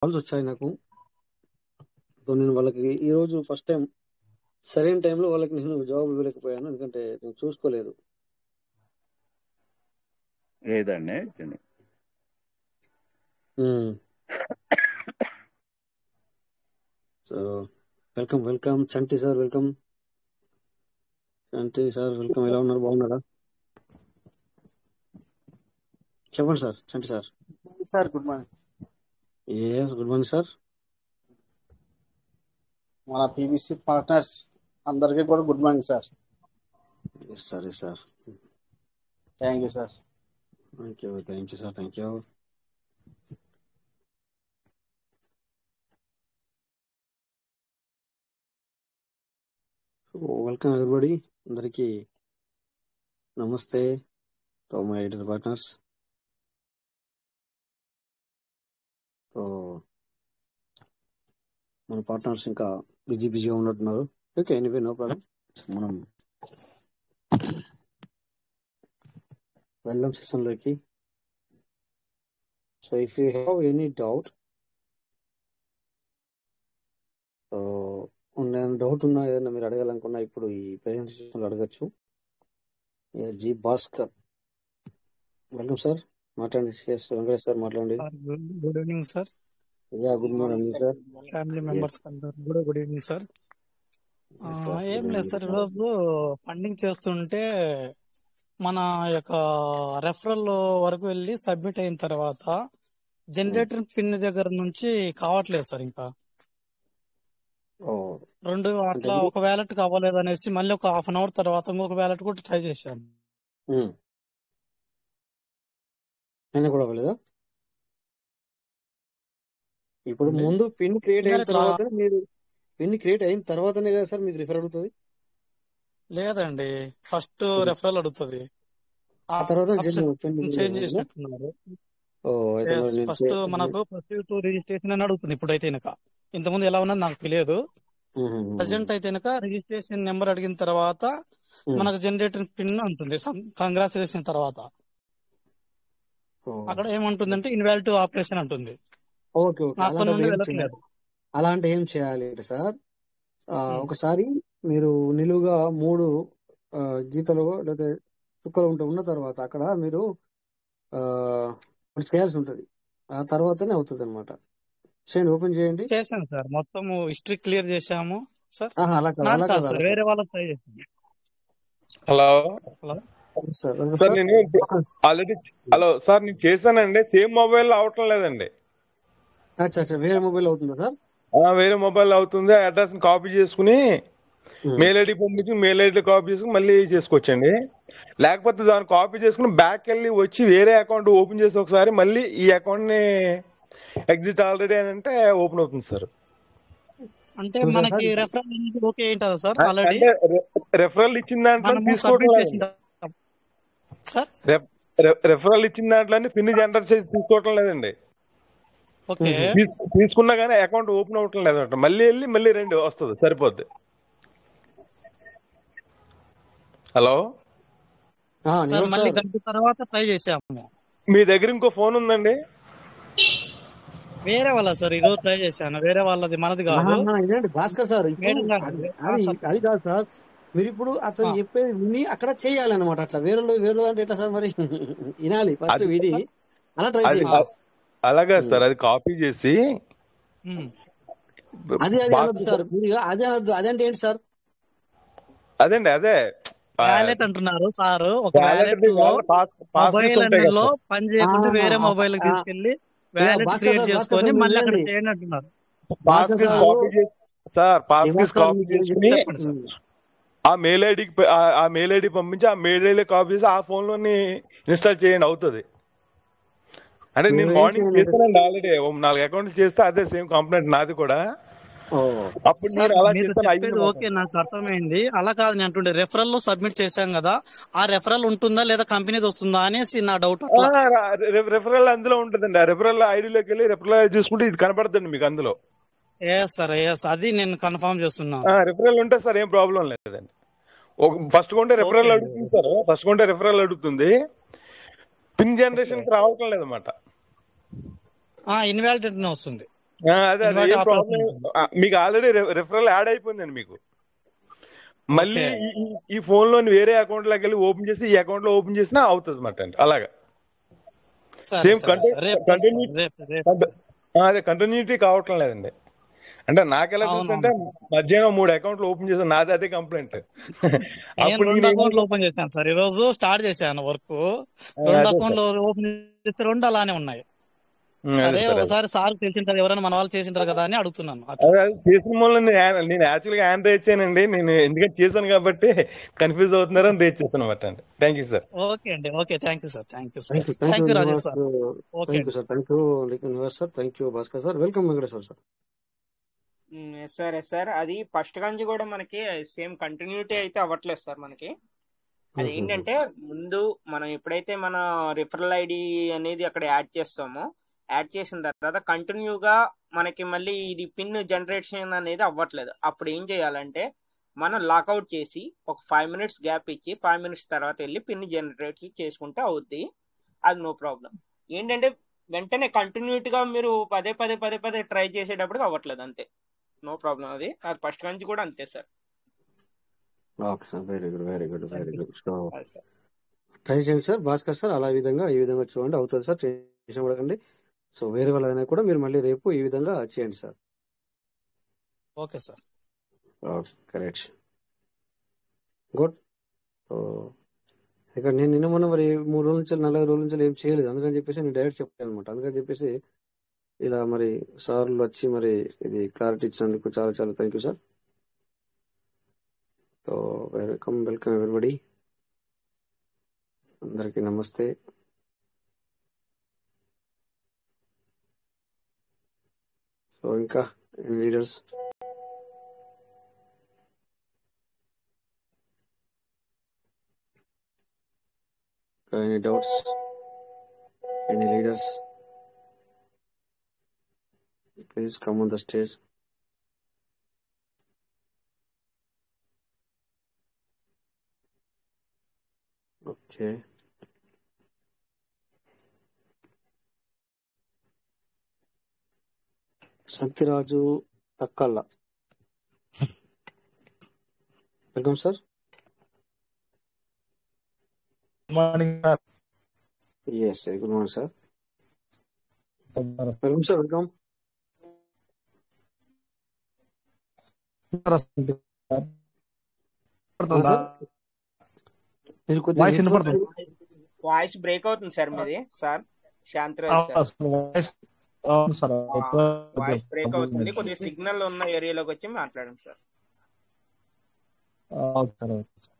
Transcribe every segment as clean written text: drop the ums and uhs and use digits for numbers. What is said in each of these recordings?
Calls వచ్చాయి నాకు. So నేను వాళ్ళకి ఈ రోజు ఫస్ట్ టైం సరైన టైంలో వాళ్ళకి నేను జవాబు ఇవ్వలేకపోయాను, ఎందుకంటే నేను చూసుకోలేదు. ఏదండి చిన్న so welcome Chanti sir, welcome. Chanti sir welcome. ఎలా ఉన్నారు? బాగున్నారా? చెప్పండి sir. Chanti sir. Sir good morning. Yes, good morning sir. మన పీవీసీ పార్ట్నర్స్ అందరికీ కూడా good morning sir. Yes sir, yes sir. Thank you sir. Thank you sir, thank you. Welcome everybody, అందరికీ నమస్తే to my ideal partners. So మన partners ఇంకా బిజీగా ఉన్నట్టున్నారు. Okay, anyway, no problem. మనం వెళ్దాం సెషన్లోకి. So if you have any doubt, doubt ఉన్నా, ఏదైనా మీరు అడగాలనుకున్నా ఇప్పుడు ఈ ప్రెజెంటేషన్ అడగచ్చు. G Bhaskar, welcome sir. మాట్లాడండి. వెంకటేష్ సార్ మాట్లాడండి. Good evening sir. Good morning sir. Family members కూడా గుడ్ ఈవినింగ్ సార్. ఏం లేదు సార్, ఈరోజు ఫండింగ్ చేస్తుంటే మన యొక్క రెఫరల్ వరకు వెళ్ళి సబ్మిట్ అయిన తర్వాత జనరేటర్ పిన్ దగ్గర నుంచి కావట్లేదు సార్. ఇంకా రెండు అట్లా ఒక వ్యాలెట్ కావలేదు అనేసి మళ్ళీ ఒక హాఫ్ అన్ అవర్ తర్వాత ఇంకొక వ్యాలెట్ కూడా ట్రై చేశాను. కూడా అవ్వలేదా? ఇప్పుడు ముందు పిన్ క్రియేట్ అయిన తర్వాత మీరు క్రియేట్ అయిన తర్వాతనే కదా సార్ మీకు రిఫర్ అడుగుతుంది? లేదండి, ఫస్ట్ రెఫరల్ అడుగుతుంది, ఆ తర్వాత చేంజ్ చేసినట్టున్నారు. ఫస్ట్ మనకు ప్రొసీడ్ టు రిజిస్ట్రేషన్ అని అడుగుతుంది. ఇప్పుడైతే కనుక, ఇంతకుముందు ఎలా ఉన్నది నాకు తెలియదు. ప్రజెంట్ అయితే కనుక రిజిస్ట్రేషన్ నెంబర్ అడిగిన తర్వాత మనకు జనరేటర్ పిన్ ఉంటుంది. కంగ్రాచులేషన్ తర్వాత అక్కడ ఏమంటుందంటే ఇన్వాలిడ్ ఆపరేషన్ అంటుంది. అలా అంటే ఏం చేయాలి అంటే సార్, ఒకసారి మీరు నిలువుగా 3 గీతలు లేదా చుక్కలు ఉన్న తర్వాత అక్కడ మీరు చేయాల్సి ఉంటుంది. ఆ తర్వాతనే అవుతుంది అనమాట. చేయండి, ఓపెన్ చేయండి. చేశాను సార్, మొత్తం హిస్టరీ క్లియర్ చేశాము సార్. సార్ వేరే వాళ్ళకి ట్రై చేశాను. హలో సార్, నేను ఆల్రెడీ సార్ నేను చేశానండి. సేమ్ మొబైల్ అవటం లేదండి. వేరే మొబైల్ అవుతుందా సార్? వేరే మొబైల్ అవుతుంది. అడ్రస్ కాపీ చేసుకుని మెయిల్ ఐడి పంపించి మెయిల్ ఐడి కాపీ చేసుకుని మళ్ళీ చేసుకోవచ్చండి. లేకపోతే దాన్ని కాపీ చేసుకుని బ్యాక్ వెళ్ళి వచ్చి వేరే అకౌంట్ ఓపెన్ చేసి ఒకసారి మళ్ళీ ఈ అకౌంట్ ని ఎగ్జిట్ ఆల్రెడీ అని అంటే ఓపెన్ అవుతుంది సార్. అంటే మనకి రెఫరల్ ఓకే ఏంటదా సార్? ఆల్రెడీ రెఫరల్ ఇచ్చిన దాంట్లో తీసుకోవడం రెఫరల్ ఇచ్చిన దాంట్లో పిన్ జనరేట్ చేసి తీసుకోవటం లేదండి. తీసుకున్నా కానీ అకౌంట్ ఓపెన్ అవటం లేదంట. మళ్ళీ వెళ్ళి మళ్ళీ 2 వస్తుంది, సరిపోద్ది. హలో, మళ్ళీ గంట తర్వాత ట్రై చేసాము. మీ దగ్గర ఇంకో ఫోన్ ఉందండి? వేరే వాళ్ళ సార్, ఈరోజు ట్రై చేశాను. వేరే వాళ్ళది, మనది కాదు. భాస్కర్ సార్, అది కాదు సార్. మీరు ఇప్పుడు అతను చెప్పేది విని అక్కడ చేయాలన్నమాట. అట్లా వేరే అంటే ఎట్లా సార్? మరి వినాలి ఫస్ట్, విని అలా ట్రై చేయాలి. అలాగా సార్, అది కాపీ చేసి అది సార్. అదంటే ఏంటి సార్? అదండి, అదే వ్యాలెట్ అంటున్నారు సార్. ఒక వ్యాలెట్ లో పని చేయకుండా వేరే మొబైల్ తీసుకెళ్లి వ్యాలెట్ క్రియేట్ చేసుకొని మళ్ళీ అక్కడ చేయండి అంటున్నారు సార్. పాస్కీస్ కాపీ చేసుకుని ఆ మెయిల్ ఐడి పంపించి ఆ మెయిల్ ఐడి కాపీ చేసి ఆ ఫోన్ లోని ఇన్స్టాల్ చేయండి, అవుతుంది. అంటే నేను మార్నింగ్ చేస్తానండి ఆల్రెడీ 4 అకౌంట్లు చేస్తే అదే సేమ్ కంప్లైంట్ నాది కూడా. ఓకే, నాకు అర్థమైంది. అలా కాదు నేను అంటుండే, రెఫరల్ లో సబ్మిట్ చేశాం కదా, ఆ రెఫరల్ ఉంటుందా లేదా కంపెనీది వస్తుందా అనేసి నా డౌట్. రెఫరల్ అందులో ఉంటుందండి. ఆ రెఫరల్ ఐడిలోకి వెళ్ళి రెఫరల్ చూసుకుంటే ఇది కనపడుతుంది మీకు అందులో. అది నేను కన్ఫర్మ్ చేస్తున్నా. రెఫరల్ ఉంటే సార్ ఏం ప్రాబ్లం లేదండి. ఫస్ట్ కొంటే రెఫరల్ అడుగుతుంది సార్. ఫస్ట్ కొంటే రెఫరల్ అడుగుతుంది, పిన్ జనరేషన్ రావటం లేదన్నమాట. ఇన్వాలిడ్ వస్తుంది. అదే అదే ఇన్వర్ట్ ఏం ఆపరేషన్ ప్రాబ్లం. ఉంటుంది. మీకు ఆల్రెడీ రిఫరల్ యాడ్ అయిపోయిందండి మీకు. మళ్ళీ ఓకే ఈ ఫోన్ లోని వేరే అకౌంట్ లోకి వెళ్ళి ఓపెన్ చేసి ఈ అకౌంట్ లో ఓపెన్ చేసినా అవుతుంది అన్నమాట అండి. అలాగా సరే సేమ్ సరే సార్ రేపు కంటిన్యూ చేస్తాను రేపు అదే కంటిన్యూటీ కావటం లేదండి. అంటే నాకు ఎలా తెలుసు అంటే అవునవును మధ్యాహ్నం 3 అకౌంట్లు ఓపెన్ చేశాను, నాది అదే కంప్లైంట్. నేను అప్పుడు 2 నేను అకౌంట్లు ఓపెన్ చేశాను సార్. ఈ రోజు స్టార్ట్ చేశాను వర్క్. 2 అదే సార్ అకౌంట్లు ఓపెన్ చేస్తే 2 అలానే ఉన్నాయి. అదే సరే సార్ అదే ఒకసారి సార్ చేసింటారు, ఎవరైనా మన వాళ్ళు చేసింటారు కదా అని అడుగుతున్నాను అదే అట్లా. అది చేసిన మూలం నేను యాక్చువల్గా హ్యాండ్ రేజ్ చేయనండి. నేను ఎందుకంటే చేశాను కాబట్టి కన్ఫ్యూజ్ అవుతున్నారని రేజ్ చేస్తాను అనమాట అండి. Thank you sir. ఓకే అండి. Okay thank you sir. Thank you sir. Thank you thank you Rajesh Nivas sir. Okay thank you అండి. Sir. Thank you Nivas sir. Thank you Bhaskar sir. Welcome Venkateswara sir. సరే సార్, అది first Kanchi కూడా మనకి same continuity అయితే అవ్వట్లేదు sir. మనకి అది ఏంటంటే ముందు మనం ఎప్పుడైతే మన రిఫరల్ ఐడి అనేది అక్కడ యాడ్ చేస్తామో, యాడ్ చేసిన తర్వాత కంటిన్యూగా మనకి మళ్ళీ ఇది పిన్ జనరేషన్ అనేది అవ్వట్లేదు. అప్పుడు ఏం చేయాలంటే మనం లాకౌట్ చేసి ఒక 5 minutes గ్యాప్ ఇచ్చి 5 minutes తర్వాత వెళ్ళి పిన్ జనరేట్ చేసుకుంటే అవుద్ది. అది నో ప్రాబ్లం. ఏంటంటే వెంటనే కంటిన్యూటీగా మీరు పదే పదే ట్రై చేసేటప్పటికి అవ్వట్లేదు, అంతే. No problem. అది ఫస్ట్ నుంచి కూడా అంతే sir. Okay sir. Very good very good thank very you good. Sir. So అది సార్. ట్రై చేయండి సార్ భాస్కర్ సార్. ఈ విధంగా చూడండి, అవుతుంది సార్. టెన్షన్ పడకండి. సో వేరే వాళ్ళైనా కూడా మీరు మళ్ళీ రేపు ఈ విధంగా చేయండి sir. Okay sir. Okay correct good. So ఇక్కడ నేను నిన్న మొన్న మరి 3 రోజుల నుంచి 4 రోజుల నుంచి ఏం చేయలేదు, అందుకని చెప్పేసి నేను డైరెక్ట్ చెప్పాను అనమాట. అందుకని చెప్పేసి ఇలా మరి సార్లు వచ్చి మరి ఇది క్లారిటీ ఇచ్చినందుకు చాలా చాలా thank you sir. So welcome everybody, అందరికీ నమస్తే. సో ఇంకా leaders any doubts, any leaders, please come on the stage. Okay Satyaraju Takkalla, welcome sir. Morning sir. Yes sir, good morning sir. Welcome sir. Welcome. Sir మీరు కొద్దిగా voice network వినపడుతుంది. Voice break అవుతుంది sir మీది sir. Shantiraj sir, voice అవును sir. Voice break అవుతుంది. కొద్దిగా signal ఉన్న ఏరియాలోకి వచ్చి మాట్లాడండి sir. Okay sir. Okay sir.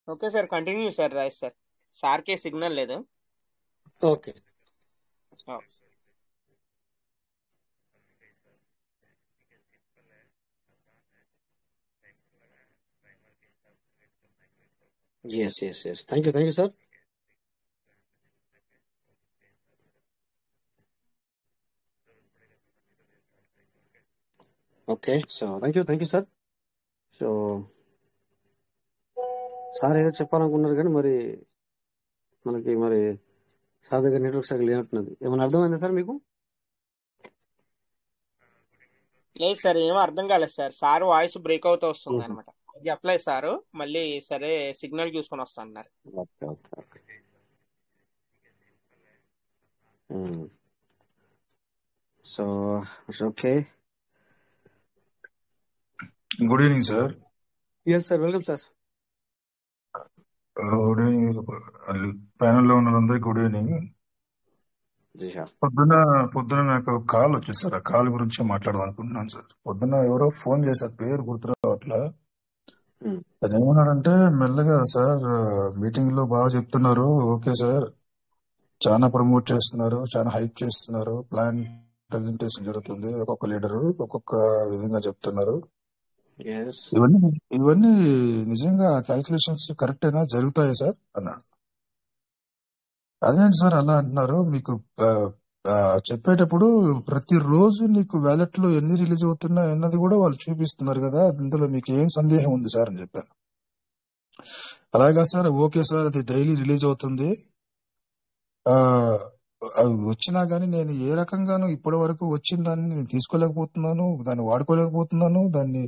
Okay sir, continue sir. Raj sir, సార్కే సిగ్నల్ లేదు. Okay yes thank you sir. Okay so thank you sir. So sir ఏదో చెప్పాలనుకున్నారు కానీ మరి మనకి మరి సార్ దగ్గర నెట్వర్క్ సరిగ్గా లేనట్టున్నది. ఏమైనా అర్థమైందా సార్ మీకు? లేదు సార్, ఏమో అర్థం కాలేదు సార్. సార్ వాయిస్ బ్రేక్ అవుతూ వస్తుంది అనమాట. చెప్పలేదు సారు, మళ్ళీ సరే సిగ్నల్ చూసుకొని వస్తా అన్నారు. Okay okay okay so okay. Good evening sir. Yes sir, welcome sir. Good evening ప్యానెల్లో ఉన్న వాళ్ళందరికీ గుడ్ ఈవినింగ్. పొద్దున నాకు కాల్ వచ్చింది సార్. ఆ కాల్ గురించి మాట్లాడదాం అనుకుంటున్నాను సార్. పొద్దున ఎవరో ఫోన్ చేశారు, పేరు గుర్తురావట్లా. అదేమన్నాడంటే మెల్లగా సార్ మీటింగ్ లో బాగా చెప్తున్నారు, ఓకే సార్, చాలా ప్రమోట్ చేస్తున్నారు, చాలా హైప్ చేస్తున్నారు, ప్లాన్ ప్రెజెంటేషన్ జరుగుతుంది, ఒక్కొక్క లీడరు ఒక్కొక్క విధంగా చెప్తున్నారు, ఇవన్నీ నిజంగా క్యాల్కులేషన్స్ కరెక్ట్ అయినా జరుగుతాయి సార్ అన్నాడు. అదేంటి సార్ అలా అంటున్నారు, మీకు చెప్పేటప్పుడు ప్రతిరోజు నీకు వ్యాలెట్ లో ఎన్ని రిలీజ్ అవుతున్నాయి అన్నది కూడా వాళ్ళు చూపిస్తున్నారు కదా, అందులో మీకు ఏం సందేహం ఉంది సార్ అని చెప్పాను. అలాగా సార్, ఓకే సార్, అది డైలీ రిలీజ్ అవుతుంది. ఆ అవి వచ్చినా గానీ నేను ఏ రకంగానూ ఇప్పటి వరకు వచ్చిన దాన్ని నేను తీసుకోలేకపోతున్నాను, దాన్ని వాడుకోలేకపోతున్నాను. దాన్ని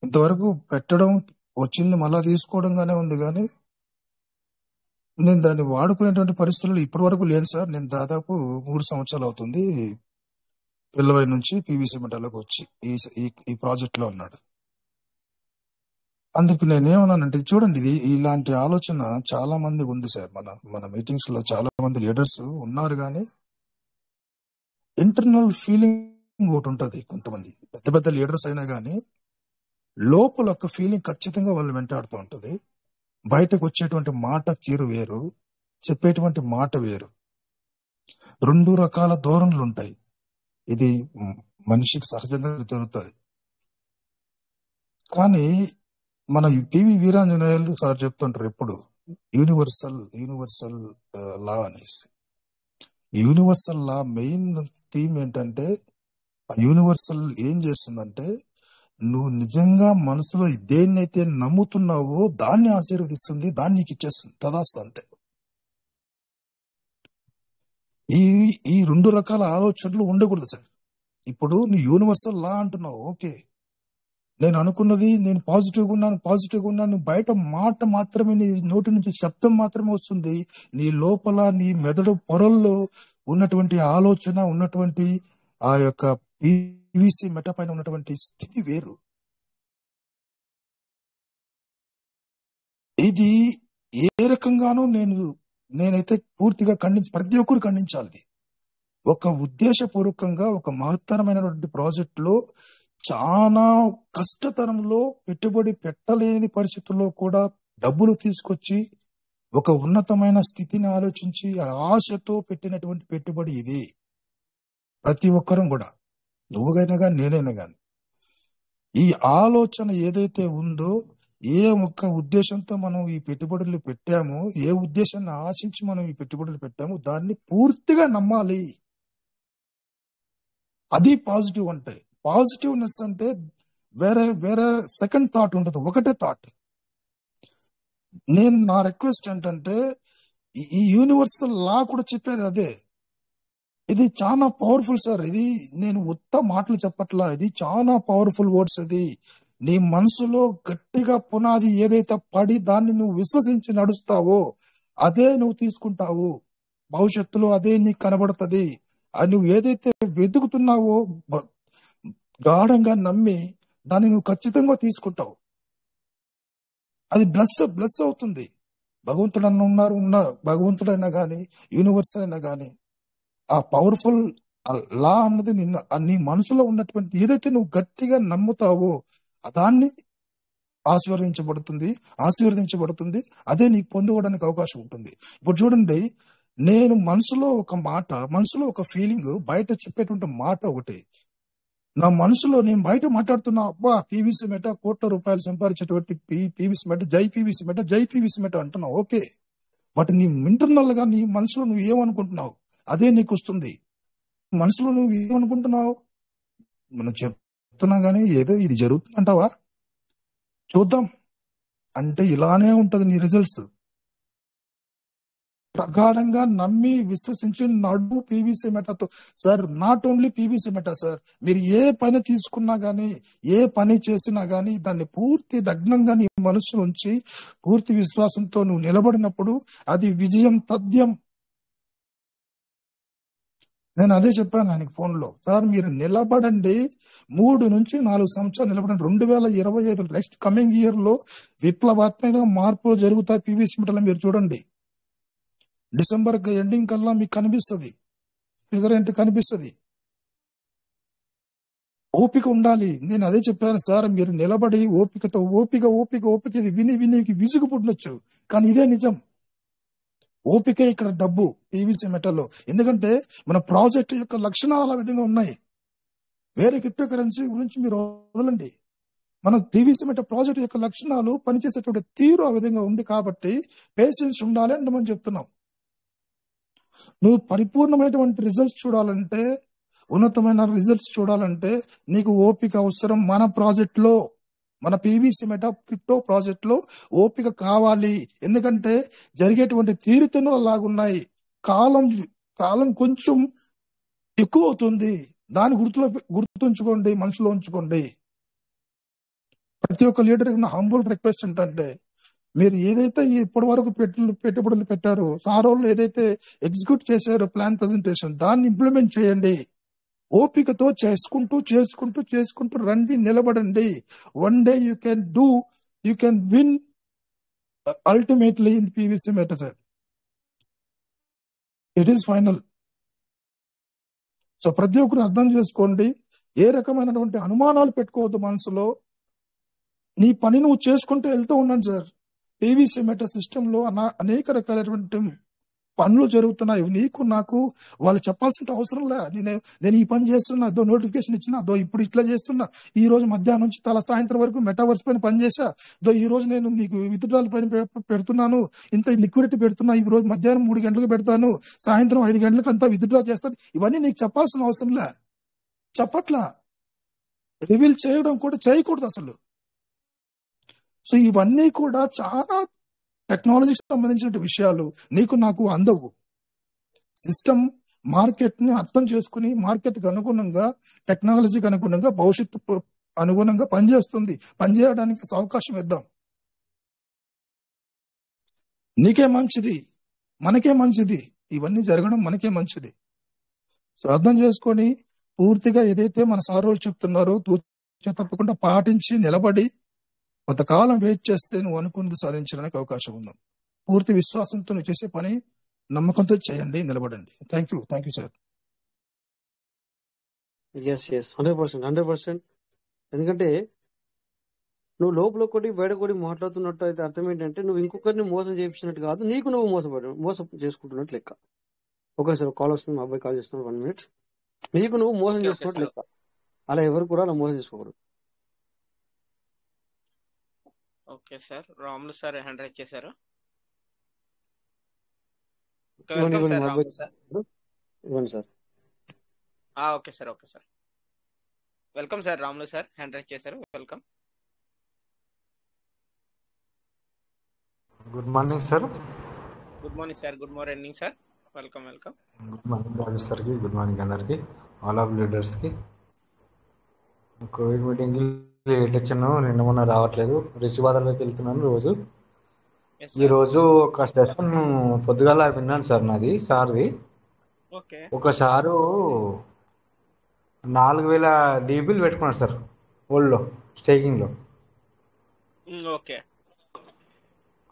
ఇంతవరకు పెట్టడం వచ్చింది మళ్ళా తీసుకోవడంగానే ఉంది, కానీ నేను దాన్ని వాడుకునేటువంటి పరిస్థితులు ఇప్పటి వరకు లేను సార్. నేను దాదాపు 3 సంవత్సరాలు అవుతుంది పిల్లవై నుంచి పీవీసీ మెటల్లోకి వచ్చి ఈ ప్రాజెక్ట్ లో ఉన్నాడు. అందుకు నేనేమన్నానంటే, చూడండి, ఇలాంటి ఆలోచన చాలా మంది ఉంది సార్. మన మీటింగ్స్ లో చాలా మంది లీడర్స్ ఉన్నారు, కానీ ఇంటర్నల్ ఫీలింగ్ ఒకటి ఉంటది. కొంతమంది పెద్ద పెద్ద లీడర్స్ అయినా కానీ లోపల ఒక ఫీలింగ్ ఖచ్చితంగా వాళ్ళు వెంటాడుతూ ఉంటది. బయటకు వచ్చేటువంటి మాట తీరు వేరు, చెప్పేటువంటి మాట వేరు. 2 రకాల ధోరణులు ఉంటాయి. ఇది మనిషికి సహజంగా జరుగుతుంది. కానీ మన పివి వీరాంజనేయులు సార్ చెప్తుంటారు ఎప్పుడు యూనివర్సల్ లా అనేసి. యూనివర్సల్ లా మెయిన్ థీమ్ ఏంటంటే, ఆ యూనివర్సల్ ఏం చేస్తుందంటే, నువ్వు నిజంగా మనసులో దేన్నైతే నమ్ముతున్నావో దాన్ని ఆశీర్వదిస్తుంది, దాన్ని నీకు ఇచ్చేస్తుంది. తదాస్తు, అంతే. ఈ 2 రకాల ఆలోచనలు ఉండకూడదు సార్. ఇప్పుడు నీ యూనివర్సల్ లా అంటున్నావు, ఓకే, నేను అనుకున్నది, నేను పాజిటివ్గా ఉన్నాను. బయట మాట మాత్రమే, నీ నోటి నుంచి శబ్దం మాత్రమే వస్తుంది. నీ లోపల, నీ మెదడు పొరల్లో ఉన్నటువంటి ఆలోచన, ఉన్నటువంటి ఆ యొక్క పీవీసీ మెట పైన ఉన్నటువంటి స్థితి వేరు. ఇది ఏ రకంగానూ నేనైతే పూర్తిగా ప్రతి ఒక్కరు ఖండించాలి. ఒక ఉద్దేశపూర్వకంగా ఒక మహత్తరమైనటువంటి ప్రాజెక్ట్ లో చాలా కష్టతరంలో పెట్టుబడి పెట్టలేని పరిస్థితుల్లో కూడా డబ్బులు తీసుకొచ్చి ఒక ఉన్నతమైన స్థితిని ఆలోచించి ఆశతో పెట్టినటువంటి పెట్టుబడి ఇది. ప్రతి ఒక్కరం కూడా, నువ్వుగైనా కానీ నేనైనా కానీ, ఈ ఆలోచన ఏదైతే ఉందో, ఏ ఒక్క ఉద్దేశంతో మనం ఈ పెట్టుబడులు పెట్టామో, ఏ ఉద్దేశాన్ని ఆశించి మనం ఈ పెట్టుబడులు పెట్టామో దాన్ని పూర్తిగా నమ్మాలి. అది పాజిటివ్ అంటే. పాజిటివ్నెస్ అంటే వేరే సెకండ్ థాట్ ఉండదు, ఒకటే థాట్. నా రిక్వెస్ట్ ఏంటంటే, ఈ యూనివర్సల్ లా కూడా చెప్పేది అదే. ఇది చాలా పవర్ఫుల్ సార్. ఇది నేను ఉత్త మాటలు చెప్పట్లా, ఇది చాలా పవర్ఫుల్ వర్డ్స్. ఇది నీ మనసులో గట్టిగా పునాది ఏదైతే పడి దాన్ని నువ్వు విశ్వసించి నడుస్తావో అదే నువ్వు తీసుకుంటావు. భవిష్యత్తులో అదే నీకు కనబడుతుంది. అది నువ్వు ఏదైతే వెతుకుతున్నావో గాఢంగా నమ్మి దాన్ని నువ్వు ఖచ్చితంగా తీసుకుంటావు. అది బ్లెస్ అవుతుంది. భగవంతుడైనా గాని, యూనివర్స్ అయినా గాని, ఆ పవర్ఫుల్ లా అన్నది నీ మనసులో ఉన్నటువంటి ఏదైతే నువ్వు గట్టిగా నమ్ముతావో దాన్ని ఆశీర్వదించబడుతుంది. అదే నీకు పొందుకోవడానికి అవకాశం ఉంటుంది. ఇప్పుడు చూడండి, నేను మనసులో ఒక మాట, మనసులో ఒక ఫీలింగ్, బయట చెప్పేటువంటి మాట ఒకటి. నా మనసులో నేను బయట మాట్లాడుతున్నా, అబ్బా పీవీసీ మెట కోట్ల రూపాయలు సంపాదించేటువంటి పీవీసీ మెట, జై పీవీసీ మెట అంటున్నావు, ఓకే. బట్ నీ ఇంటర్నల్ గా నీ మనసులో నువ్వు ఏమనుకుంటున్నావు అదే నీకు వస్తుంది. మనసులో నువ్వు ఏమనుకుంటున్నావు మనం చెప్తున్నా గానీ ఏదో ఇది జరుగుతుందంటావా, చూద్దాం అంటే ఇలానే ఉంటది నీ రిజల్ట్స్. ప్రగాఢంగా నమ్మి విశ్వసించి నడు పీవీసీ మెటతో. Sir, not only PVC Mehta sir, మీరు ఏ పని తీసుకున్నా గానీ, ఏ పని చేసినా గానీ దాన్ని పూర్తి నగ్నంగా నీ మనసు నుంచి పూర్తి విశ్వాసంతో నువ్వు నిలబడినప్పుడు అది విజయం తథ్యం. నేను అదే చెప్పాను ఆయనకి ఫోన్లో, సార్ మీరు నిలబడండి, 3 నుంచి 4 సంవత్సరాలు నిలబడండి. 2025 నెక్స్ట్ కమింగ్ ఇయర్ లో విప్లవాత్మక మార్పులు జరుగుతాయి పీవీసీ మెటలో. మీరు చూడండి, డిసెంబర్ ఎండింగ్ కల్లా మీకు కనిపిస్తుంది, ఫిగర్ ఏంటి కనిపిస్తుంది. ఓపిక ఉండాలి. నేను అదే చెప్పాను సార్, మీరు నిలబడి ఓపికతో ఓపిక ఇది విని విసుగు పుట్టవచ్చు, కానీ ఇదే నిజం. ఓపిక ఇక్కడ డబ్బు పీవీసీ మెటల్లో. ఎందుకంటే మన ప్రాజెక్ట్ యొక్క లక్షణాలు ఆ విధంగా ఉన్నాయి. వేరే క్రిప్టో కరెన్సీ గురించి మీరు వదలండి, మన పీవీసీ మెట ప్రాజెక్ట్ యొక్క లక్షణాలు, పనిచేసేటువంటి తీరు ఆ విధంగా ఉంది. కాబట్టి పేషెన్స్ ఉండాలి అంటే మనం చెప్తున్నాం. నువ్వు పరిపూర్ణమైనటువంటి రిజల్ట్స్ చూడాలంటే, ఉన్నతమైన రిజల్ట్స్ చూడాలంటే నీకు ఓపిక అవసరం. మన ప్రాజెక్ట్ లో మన పీవీసీ మెటా క్రిప్టో ప్రాజెక్ట్ లో ఓపిక కావాలి. ఎందుకంటే జరిగేటువంటి తీరుతెన్నులు అలాగున్నాయి. కాలం కాలం కొంచెం ఎక్కువ అవుతుంది. దాన్ని గుర్తుంచుకోండి, మనసులో ఉంచుకోండి. ప్రతి ఒక్క లీడర్ నా హంబుల్ రిక్వెస్ట్ ఏంటంటే, మీరు ఏదైతే ఇప్పటి వరకు పెట్టుబడులు పెట్టారో, సారోళ్ళు ఏదైతే ఎగ్జిక్యూట్ చేశారో ప్లాన్ ప్రెజెంటేషన్, దాన్ని ఇంప్లిమెంట్ చేయండి. ఓపికతో చేసుకుంటూ రండి, నిలబడండి. One day you can win ultimately in PVC meta sir. It is final. So ప్రతి ఒక్కరు అర్థం చేసుకోండి. ఏ రకమైనటువంటి అనుమానాలు పెట్టుకోవద్దు మనసులో. నీ పని నువ్వు చేసుకుంటూ వెళ్తూ ఉన్నాను సార్. పీవీసీ మెటా సిస్టమ్ లో అనేక రకాలైనటువంటి పనులు జరుగుతున్నాయి. నీకు నాకు వాళ్ళు చెప్పాల్సిన అవసరం లే. నేను ఈ పని చేస్తున్నా, అదో నోటిఫికేషన్ ఇచ్చినా, అదో ఇప్పుడు ఇట్లా చేస్తున్నా, ఈ రోజు మధ్యాహ్నం నుంచి సాయంత్రం వరకు మెటావర్స్ పైన పని చేశా, అదో ఈ రోజు నేను నీకు విత్డ్రాల్ పైన పెడుతున్నాను, ఇంత లిక్విడిటీ పెడుతున్నా, ఈ రోజు మధ్యాహ్నం 3 గంటలకు పెడతాను, సాయంత్రం 5 గంటలకు అంతా విత్డ్రా చేస్తాను. ఇవన్నీ నీకు చెప్పాల్సిన అవసరం లే. చెప్పట్లా. రివీల్ చేయడం కూడా చేయకూడదు అసలు. సో ఇవన్నీ కూడా చాలా టెక్నాలజీకి సంబంధించిన విషయాలు నీకు నాకు అందవు. సిస్టమ్ మార్కెట్ ని అర్థం చేసుకుని మార్కెట్కి అనుగుణంగా, టెక్నాలజీకి అనుగుణంగా, భవిష్యత్తు అనుగుణంగా పనిచేస్తుంది. పనిచేయడానికి అవకాశం ఇద్దాం. నీకే మంచిది, మనకే మంచిది. ఇవన్నీ జరగడం మనకే మంచిది. సో అర్థం చేసుకొని పూర్తిగా ఏదైతే మన సారోలు చెప్తున్నారో తప్పకుండా పాటించి నిలబడి కొంతకాలం వెయిట్ చేస్తే నువ్వు అనుకున్నది సాధించడానికి అవకాశం ఉంది. పూర్తి విశ్వాసంతో నువ్వు చేసే పని నమ్మకంతో చేయండి, నిలబడండి. Thank you sir. ఎస్ 100%. ఎందుకంటే నువ్వు లోపల ఒకటి బయట ఒకటి మాట్లాడుతున్నట్టు అయితే అర్థం ఏంటంటే నువ్వు ఇంకొకరిని మోసం చేయించినట్టు కాదు, నీకు నువ్వు మోసం చేసుకుంటున్నట్టు లెక్క. ఓకే సార్, కాల్ వస్తుంది, మా అబ్బాయి కాల్ చేస్తున్నాడు, 1 minute. నీకు నువ్వు మోసం చేసుకున్నట్టు లెక్క. అలా ఎవరు కూడా అలా మోసం చేసుకోకూడదు. Okay sir, Ramulu sir hand raise చేశారు. ఇవ్వండి వెల్కమ్ సార్ మా అబ్బాయి రాములు సార్. ఇవ్వండి sir. Okay sir. Welcome sir, Ramulu sir hand raise చేశారు. Welcome. Good morning sir. Good morning sir. Good morning sir. Welcome. Good morning Raju సార్కి, గుడ్ మార్నింగ్ అందరికి, all of లీడర్స్కి. Covid మీటింగ్కి లేట్ వచ్చాను, నిన్న మొన్న రావట్లేదు, రిషిబాదర్లోకి వెళ్తున్నాను రోజు. ఈరోజు ఒక సెషన్ పొద్దుగాల విన్నాను సార్, నాది సార్ది. ఒక సారు 4000 డీబీలు పెట్టుకున్నారు సార్ ఓల్డ్లో, స్టేకింగ్లో. ఓకే.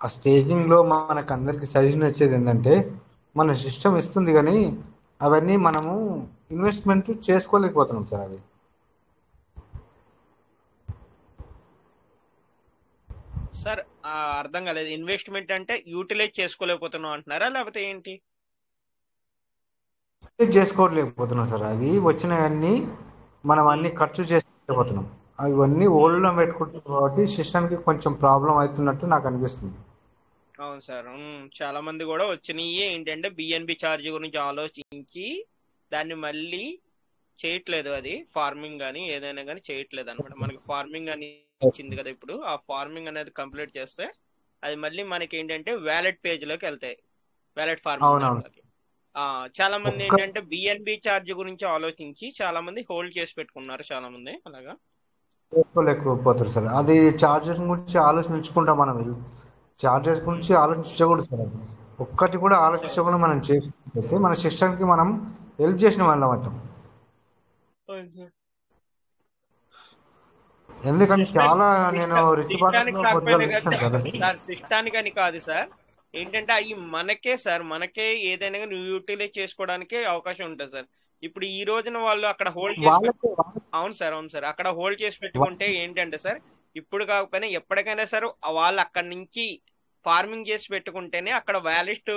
ఆ స్టేకింగ్లో మనకు అందరికి సజెషన్ వచ్చేది ఏంటంటే, మన సిస్టమ్ ఇస్తుంది కానీ అవన్నీ మనము ఇన్వెస్ట్మెంట్ చేసుకోలేకపోతున్నాం సార్. అవి సార్ అర్థం కాలేదు. ఇన్వెస్ట్మెంట్ అంటే యూటిలైజ్ చేసుకోలేకపోతున్నాం అంటున్నారా, లేకపోతే ఏంటి? చేసుకోలేకపోతున్నాం సార్. అవి వచ్చినవన్నీ మనం అన్ని ఖర్చు చేసుకోలేకపోతున్నాం. అవన్నీ ఓల్డ్లో పెట్టుకుంటున్నాం కాబట్టి సిస్టమ్కి కొంచెం ప్రాబ్లం అవుతున్నట్టు నాకు అనిపిస్తుంది. అవును సార్, చాలా మంది కూడా వచ్చినాయి. ఏంటంటే బిఎన్బి ఛార్జ్ గురించి ఆలోచించి దాన్ని మళ్ళీ చేయట్లేదు. అది ఫార్మింగ్ కానీ ఏదైనా కానీ చేయట్లేదు అనమాట. మనకి ఫార్మింగ్ అని ఇచ్చింది కదా ఇప్పుడు, ఆ ఫార్మింగ్ అనేది కంప్లీట్ చేస్తే అది మళ్ళీ మనకి ఏంటంటే వ్యాలెట్ పేజ్ లోకి వెళ్తాయి, వ్యాలెట్ ఫార్మింగ్. చాలా మంది ఏంటంటే బిఎన్బి ఛార్జ్ గురించి ఆలోచించి చాలా మంది హోల్డ్ చేసి పెట్టుకున్నారు, చాలా మంది అలాగా చేసుకోలేకపోతారు సార్. అది చార్జెస్ గురించి ఆలోచించుకుంటాం మనం, చార్జెస్ గురించి ఆలోచించకూడదు సార్. అది ఒక్కటి కూడా ఆలోచించకుండా మనం చేస్తే మన సిస్టమ్కి మనం హెల్ప్ చేసిన వాళ్ళం అవుతాం. ఎందుకంటే చాలా నేను సిస్టానికి అని కాదు సార్, ఏంటంటే అవి మనకే సార్, మనకే ఏదైనా యూటిలైజ్ చేసుకోవడానికి అవకాశం ఉంటుంది సార్. ఇప్పుడు ఈ రోజున వాళ్ళు అక్కడ హోల్డ్ చేసి అవును సార్ అక్కడ హోల్డ్ చేసి పెట్టుకుంటే ఏంటంటే సార్, ఇప్పుడు కాకపోయినా ఎప్పటికైనా సార్ వాళ్ళు అక్కడ నుంచి ఫార్మింగ్ చేసి పెట్టుకుంటేనే అక్కడ వ్యాలిస్ట్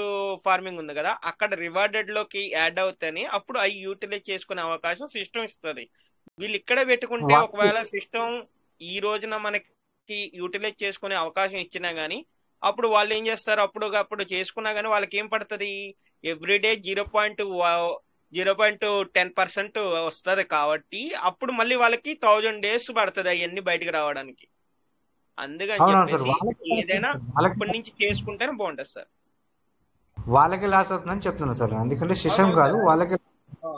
ఫార్మింగ్ ఉంది కదా, అక్కడ రివార్డెడ్ లోకి యాడ్ అవుతాయని అప్పుడు అవి యూటిలైజ్ చేసుకునే అవకాశం సిస్టమ్ ఇస్తుంది. వీళ్ళు ఇక్కడ పెట్టుకుంటే ఒకవేళ సిస్టమ్ ఈ రోజున మనకి యూటిలైజ్ చేసుకునే అవకాశం ఇచ్చినా గానీ అప్పుడు వాళ్ళు ఏం చేస్తారు, అప్పుడు చేసుకున్నా గానీ వాళ్ళకి ఏం పడుతుంది, ఎవ్రీడే 0.10% వస్తుంది. కాబట్టి అప్పుడు మళ్ళీ వాళ్ళకి 1000 days పడుతుంది అవన్నీ బయటకు రావడానికి. అందుకని అవునవును సార్, చెప్పేసి ఏదైనా ఇప్పటి నుంచి చేసుకుంటేనే బాగుంటది సార్. వాళ్ళకే లాస్ అవుతుందని చెప్తున్నా సార్, ఎందుకంటే సిస్టమ్ అవునవును కాదు సార్. వాళ్ళకే. ఆ,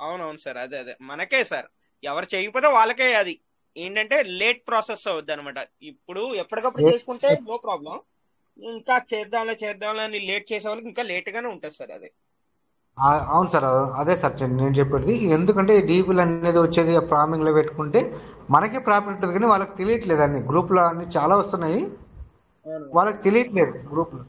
అవునవును సార్, అదే అదే మనకే సార్. ఎవరు చేయకపోతే వాళ్ళకే అది ఏంటంటే లేట్ ప్రాసెస్ అవుద్ది అనమాట. ఇప్పుడు ఎప్పటికప్పుడు చేసుకుంటే నో ప్రాబ్లం. ఇంకా చేద్దాంలే అని లేట్ చేసే వాళ్ళకి ఇంకా లేట్ గానే ఉంటుంది సార్ అది. అవును సార్, అదే సార్ నేను చెప్పేది. ఎందుకంటే డీపీలు అనేది వచ్చేది ఫార్మింగ్ లో పెట్టుకుంటే మనకే ప్రాఫిట్ ఉంటుంది, కానీ వాళ్ళకి తెలియట్లేదు. అన్ని గ్రూప్ లో అన్ని చాలా వస్తున్నాయి, అవును వాళ్ళకి తెలియట్లేదు గ్రూప్ లో.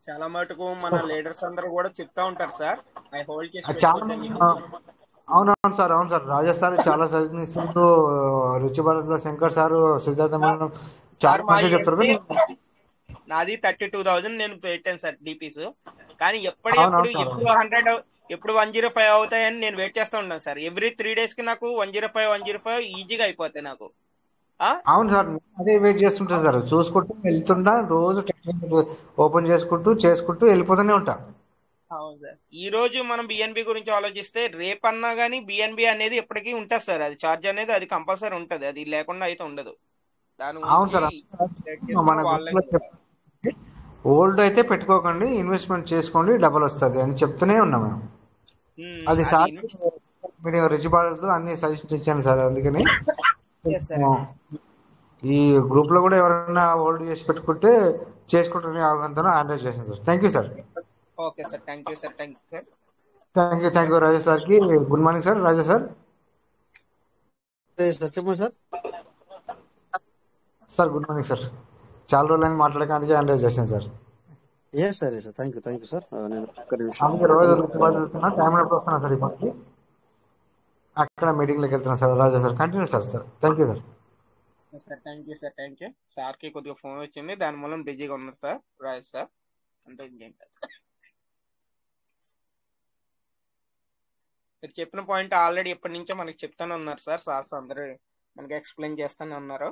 చాలా మటుకు మన లీడర్స్ అందరూ కూడా చెప్తా ఉంటారు సార్, అవి హోల్డ్ చేసి చాలా పెట్టుకోవద్దని మంది చెప్పి. అవునవును సార్, అవును సార్, రాజస్థాన్ చాలా సజెషన్స్ రుచి భారత్ లో Shankar sir, Siddhartha sir madam చాలా సార్ మంచిగా చెప్తారు, కానీ నాది 32,000 నేను పెట్టాను సార్ డీపీస్. కానీ అవునవును సార్. ఎప్పుడు 100 ఎప్పుడు 105 అవుతాయని నేను వెయిట్ చేస్తూ ఉంటాను సార్. ఎవ్రీ 3 days కి నాకు 105 ఈజీగా అయిపోతాయి నాకు. ఆ అవును సార్, నేను అదే వెయిట్ చేస్తుంటా సార్, చూసుకుంటూ వెళ్తుంటా, రోజు ఓపెన్ చేసుకుంటూ వెళ్ళిపోతూనే ఉంటా. అవును సార్. ఈ రోజు మనం బిఎన్బి గురించి ఆలోచిస్తే రేపన్నా కానీ బిఎన్బి అనేది ఎప్పటికీ ఉంటుంది సార్. అది ఛార్జ్ అనేది అది కంపల్సరీ ఉంటుంది, అది లేకుండా అయితే ఉండదు. దాని అవును గురించి సార్, సెట్ చేసుకున్న మన వాళ్ళే. గ్రూప్ లో ఓల్డ్ అయితే పెట్టుకోకండి, ఇన్వెస్ట్మెంట్ చేసుకోండి, డబల్ వస్తుంది అని చెప్తూనే ఉన్నాం మేము. అది అది సార్ మీరు రుచి భారత్ అన్ని సజెషన్ ఇచ్చాను సార్, అందుకని సార్ ఈ గ్రూప్ లో కూడా ఎవరైనా హోల్డ్ చేసి పెట్టుకుంటే చేసుకుంటున్న అవగాహనతో ఆర్డర్ చేశాను sir. Thank you sir. Okay sir, thank you sir, thank you sir. Thank you Rajesh సార్కి. Good morning sir, Raja sir. Sir చెప్పండి sir. Sir good morning sir, చాలా రోజులని మాట్లాడక అందుకే ఆర్డర్ చేశాను sir. Yes sir, sir thank you sir. నేను ఒక్క నిమిషం అందుకే రోజు రుచి భారత్ వెళ్తున్నా, టైం ఎప్పుడు వస్తున్నా సార్ ఇప్పటికి అక్కడ మీటింగ్లోకి వెళ్తున్నా sir. Raja sir continue sir. Sir thank you sir. Sir thank you sir, thank you. సార్కి కొద్దిగా ఫోన్ వచ్చింది, దాని మూలం బిజీగా ఉన్నారు సార్ రాజేష్ సార్. అంతే, ఇంకేం కాదు. మీరు చెప్పిన పాయింట్ ఆల్రెడీ ఎప్పటి నుంచో మనకి చెప్తానే ఉన్నారు సార్. సార్స్ అందరూ మనకి ఎక్స్ప్లెయిన్ చేస్తానే ఉన్నారు.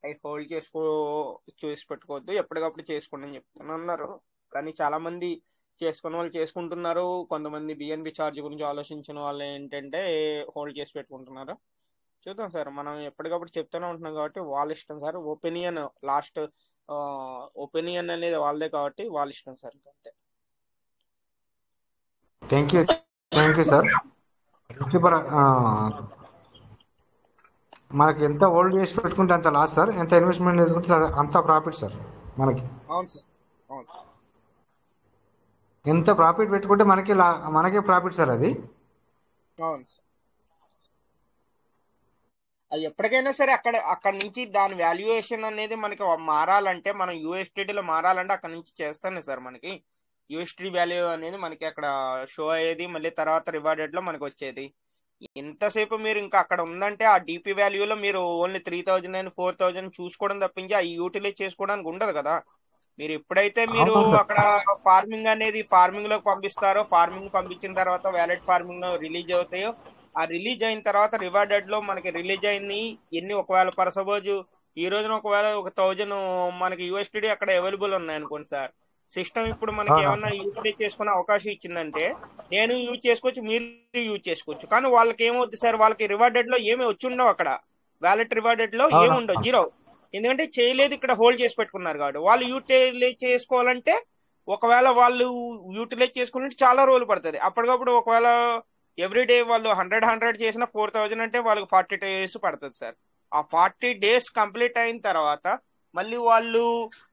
అవి హోల్డ్ చూసి పెట్టుకోవద్దు, ఎప్పటికప్పుడు చేసుకోండి అని చెప్తాను అన్నారు. కానీ చాలా మంది చేసుకున్న వాళ్ళు చేసుకుంటున్నారు. కొంతమంది బిఎన్బి ఛార్జ్ గురించి ఆలోచించిన వాళ్ళు ఏంటంటే హోల్డ్ చేసి పెట్టుకుంటున్నారు. చూద్దాం సార్, మనం ఎప్పటికప్పుడు చెప్తూనే ఉంటున్నాం కాబట్టి వాళ్ళ ఇష్టం సార్. లాస్ట్ ఒపీనియన్ అనేది వాళ్ళదే కాబట్టి వాళ్ళ ఇష్టం సార్. అంతే. Thank you sir. మనకి ఎంత హోల్డ్ చేసి పెట్టుకుంటే అంత లాస్ సార్, ఎంత ఇన్వెస్ట్మెంట్ చేసుకుంటే అంత ప్రాఫిట్ సార్ మనకి. అవును సార్, అవును సార్. ఎంత ప్రాఫిట్ పెట్టుకుంటే మనకే ప్రాఫిట్ సార్ అది. అవును సార్. అది ఎప్పటికైనా సరే అక్కడ నుంచి దాని వాల్యుయేషన్ అనేది మనకి మారాలంటే, మనం యూఎస్డిటీలో మారాలంటే అక్కడ నుంచి చేస్తానే సార్ మనకి యూఎస్డి వాల్యూ అనేది మనకి అక్కడ షో అయ్యేది, మళ్ళీ తర్వాత రివార్డెడ్ లో మనకి వచ్చేది. ఎంతసేపు మీరు ఇంకా అక్కడ ఉందంటే ఆ డిపి వాల్యూలో మీరు ఓన్లీ 3,000 అండ్ 4,000 చూసుకోవడం తప్పించి ఆ యూటిలైజ్ చేసుకోవడానికి ఉండదు కదా. మీరు ఎప్పుడైతే మీరు అవును సార్. అక్కడ ఫార్మింగ్ లోకి పంపిస్తారో, ఫార్మింగ్ పంపించిన తర్వాత వ్యాలెట్ ఫార్మింగ్ లో రిలీజ్ అవుతాయో, ఆ రిలీజ్ అయిన తర్వాత రివార్డెడ్ లో మనకి రిలీజ్ అయింది ఎన్ని, ఒకవేళ పర్ సపోజ్ ఈ రోజున ఒకవేళ 1,000 మనకి యూఎస్డి అక్కడ అవైలబుల్ ఉన్నాయి అనుకోండి సార్. సిస్టమ్ ఇప్పుడు మనకి ఏమన్నా యూటిలైజ్ చేసుకునే అవకాశం ఇచ్చిందంటే నేను యూజ్ చేసుకోవచ్చు, మీరు యూజ్ చేసుకోవచ్చు. కానీ వాళ్ళకి ఏమవుద్ది సార్, వాళ్ళకి రివార్డెడ్ లో ఏమి వచ్చి ఉండవు, అక్కడ వ్యాలెట్ రివార్డెడ్ లో ఏముండవు, జీరో. ఎందుకంటే చేయలేదు, ఇక్కడ హోల్డ్ చేసి పెట్టుకున్నారు కాబట్టి. వాళ్ళు యూటిలైజ్ చేసుకోవాలంటే, ఒకవేళ వాళ్ళు యూటిలైజ్ చేసుకోవాలంటే చాలా రోజులు పడుతుంది. అప్పటికప్పుడు ఒకవేళ ఎవ్రీడే వాళ్ళు 100 చేసిన 4,000 అంటే వాళ్ళకి 40 days పడుతుంది సార్. ఆ 40 days కంప్లీట్ అయిన తర్వాత మళ్ళీ వాళ్ళు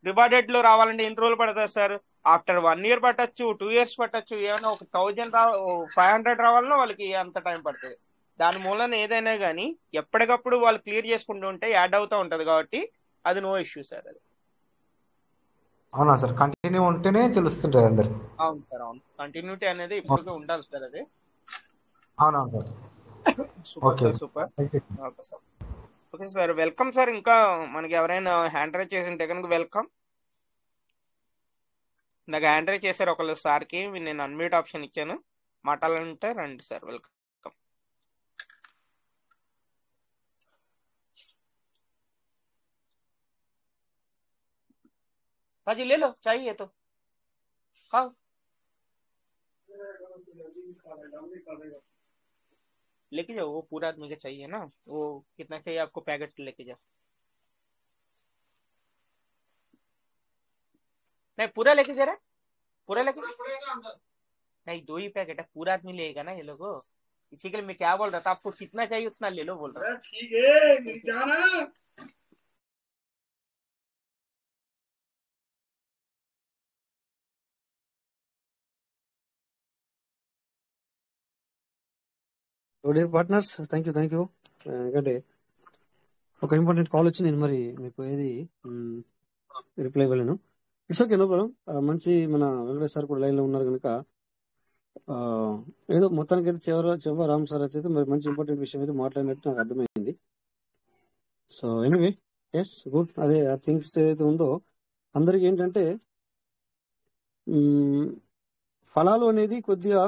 రివార్డెడ్ లో రావాలంటే ఎన్ని రోజులు పడుతుంది సార్? ఆఫ్టర్ 1 year పట్టచ్చు, 2 years పట్టచ్చు. ఏమైనా ఒక 500 రావాలన్నా వాళ్ళకి అంత టైం పడుతుంది. దాని మూలన ఏదైనా కానీ ఎప్పటికప్పుడు వాళ్ళు క్లియర్ చేసుకుంటూ ఉంటే యాడ్ అవుతూ ఉంటది కాబట్టి అది నో ఇష్యూ సార్. అది అవునా సార్, కంటిన్యూ ఉంటేనే తెలుస్తుంటది అందరికి. అవును సార్, అవును. కంటిన్యూటీ అనేది ఇప్పటికే ఉండాలి సార్. అది అవునవును sir. Super okay sir, super. Okay sir, okay sir, welcome sir. ఇంకా మనకి ఎవరైనా హ్యాండ్ రైజ్ చేసి ఉంటే కనుక వెల్కమ్. నాకు హ్యాండ్ రైజ్ చేశారు ఒకళ్ళు సార్కి, నేను అన్మ్యూట్ ఆప్షన్ ఇచ్చాను, మాట్లాడాలంటే రండి సార్, వెల్కమ్. हाजी ले लो, चाहिए तो खाओ। लेके जाओ, वो पूरा आदमी का चाहिए ना, वो कितना चाहिए आपको पैकेट लेके जाओ। नहीं पूरा लेके जा रहा है, पूरा लेके नहीं, 2 ही पैकेट है, पूरा आदमी लेगा ना ये लोगो। इसी के लिए मैं क्या बोल रहा था, आपको कितना चाहिए उतना ले लो बोल रहा था। ठीक है मिल जाना। Partners thank you. ఎందుకంటే ఒక ఇంపార్టెంట్ కాల్ వచ్చి నేను మరి మీకు ఏది రిప్లై ఇవ్వలేను. It's okay, no problem. మంచి మన వెంకటేష్ సార్ కూడా లైన్ లో ఉన్నారు కనుక ఏదో మొత్తానికి అయితే చెవ రామ్ సార్ అయితే మరి మంచి ఇంపార్టెంట్ విషయం అయితే మాట్లాడినట్టు నాకు అర్థమైంది. So anyway yes good. అదే ఆ థింగ్స్ ఏదైతే ఉందో అందరికి ఏంటంటే ఫలాలు అనేది కొద్దిగా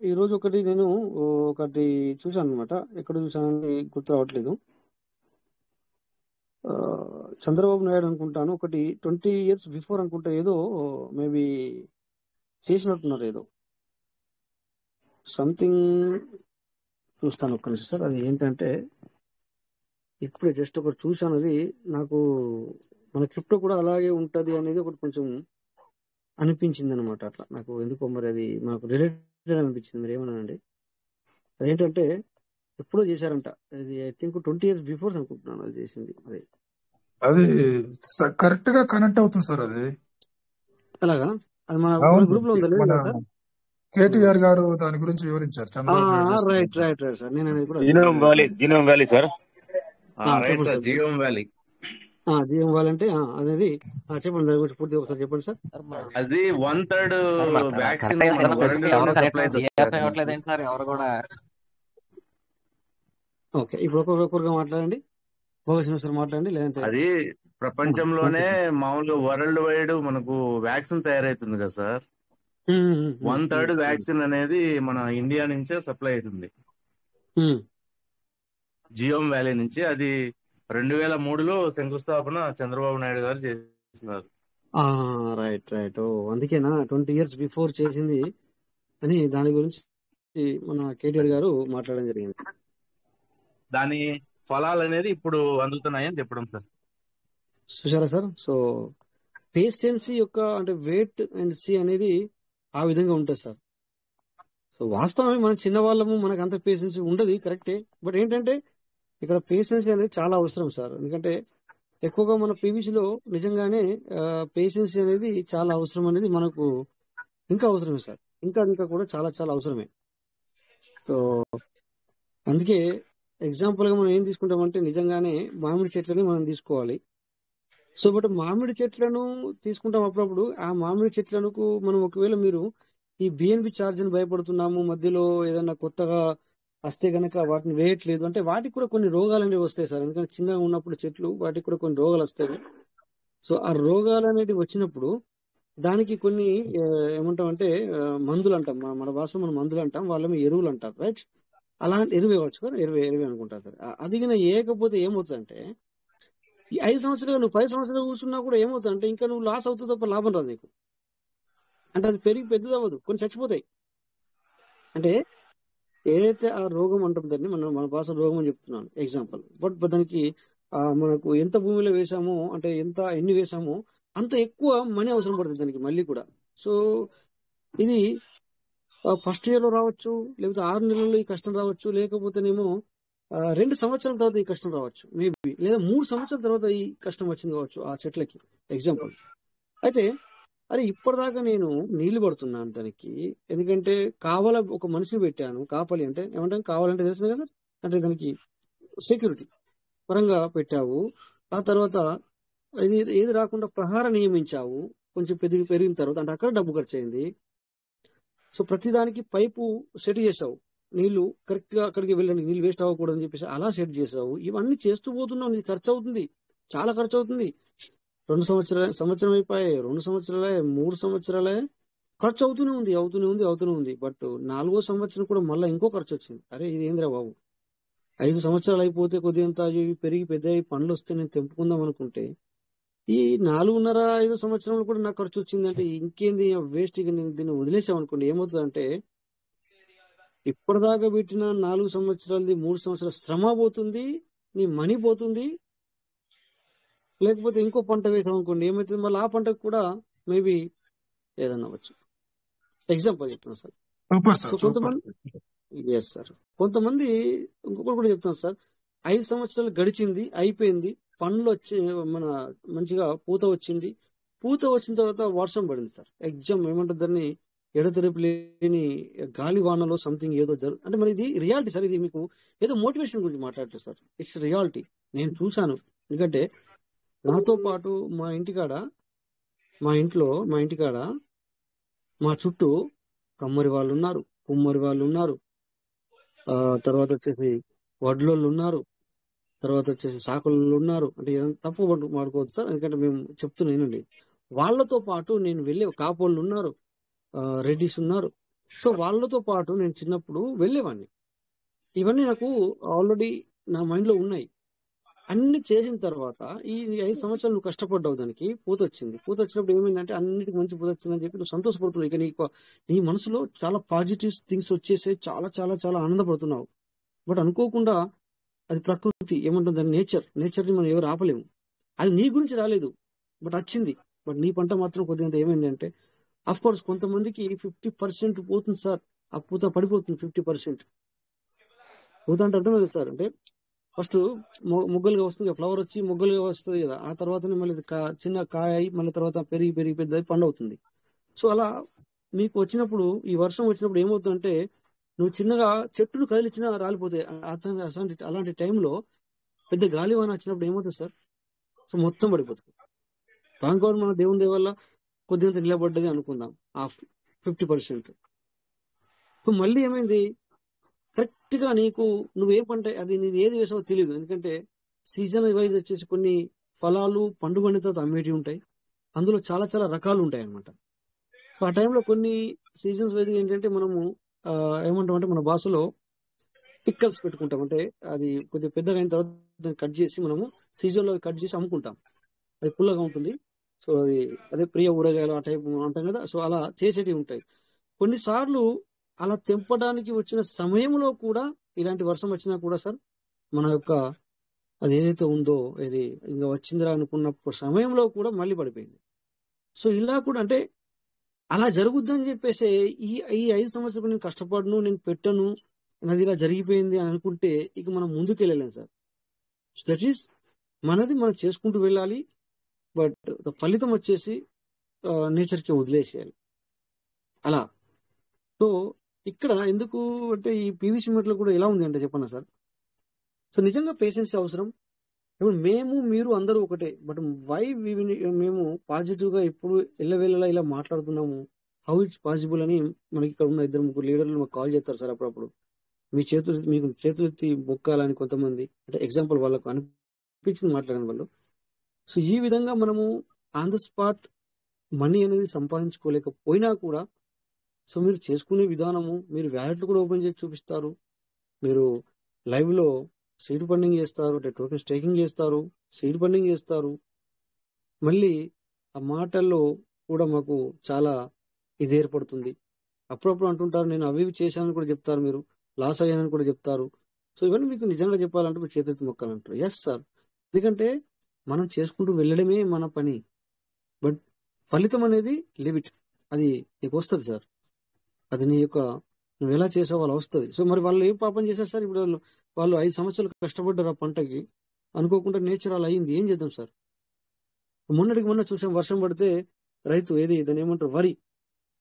ఈ రోజు నేను ఒకటి చూశాను అనమాట. ఎక్కడ చూశానని గుర్తు రావట్లేదు. చంద్రబాబు నాయుడు అనుకుంటాను, ఒకటి 20 years బిఫోర్ అనుకుంటా, ఏదో మేబీ చేసినట్టున్నారు, ఏదో సంథింగ్ చూస్తాను ఒక్క నిమిషం సార్. అది ఏంటంటే ఇప్పుడే జస్ట్ ఒకటి చూశాను, అది నాకు మన క్రిప్టో కూడా అలాగే ఉంటది అనేది ఒకటి కొంచెం అనిపించింది అనమాట. అట్లా నాకు ఎందుకో మరి అది నాకు రిలేటెడ్ అనిపించింది. మీరు ఏమన్నానండి, అదేంటంటే ఎప్పుడో చేశారంట, అది ఐ థింక్ 20 years బిఫోర్ అనుకుంటున్నాను అది చేసింది. అది కరెక్ట్ గా కనెక్ట్ అవుతుంది సార్. అది అలాగా అది మన అవును గ్రూప్ లో సార్. ఉందా? మన లేదు కేటీఆర్ గారు దాని గురించి వివరించారు, చంద్రబాబు నాయుడు చేసిన రైట్ రైట్ రైట్ సార్. నేను అనేది కూడా genome valley, genome valley sir. Right చెప్పండి sir, sir. Genome valley. GM వాళ్ళంటే అనేది చెప్పండి, దాని గురించి పూర్తిగా ఒకసారి చెప్పండి సార్. అది 1/3 వ్యాక్సిన్ కరెక్ట్ మన ఏదైనా వరల్డ్ పెడితే ఎవరు లోనే కరెక్ట్ సప్లై అవుతుంది జిఆర్పి సార్. ఇవ్వట్లేదండి సార్, ఎవరు కూడా. ఓకే, ఇప్పుడు ఒక్కొక్కరుగా మాట్లాడండి. భోగేశ్వర సార్ మాట్లాడండి, లేదంటే అది ప్రపంచంలోనే మామూలుగా వరల్డ్ వైడ్ మనకు వ్యాక్సిన్ తయారైతుంది కదా సార్. 1/3 వ్యాక్సిన్ అనేది మన ఇండియా నుంచే సప్లై అవుతుంది, జియోమ్ వ్యాలీ నుంచి. అది 2003లో శంకుస్థాపన చంద్రబాబు నాయుడు గారు చేస్తున్నారు. Right right. అందుకేనా 20 years బిఫోర్ చేసింది అని దాని గురించి మన కేటీఆర్ గారు మాట్లాడడం జరిగింది. దాని ఫలాలు అనేది ఇప్పుడు అందుతున్నాయని చెప్పడం సార్. చూసారా సార్? సో పేషెన్సీ యొక్క అంటే వెయిట్ అండ్ సీ అనేది ఆ విధంగా ఉంటుంది సార్. సో వాస్తవమే మన చిన్న వాళ్ళము, మనకు అంత పేషెన్సీ ఉండదు, కరెక్టే. బట్ ఏంటంటే ఇక్కడ పేషెన్సీ అనేది చాలా అవసరం సార్. ఎందుకంటే ఎక్కువగా మన పీవీసీలో నిజంగానే పేషెన్సీ అనేది చాలా అవసరం అనేది మనకు ఇంకా అవసరమే సార్. ఇంకా కూడా చాలా చాలా అవసరమే. సో అందుకే ఎగ్జాంపుల్ గా మనం ఏం తీసుకుంటామంటే నిజంగానే మామిడి చెట్లని మనం తీసుకోవాలి. సో బట్ మామిడి చెట్లను తీసుకుంటాం అప్పుడప్పుడు. ఆ మామిడి చెట్లకు మనం ఒకవేళ మీరు ఈ బిఎన్బి ఛార్జ్ అని భయపడుతున్నాము, మధ్యలో ఏదైనా కొత్తగా వస్తే గనక వాటిని వేయట్లేదు అంటే వాటికి కూడా కొన్ని రోగాలు అనేవి వస్తాయి సార్. ఎందుకంటే చిన్నగా ఉన్నప్పుడు చెట్లు, వాటికి కూడా కొన్ని రోగాలు వస్తాయి. సో ఆ రోగాలు అనేవి వచ్చినప్పుడు దానికి కొన్ని ఏమంటాం అంటే మందులు అంటాం, మన భాషలో మనం మందులు అంటాం, వాళ్ళేమో ఎరువులు అంటారు, రైట్? అలాంటి ఎరువు ఇవ్వచ్చు కదా, ఎరువే అనుకుంటారు సార్. అది కానీ ఏకపోతే ఏమవుతుందంటే ఈ 5 సంవత్సరాలు నువ్వు 10 సంవత్సరాలు కూర్చున్నా కూడా ఏమవుతుందంటే ఇంకా నువ్వు లాస్ అవుతుంది తప్ప లాభం రాదు నీకు. అంటే అది పెరిగి పెద్దది అవ్వదు, కొన్ని చచ్చిపోతాయి. అంటే ఏదైతే ఆ రోగం అంటాం దాన్ని మన భాష రోగం అని చెప్తున్నాను ఎగ్జాంపుల్. బట్ దానికి మనకు ఎంత భూమిలో వేసామో అంటే ఎన్ని వేసామో అంత ఎక్కువ మనీ అవసరం పడుతుంది దానికి మళ్ళీ కూడా. సో ఇది ఫస్ట్ ఇయర్ లో రావచ్చు, లేకపోతే 6 నెలల్లో ఈ కష్టం రావచ్చు, లేకపోతేనేమో 2 సంవత్సరాల తర్వాత ఈ కష్టం రావచ్చు మేబీ, లేదా 3 సంవత్సరాల తర్వాత ఈ కష్టం వచ్చింది కావచ్చు ఆ చెట్లకి ఎగ్జాంపుల్. అయితే అరే ఇప్పటిదాకా నేను నీళ్లు పడుతున్నాను దానికి, ఎందుకంటే కావాల ఒక మనిషిని పెట్టాను కాపాలి అంటే, ఏమంటాం కావాలంటే తెలుసు కదా సార్, అంటే దానికి సెక్యూరిటీ పరంగా పెట్టావు. ఆ తర్వాత ఏది రాకుండా ప్రహార నియమించావు, కొంచెం పెరిగిన తర్వాత అంటే అక్కడ డబ్బు ఖర్చు అయింది. సో ప్రతిదానికి పైపు సెట్ చేసావు, నీళ్లు కరెక్ట్ గా అక్కడికి వెళ్ళండి, నీళ్ళు వేస్ట్ అవ్వకూడదని చెప్పేసి అలా సెట్ చేసావు. ఇవన్నీ చేస్తూ పోతున్నావు, నీకు ఖర్చు అవుతుంది, చాలా ఖర్చు అవుతుంది. 2 సంవత్సరం అయిపోయాయి, 2 సంవత్సరాలే, 3 సంవత్సరాలే, ఖర్చు అవుతూనే ఉంది. బట్ 4వ సంవత్సరం కూడా మళ్ళీ ఇంకో ఖర్చు వచ్చింది. అరే ఇది ఏంద్రా బాబు, 5 సంవత్సరాలు అయిపోతే కొద్దిగా పెరిగి పెద్ద పండ్లు వస్తే నేను తెంపుకుందాం అనుకుంటే ఈ 4.5 సంవత్సరంలో కూడా నాకు ఖర్చు వచ్చిందంటే ఇంకేంది వేస్ట్. ఇక నేను దీన్ని వదిలేసామనుకోండి ఏమవుతుందంటే ఇప్పటిదాకా పెట్టిన 4 సంవత్సరాలది 3 సంవత్సరాల శ్రమ పోతుంది, నీ మనీ పోతుంది. లేకపోతే ఇంకో పంట వేసాం అనుకోండి, ఏమైతుంది మళ్ళీ ఆ పంటకు కూడా మేబీ ఏదన్నా అవ్వచ్చు. ఎగ్జాంపుల్ చెప్తున్నాను sir. Super so sir, super. కొంతమంది ఎస్ సార్, కొంతమంది ఇంకొకటి కూడా చెప్తాను సార్. 5 సంవత్సరాలు గడిచింది, అయిపోయింది, పండ్లు వచ్చి మన మంచిగా పూత వచ్చింది. పూత వచ్చిన తర్వాత వర్షం పడింది సార్. ఏమంటారు దాన్ని, ఎడతెరిపి లేని గాలి వానలో సంథింగ్ ఏదో అంటే మరి ఇది రియాలిటీ సార్. ఇది మీకు ఏదో మోటివేషన్ గురించి మాట్లాడలేదు సార్, ఇట్స్ రియాలిటీ. నేను చూశాను. ఎందుకంటే నాతో పాటు మా ఇంటికాడ మా చుట్టూ కమ్మరి వాళ్ళు ఉన్నారు, కుమ్మరి వాళ్ళు ఉన్నారు, తర్వాత వచ్చేసి వడ్లోళ్ళు ఉన్నారు, తర్వాత వచ్చేసి సాకులు ఉన్నారు. అంటే తప్పు మాడుకోవద్దు సార్, ఎందుకంటే మేము చెప్తున్నానండి. వాళ్ళతో పాటు నేను వెళ్ళే కాపోళ్ళు ఉన్నారు, రెడ్డిస్ ఉన్నారు. సో వాళ్ళతో పాటు నేను చిన్నప్పుడు వెళ్ళేవాడిని. ఇవన్నీ నాకు ఆల్రెడీ నా మైండ్ లో ఉన్నాయి. అన్ని చేసిన తర్వాత ఈ 5 సంవత్సరాలు నువ్వు కష్టపడ్డావు, దానికి పూత వచ్చింది. పూత వచ్చినప్పుడు ఏమైందంటే అన్నిటికీ మంచి పూత వచ్చిందని చెప్పి నువ్వు సంతోషపడుతున్నావు. ఇక నీ మనసులో చాలా పాజిటివ్ థింగ్స్ వచ్చేసే, చాలా చాలా చాలా ఆనందపడుతున్నావు. బట్ అనుకోకుండా అది ప్రకృతి ఏమంటుంది, దాని నేచర్ని మనం ఎవరు ఆపలేము. అది నీ గురించి రాలేదు, బట్ వచ్చింది. బట్ నీ పంట మాత్రం కొద్దిగా ఏమైంది అంటే, అఫ్ కోర్స్ కొంతమందికి 50% పోతుంది సార్, ఆ పూత పడిపోతుంది 50%. పూత అంటే అర్థం లేదు సార్. అంటే ఫస్ట్ మొగ్గలుగా వస్తుంది, ఫ్లవర్ వచ్చి మొగ్గలుగా వస్తుంది కదా, ఆ తర్వాతనే మళ్ళీ చిన్న కాయ అయి మళ్ళీ తర్వాత పెరిగి పెద్ద పండు అవుతుంది. సో అలా మీకు వచ్చినప్పుడు, ఈ వర్షం వచ్చినప్పుడు ఏమవుతుందంటే, నువ్వు చిన్నగా చెట్టును కదిలిచ్చినా రాలిపోతాయి. అలాంటి టైంలో పెద్ద గాలివాన వచ్చినప్పుడు ఏమవుతుంది సార్, సో మొత్తం పడిపోతుంది. కాకపోతే మన దేవుని దయ వల్ల కొద్దిగా నిలబడ్డది అనుకుందాం, ఆ 50%. సో మళ్ళీ ఏమైంది, కరెక్ట్ గా నువ్వు ఏ పంట, అది నీది ఏది వేసావో తెలియదు. ఎందుకంటే సీజన్ వైజ్ వచ్చేసి కొన్ని ఫలాలు పండు పండిన తర్వాత అమ్మేటివి ఉంటాయి, అందులో చాలా చాలా రకాలు ఉంటాయి అన్నమాట. సో ఆ టైంలో కొన్ని సీజన్స్ వైజ్ ఏంటంటే మనము ఏమంటాం అంటే, మన భాషలో పిక్కల్స్ పెట్టుకుంటాం. అంటే అది కొద్దిగా పెద్దగా అయిన తర్వాత దాన్ని కట్ చేసి మనము సీజన్ లో కట్ చేసి అమ్ముకుంటాం. అది పుల్లగా ఉంటుంది. సో అదే ప్రియ ఊరగాయలు ఆ టైప్ అంటాం కదా. సో అలా చేసేటివి ఉంటాయి. కొన్నిసార్లు అలా తెంపడానికి వచ్చిన సమయంలో కూడా ఇలాంటి వర్షం వచ్చినా కూడా సార్, మన యొక్క అది ఏదైతే ఉందో, ఇది ఇంకా వచ్చిందిరా అనుకున్న సమయంలో కూడా మళ్ళీ పడిపోయింది. సో ఇలా కూడా అంటే అలా జరుగుద్దని చెప్పేసి ఈ 5 సంవత్సరాలు నేను కష్టపడను, నేను పెట్టను, నాది ఇలా జరిగిపోయింది అని అనుకుంటే ఇక మనం ముందుకు వెళ్ళలేం సార్. దట్ ఈస్ మనది మనం చేసుకుంటూ వెళ్ళాలి. బట్ ఫలితం వచ్చేసి నేచర్కి వదిలేసేయాలి అలా. సో ఇక్కడ ఎందుకు అంటే, ఈ పీవీసీ మెట్లో కూడా ఎలా ఉంది అంటే చెప్పన్నా సార్. సో నిజంగా పేషెన్స్ అవసరం. ఇప్పుడు మీరు అందరూ ఒకటే, బట్ వై మేము పాజిటివ్ గా ఎప్పుడు ఎల్లవేళలా ఇలా మాట్లాడుతున్నాము, హౌ ఇట్స్ పాసిబుల్ అని మనకి ఇక్కడ ఉన్న 2-3 లీడర్లు మాకు కాల్ చేస్తారు సార్ అప్పుడప్పుడు. మీకు చేతులెత్తి మొక్కాలని కొంతమంది, అంటే ఎగ్జాంపుల్ వాళ్ళకు అనిపించింది మాట్లాడిన వాళ్ళు. సో ఈ విధంగా మనము ఆన్ ద స్పాట్ మనీ అనేది సంపాదించుకోలేకపోయినా కూడా, సో మీరు చేసుకునే విధానము, మీరు వ్యాలెట్లు కూడా ఓపెన్ చేసి చూపిస్తారు, మీరు లైవ్ లో సీడ్ ఫండింగ్ చేస్తారు, అంటే టోకెన్ స్టేకింగ్ చేస్తారు, సీడ్ ఫండింగ్ చేస్తారు. మళ్ళీ ఆ మాటల్లో కూడా మాకు చాలా ఇది ఏర్పడుతుంది. అప్పుడప్పుడు అంటుంటారు, నేను అవి చేశానని కూడా చెప్తారు, మీరు లాస్ అయ్యానని కూడా చెప్తారు. సో ఇవన్నీ మీకు నిజంగా చెప్పాలంటే మీరు చేతులెత్తి మొక్కాలంటారు. ఎస్ సార్, ఎందుకంటే మనం చేసుకుంటూ వెళ్ళడమే మన పని. బట్ ఫలితం అనేది లిమిట్, అది నీకు వస్తుంది సార్. అది నీ యొక్క నువ్వు ఎలా చేసావు అలా వస్తుంది. సో మరి వాళ్ళు ఏం పాపం చేశారు సార్? ఇప్పుడు వాళ్ళు 5 సంవత్సరాలు కష్టపడ్డారు ఆ పంటకి, అనుకోకుండా నేచర్ అలా అయింది, ఏం చేద్దాం సార్? మొన్న చూసాం, వర్షం పడితే రైతు దాన్ని ఏమంటారు, వరి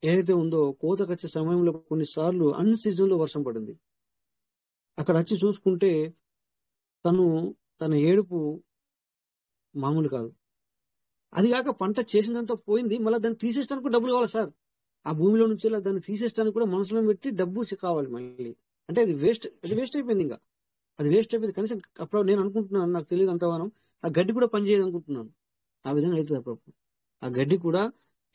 ఏదైతే ఉందో కోతకొచ్చే సమయంలో కొన్నిసార్లు అన్ సీజన్ లో వర్షం పడింది. అక్కడ వచ్చి చూసుకుంటే తన ఏడుపు మామూలు కాదు. అది కాక పంట చేసినంత పోయింది, మళ్ళీ దాన్ని తీసేయడానికి డబ్బులు కావాలి సార్. ఆ భూమిలో నుంచి దాన్ని తీసేయడానికి కూడా మనసులో పెట్టి డబ్బు కావాలి మళ్ళీ. అంటే అది వేస్ట్ అయిపోయింది. ఇంకా అది వేస్ట్ అయిపోయింది. కనీసం అప్పుడు నేను అనుకుంటున్నాను, నాకు తెలియదు అంతగానం, ఆ గడ్డి కూడా పనిచేయదు అనుకుంటున్నాను. ఆ విధంగా అవుతుంది అప్పుడప్పుడు. ఆ గడ్డి కూడా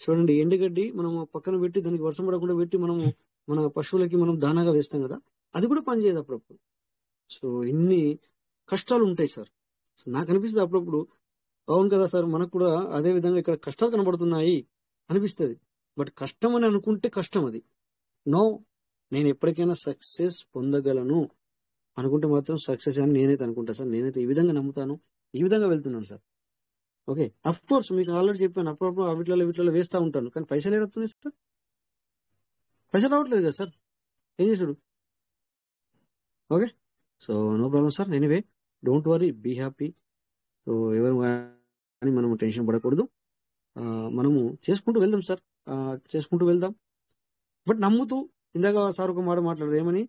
చూడండి, ఎండుగడ్డి మనం పక్కన పెట్టి దానికి వర్షం పడకుండా పెట్టి మనము మన పశువులకి మనం దానాగా వేస్తాం కదా, అది కూడా పనిచేయదు అప్పుడప్పుడు. సో ఇన్ని కష్టాలు ఉంటాయి సార్. సో నాకు అనిపిస్తుంది అప్పుడప్పుడు, అవును కదా సార్, మనకు కూడా అదే విధంగా ఇక్కడ కష్టాలు కనబడుతున్నాయి అనిపిస్తుంది. బట్ కష్టం అని అనుకుంటే కష్టం అది. నో, నేను ఎప్పటికైనా సక్సెస్ పొందగలను అనుకుంటే మాత్రం సక్సెస్ అని నేనైతే అనుకుంటా సార్. నేనైతే ఈ విధంగా నమ్ముతాను, ఈ విధంగా వెళ్తున్నాను సార్. ఓకే, అఫ్ కోర్స్ మీకు ఆల్రెడీ చెప్పాను, అప్పుడప్పుడు వీటిలో వేస్తా ఉంటాను, కానీ పైసలు ఏ వస్తున్నాయి సార్? పైసలు రావట్లేదు కదా సార్, ఏం చేసుడు? Okay, so no problem sir. Anyway, don't worry, be happy. So ఎవరు కానీ మనం టెన్షన్ పడకూడదు. మనము చేసుకుంటూ వెళ్దాం సార్, చేసుకుంటూ వెళ్దాం. బట్ నమ్ముతూ, ఇందాక సార్ ఒక మాట మాట్లాడారు, ఏమని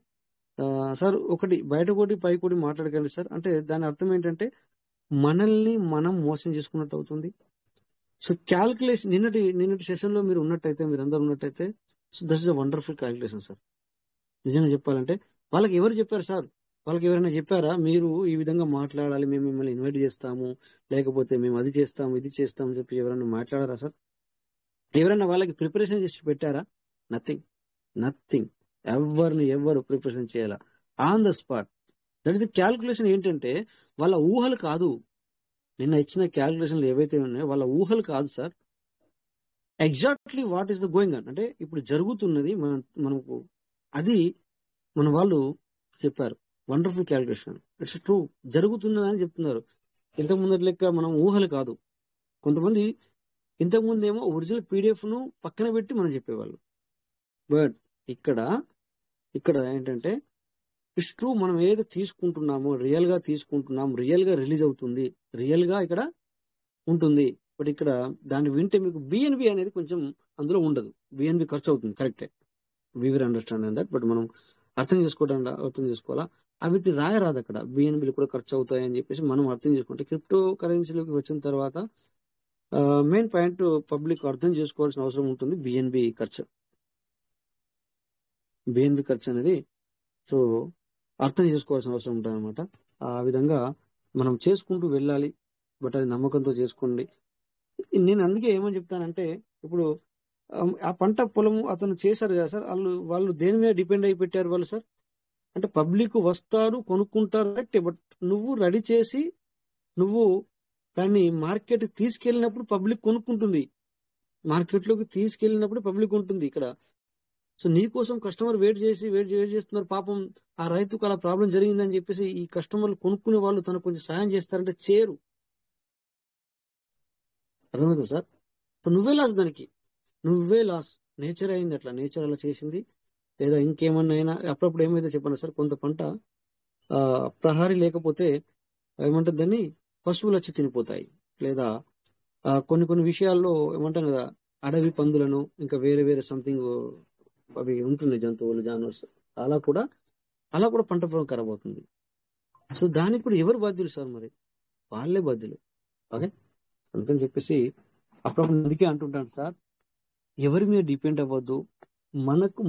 సార్, ఒకటి బయట ఒకటి పై ఒకటి మాట్లాడకండి సార్. అంటే దాని అర్థం ఏంటంటే మనల్ని మనం మోసం చేసుకున్నట్టు అవుతుంది. సో క్యాల్కులేషన్, నిన్నటి సెషన్ లో మీరు ఉన్నట్టయితే, మీరు అందరు ఉన్నట్టయితే, so that is a wonderful calculation sir. నిజంగా చెప్పాలంటే వాళ్ళకి ఎవరు చెప్పారు సార్? వాళ్ళకి ఎవరైనా చెప్పారా మీరు ఈ విధంగా మాట్లాడాలి, మేము మిమ్మల్ని ఇన్వైట్ చేస్తాము, లేకపోతే మేము అది చేస్తాము ఇది చేస్తాము అని చెప్పి ఎవరైనా మాట్లాడారా సార్? ఎవరైనా వాళ్ళకి ప్రిపరేషన్ చేసి పెట్టారా? నథింగ్. ఎవరు ప్రిపరేషన్ చేయాలా? On the spot. That is the calculation. ఏంటంటే వాళ్ళ ఊహలు కాదు, నిన్న ఇచ్చిన క్యాల్కులేషన్లు ఏవైతే ఉన్నాయో వాళ్ళ ఊహలు కాదు sir. Exactly what is the going on, అంటే ఇప్పుడు జరుగుతున్నది మనకు, అది మన వాళ్ళు చెప్పారు. వండర్ఫుల్ క్యాల్కులేషన్, ఇట్స్ ట్రూ, జరుగుతున్నదని చెప్తున్నారు. ఇంతకుముందు లెక్క మనం ఊహలు కాదు. కొంతమంది ఇంతకుముందు ఏమో ఒరిజినల్ పీడిఎఫ్ ను పక్కన పెట్టి మనం చెప్పేవాళ్ళు, బట్ ఇక్కడ ఏంటంటే ఇట్స్ ట్రూ. మనం ఏదైతే తీసుకుంటున్నామో రియల్ గా తీసుకుంటున్నాం, రియల్ గా రిలీజ్ అవుతుంది, రియల్ గా ఇక్కడ ఉంటుంది. బట్ ఇక్కడ దాన్ని వింటే మీకు బిఎన్బి అనేది కొంచెం అందులో ఉండదు. బిఎన్బి ఖర్చు అవుతుంది, కరెక్టే, we will understand that. But మనం అర్థం చేసుకోవాలా, వీటిని రాయరాదు అక్కడ. బిఎన్బిలు కూడా ఖర్చు అవుతాయి అని చెప్పేసి మనం అర్థం చేసుకుంటే, క్రిప్టో కరెన్సీలోకి వచ్చిన తర్వాత మెయిన్ పాయింట్ పబ్లిక్ అర్థం చేసుకోవాల్సిన అవసరం ఉంటుంది. బిఎన్బి ఖర్చు అనేది సో అర్థం చేసుకోవాల్సిన అవసరం ఉంటుంది అనమాట. ఆ విధంగా మనం చేసుకుంటూ వెళ్ళాలి, బట్ అది నమ్మకంతో చేసుకోండి. నేను అందుకే ఏమని చెప్తానంటే, ఇప్పుడు ఆ పంట పొలము అతను చేశారు కదా సార్, వాళ్ళు దేని మీద డిపెండ్ అయి పెట్టారు వాళ్ళు సార్? అంటే పబ్లిక్ వస్తారు, కొనుక్కుంటారు, బట్ నువ్వు రెడీ చేసి నువ్వు దాన్ని మార్కెట్ తీసుకెళ్ళినప్పుడు పబ్లిక్ కొనుక్కుంటుంది, మార్కెట్లోకి తీసుకెళ్ళినప్పుడు పబ్లిక్ ఉంటుంది ఇక్కడ. సో నీకోసం కస్టమర్ వెయిట్ చేస్తున్నారు. పాపం ఆ రైతుకు అలా ప్రాబ్లం జరిగిందని చెప్పేసి ఈ కస్టమర్లు కొనుక్కునే వాళ్ళు తనకు కొంచెం సాయం చేస్తారంటే చేయరు. అర్థమవుతుంది సార్? సో నువ్వే లాస్. నేచర్ అయింది అట్లా, నేచర్ అలా చేసింది. లేదా ఇంకేమన్నా అయినా అప్పుడప్పుడు ఏమైతే చెప్పండి సార్, కొంత పంట ప్రహారీ లేకపోతే ఏమంటుంది దాన్ని, పశువులు వచ్చి తినిపోతాయి. లేదా కొన్ని విషయాల్లో ఏమంటాం కదా, అడవి పందులను ఇంకా వేరే సంథింగ్ అవి ఉంటుంది, జంతువులు, జానవర్స్, అలా కూడా పంట పొలం ఖరాబ్ అవుతుంది. సో దానికి కూడా ఎవరు బాధ్యులు సార్? మరి వాళ్ళే బాధ్యులు. ఓకే, అందుకని చెప్పేసి అప్పుడప్పుడు అందుకే అంటుంటాను సార్, ఎవరి మీద డిపెండ్ అవ్వద్దు.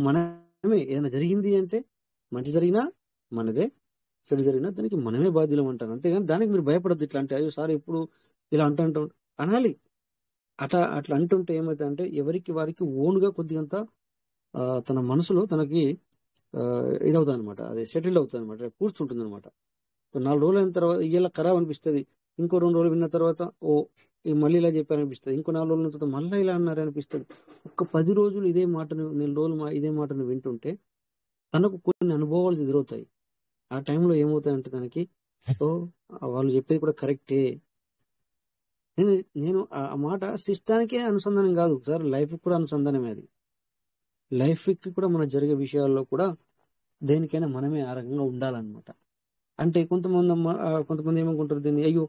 మనమే ఏదైనా జరిగింది అంటే, మంచి జరిగినా మనదే, చెడు జరిగినా దానికి మనమే బాధ్యులం అంటాను. అంతేగాని దానికి మీరు భయపడద్దు. ఇట్లా అంటే అయ్యో సార్ ఎప్పుడు ఇలా అంటాం అనాలి. అట్లా అంటుంటే ఏమైతే అంటే ఎవరికి వారికి ఓన్గా కొద్దిగంత తన మనసులో తనకి ఇదవుతుంది అనమాట, అది సెటిల్డ్ అవుతుంది అనమాట, కూర్చుంటుంది అనమాట. 4 రోజులు అయిన తర్వాత ఇలా ఖరాబ్ అనిపిస్తుంది, ఇంకో 2 రోజులు విన్న తర్వాత మళ్ళీ ఇలా చెప్పారనిపిస్తుంది, ఇంకో 4 రోజుల తర్వాత మళ్ళీ ఇలా అన్నారు అనిపిస్తుంది. ఒక 10 రోజులు ఇదే మాటను, 4 రోజులు ఇదే మాటను వింటుంటే తనకు కొన్ని అనుభవాలు ఎదురవుతాయి. ఆ టైంలో ఏమవుతాయంటే తనకి వాళ్ళు చెప్పేది కూడా కరెక్టే. నేను ఆ మాట సిస్టానికే అనుసంధానం కాదు సార్, లైఫ్ కూడా అనుసంధానమే. అది లైఫ్ కి కూడా మన జరిగే విషయాల్లో కూడా దేనికైనా మనమే ఆ రకంగా ఉండాలన్నమాట. అంటే కొంతమంది ఏమనుకుంటారు దీన్ని, అయ్యో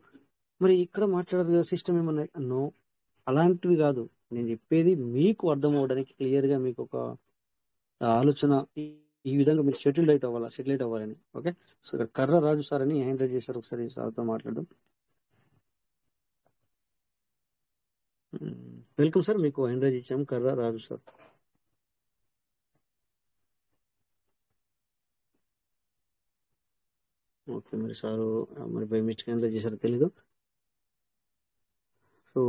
మరి ఇక్కడ మాట్లాడారు కదా సిస్టమ్ ఏమన్నా, నో, అలాంటివి కాదు. నేను చెప్పేది మీకు అర్థం అవ్వడానికి, క్లియర్ గా మీకు ఒక ఆలోచన, ఈ విధంగా మీరు సెటిల్ అవ్వాలని. ఓకే, సో ఇక్కడ కర్ర రాజు సార్ అని హ్యాండ్ రైజ్ చేశారు, ఒకసారి సార్తో మాట్లాడడం. వెల్కమ్ సార్, మీకు హ్యాండ్ రైజ్ ఇచ్చాము, కర్ర రాజు సార్. ఓకే, మరి సారు మరి బై మిస్టేక్ ఎంత చేశారో తెలీదు. సో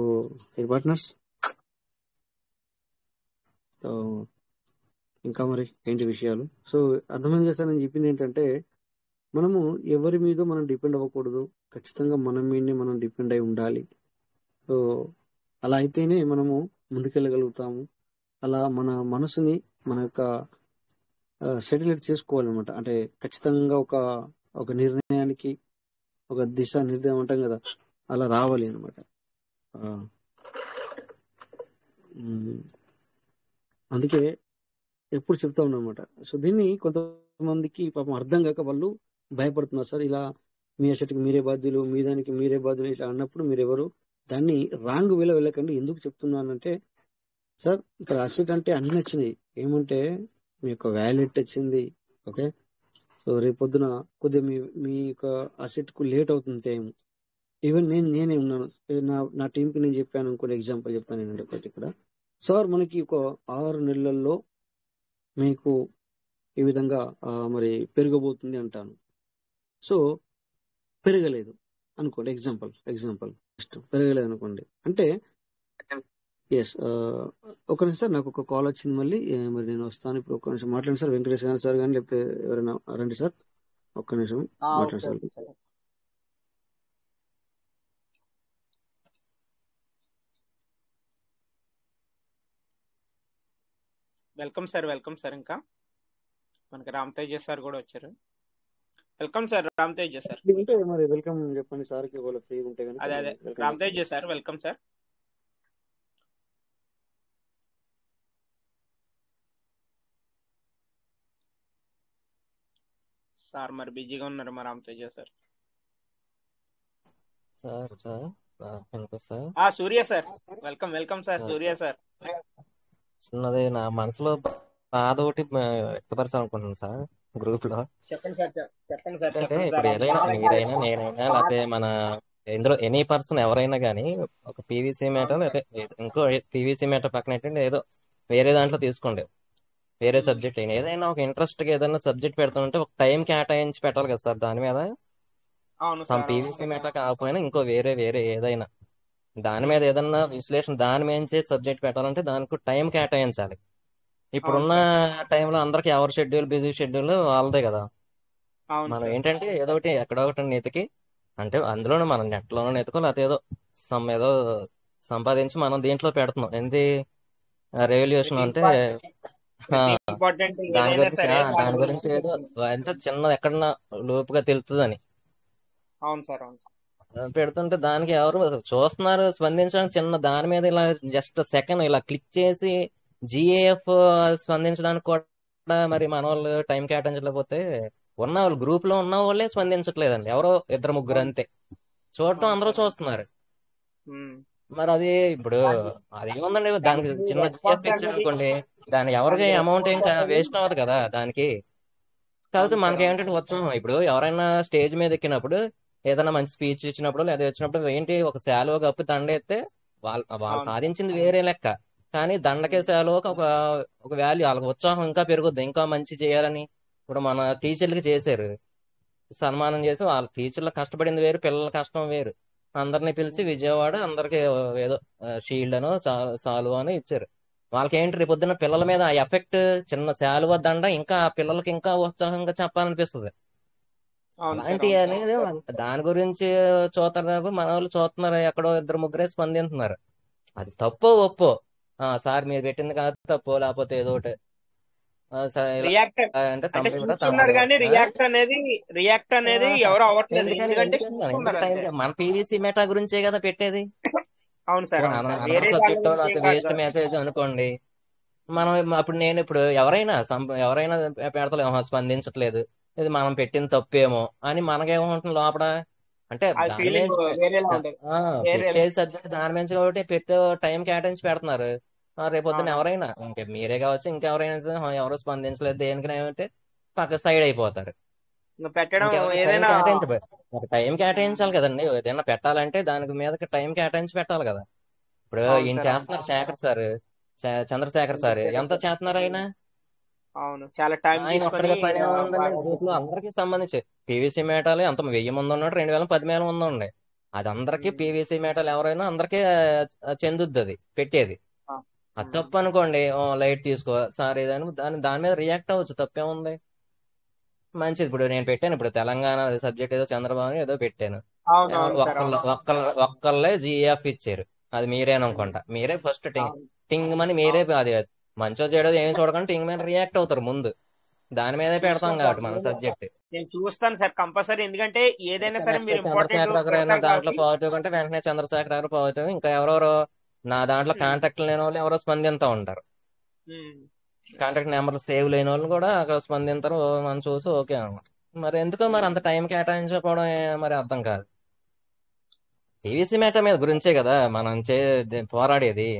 పార్ట్నర్స్, సో ఇంకా మరి ఏంటి విషయాలు? సో అర్థమైంది కదా సార్, నేను చెప్పింది ఏంటంటే మనము ఎవరి మీద మనం డిపెండ్ అవ్వకూడదు, ఖచ్చితంగా మనం మీదనే మనం డిపెండ్ అయి ఉండాలి. సో అలా అయితేనే మనము ముందుకెళ్ళగలుగుతాము. అలా మన మనసుని, మన యొక్క సెటిల్ చేసుకోవాలన్నమాట. అంటే ఖచ్చితంగా ఒక ఒక నిర్ణయానికి ఒక దిశ నిర్ణయం అంటాం కదా, అలా రావాలి అనమాట. అందుకే ఎప్పుడు చెప్తా ఉన్నా అనమాట. సో దీన్ని కొంతమందికి పాపం అర్థం కాక వాళ్ళు భయపడుతున్నారు. సార్ ఇలా మీ అసెట్కి మీరే బాధ్యులు, మీ దానికి మీరే బాధ్యులు ఇట్లా అన్నప్పుడు మీరు ఎవరు దాన్ని రాంగ్ వేలో వెళ్ళకండి. ఎందుకు చెప్తున్నానంటే సార్ ఇక్కడ అసెట్ అంటే అన్ని వచ్చినాయి. ఏమంటే మీ యొక్క వ్యాలెట్ వచ్చింది, ఓకే. సో రేపు పొద్దున కొద్దిగా మీ యొక్క అసెట్ కు లేట్ అవుతుంది టైం. ఈవెన్ నేనే ఉన్నాను, నా టీంకి నేను చెప్పాను అనుకోండి, ఎగ్జాంపుల్ చెప్తాను నేను ఒకటి ఇక్కడ. సార్ మనకి ఒక 6 నెలల్లో మీకు ఈ విధంగా మరి పెరగబోతుంది అంటాను. సో పెరగలేదు అనుకోండి, ఎగ్జాంపుల్ పెరగలేదు అనుకోండి అంటే ఎస్. ఒక నిమిషం సార్, నాకు ఒక కాల్ వచ్చింది మళ్ళీ, మరి నేను వస్తాను ఇప్పుడు. ఒక్క నిమిషం మాట్లాడండి సార్, వెంకటేష్ గారు సార్ కానీ లేకపోతే ఎవరైనా రండి సార్, ఒక్క నిమిషం మాట్లాడండి సార్. Welcome sir. ఇంకా మనకి రామ్ తేజ సార్ కూడా వచ్చారు. Welcome sir Ram Teja sir. ఉంటే మరి వెల్కమ్ చెప్పండి సార్కి, ఒకవేళ ఫ్రీ ఉంటే కనుక. అదే Ram Teja sir, welcome sir. Sir మరి బిజీగా ఉన్నారు మా రామ్ తేజ సార్. సూర్య సార్, వెల్కమ్ సార్. సూర్య సార్, చిన్నది నా మనసులో బాధ ఒకటి వ్యక్తపరచాలనుకుంటున్నాను సార్ గ్రూప్ లో. చెప్పండి సార్. అంటే ఇప్పుడు ఏదైనా మీరైనా నేనైనా లేకపోతే మన ఇందులో ఎనీ పర్సన్ ఎవరైనా కానీ ఒక పీవీసీ మ్యాటర్ లేకపోతే ఇంకో పీవీసీ మ్యాటర్ పక్కన ఏంటంటే ఏదో వేరే దాంట్లో తీసుకోండి, వేరే సబ్జెక్ట్ అయినా ఏదైనా ఒక ఇంట్రెస్ట్ గా ఏదైనా సబ్జెక్ట్ పెడతానంటే ఒక టైం కేటాయించి పెట్టాలి కదా సార్ దాని మీద. సమ్ పీవీసీ మ్యాటర్ కాకపోయినా ఇంకో వేరే ఏదైనా దాని మీద ఏదన్నా విశ్లేషణ దాని మీద సబ్జెక్ట్ పెట్టాలంటే దానికి టైం కేటాయించాలి. ఇప్పుడున్న టైంలో అందరికి ఎవరి షెడ్యూల్ బిజీ షెడ్యూల్ వాళ్ళదే కదా. మనం ఏంటంటే ఏదో ఒకటి ఎక్కడో ఒకటి నెతికి, అంటే అందులోనే మనం నెట్లోనూ నెతుకో లేకపోతే ఏదో సంపాదించి మనం దీంట్లో పెడుతున్నాం. ఏంటి రెవల్యూషన్ అంటే దాని గురించి ఏదో అంటే చిన్న ఎక్కడన్నా లోపుగా తెలుస్తుందని పెడుతుంటే దానికి ఎవరు చూస్తున్నారు స్పందించడానికి, చిన్న దాని మీద ఇలా జస్ట్ సెకండ్ ఇలా క్లిక్ చేసి జిఏఎఫ్ స్పందించడానికి కూడా మరి మన వాళ్ళు టైం కేటాయించలేకపోతే ఉన్న వాళ్ళు గ్రూప్ లో ఉన్న వాళ్ళే స్పందించట్లేదండి, ఎవరో 2-3 అంతే. చూడటం అందరూ చూస్తున్నారు. మరి అది ఇప్పుడు అది ఏముందండి, దానికి చిన్న జిఎఫ్ ఇచ్చారనుకోండి దానికి ఎవరికి అమౌంట్ ఏం వేస్ట్ అవ్వదు కదా దానికి. కాకపోతే మనకేంటంటే ఉత్తమం, ఇప్పుడు ఎవరైనా స్టేజ్ మీద ఎక్కినప్పుడు ఏదైనా మంచి స్పీచ్ ఇచ్చినప్పుడు లేదా వచ్చినప్పుడు ఏంటి ఒక శాలువ కప్పి దండ ఎత్తే వాళ్ళు సాధించింది వేరే లెక్క, కానీ దండకే శాలువకి ఒక వాల్యూ, వాళ్ళకి ఉత్సాహం ఇంకా పెరుగుద్ది, ఇంకా మంచి చేయాలని. ఇప్పుడు మన టీచర్లకి చేశారు, సన్మానం చేసి వాళ్ళ టీచర్లు కష్టపడింది వేరు, పిల్లల కష్టం వేరు. అందరినీ పిలిచి విజయవాడ అందరికి ఏదో షీల్డ్ అనో సాల్వ్ అని ఇచ్చారు. వాళ్ళకి ఏంటి రేపు పొద్దున్న పిల్లల మీద ఆ ఎఫెక్ట్, చిన్న శాలువ దండ ఇంకా పిల్లలకి ఇంకా ఉత్సాహంగా చెప్పాలనిపిస్తుంది. అలాంటి అనేది దాని గురించి చూస్తారు తప్ప మన వాళ్ళు చూస్తున్నారు ఎక్కడో 2-3 స్పందిస్తున్నారు. అది తప్పో ఒప్పో సార్ మీరు పెట్టింది కాదు తప్పో లేకపోతే ఏదో ఒకటి మన పీవీసీ మెటా గురించే కదా పెట్టేది. సబ్జెక్ట్ వేస్ట్ మెసేజ్ అనుకోండి మనం అప్పుడు నేను ఇప్పుడు ఎవరైనా పెడతలేమో స్పందించట్లేదు, ఇది మనం పెట్టిన తప్పేమో అని మనకేమవుతుంది లోపల. అంటే పెట్టే సబ్జెక్ట్ దాని నుంచి కాబట్టి పెట్టే టైం కేటాయించి పెడుతున్నారు. రేపొద్దున ఎవరైనా ఇంకా మీరే కావచ్చు ఇంకెవరైనా ఎవరు స్పందించలేదు దేనికైనా ఏమంటే పక్క సైడ్ అయిపోతారు. ఒక టైం కేటాయించాలి కదండి, ఏదైనా పెట్టాలంటే దానికి మీద టైం కేటాయించి పెట్టాలి కదా. ఇప్పుడు ఈయన చేస్తున్నారు శేఖర్ సార్, చంద్రశేఖర్ సార్ ఎంత చేస్తున్నారు ఆయన ఒక్కడిగా 10 మంది గ్రూప్ లో అందరికి సంబంధించి పీవీసీ మేటాలు ఎంత 1000 మంది ఉన్నాడు, 2000 మంది ఉండే అది అందరికి పీవీసీ మేటాలు ఎవరైనా అందరికీ చెందుద్ది అది పెట్టేది. అది తప్పు అనుకోండి లైట్ తీసుకో సార్ ఏదైనా దాని మీద రియాక్ట్ అవ్వచ్చు, తప్పేముంది మంచిది. ఇప్పుడు నేను పెట్టాను, ఇప్పుడు తెలంగాణ సబ్జెక్ట్ ఏదో చంద్రబాబు ఏదో పెట్టాను, ఒక్కళ్ళే జిఎఫ్ ఇచ్చారు, అది మీరేననుకుంటా. మీరే ఫస్ట్ టింగ్ మని మీరే అది మంచో చేయడం ఏమి చూడకుండా టింగ్ మీద రియాక్ట్ అవుతారు ముందు. దాని మీదే పెడతాం చూస్తాను సార్. కాబట్టి మన నేను సబ్జెక్ట్. నేను చూస్తాను సార్ కంపల్సరీ. ఎందుకంటే ఏదైనా సరే నెక్స్ట్ మీరు ఇంపార్టెంట్ చంద్రశేఖర్ అయినా పెడతారు దాంట్లో కాబట్టి. పాజిటివ్ అంటే వెంటనే చంద్రశేఖర్ గారు పాజిటివ్, ఇంకా ఎవరెవరో నా దాంట్లో కాంటాక్ట్ లేని వాళ్ళు ఎవరో స్పందిస్తూ ఉంటారు. కాంటాక్ట్ నెంబర్లు సేవ్ లేని వాళ్ళు కూడా అక్కడ స్పందింతారు. మనం చూసి ఓకే అన్నమాట. మరి ఎందుకో మరి అంత టైం కేటాయించకపోవడం మరి అర్థం కాదు. పీవీసీ మ్యాటర్ మీద గురించే కదా మనం పోరాడేది.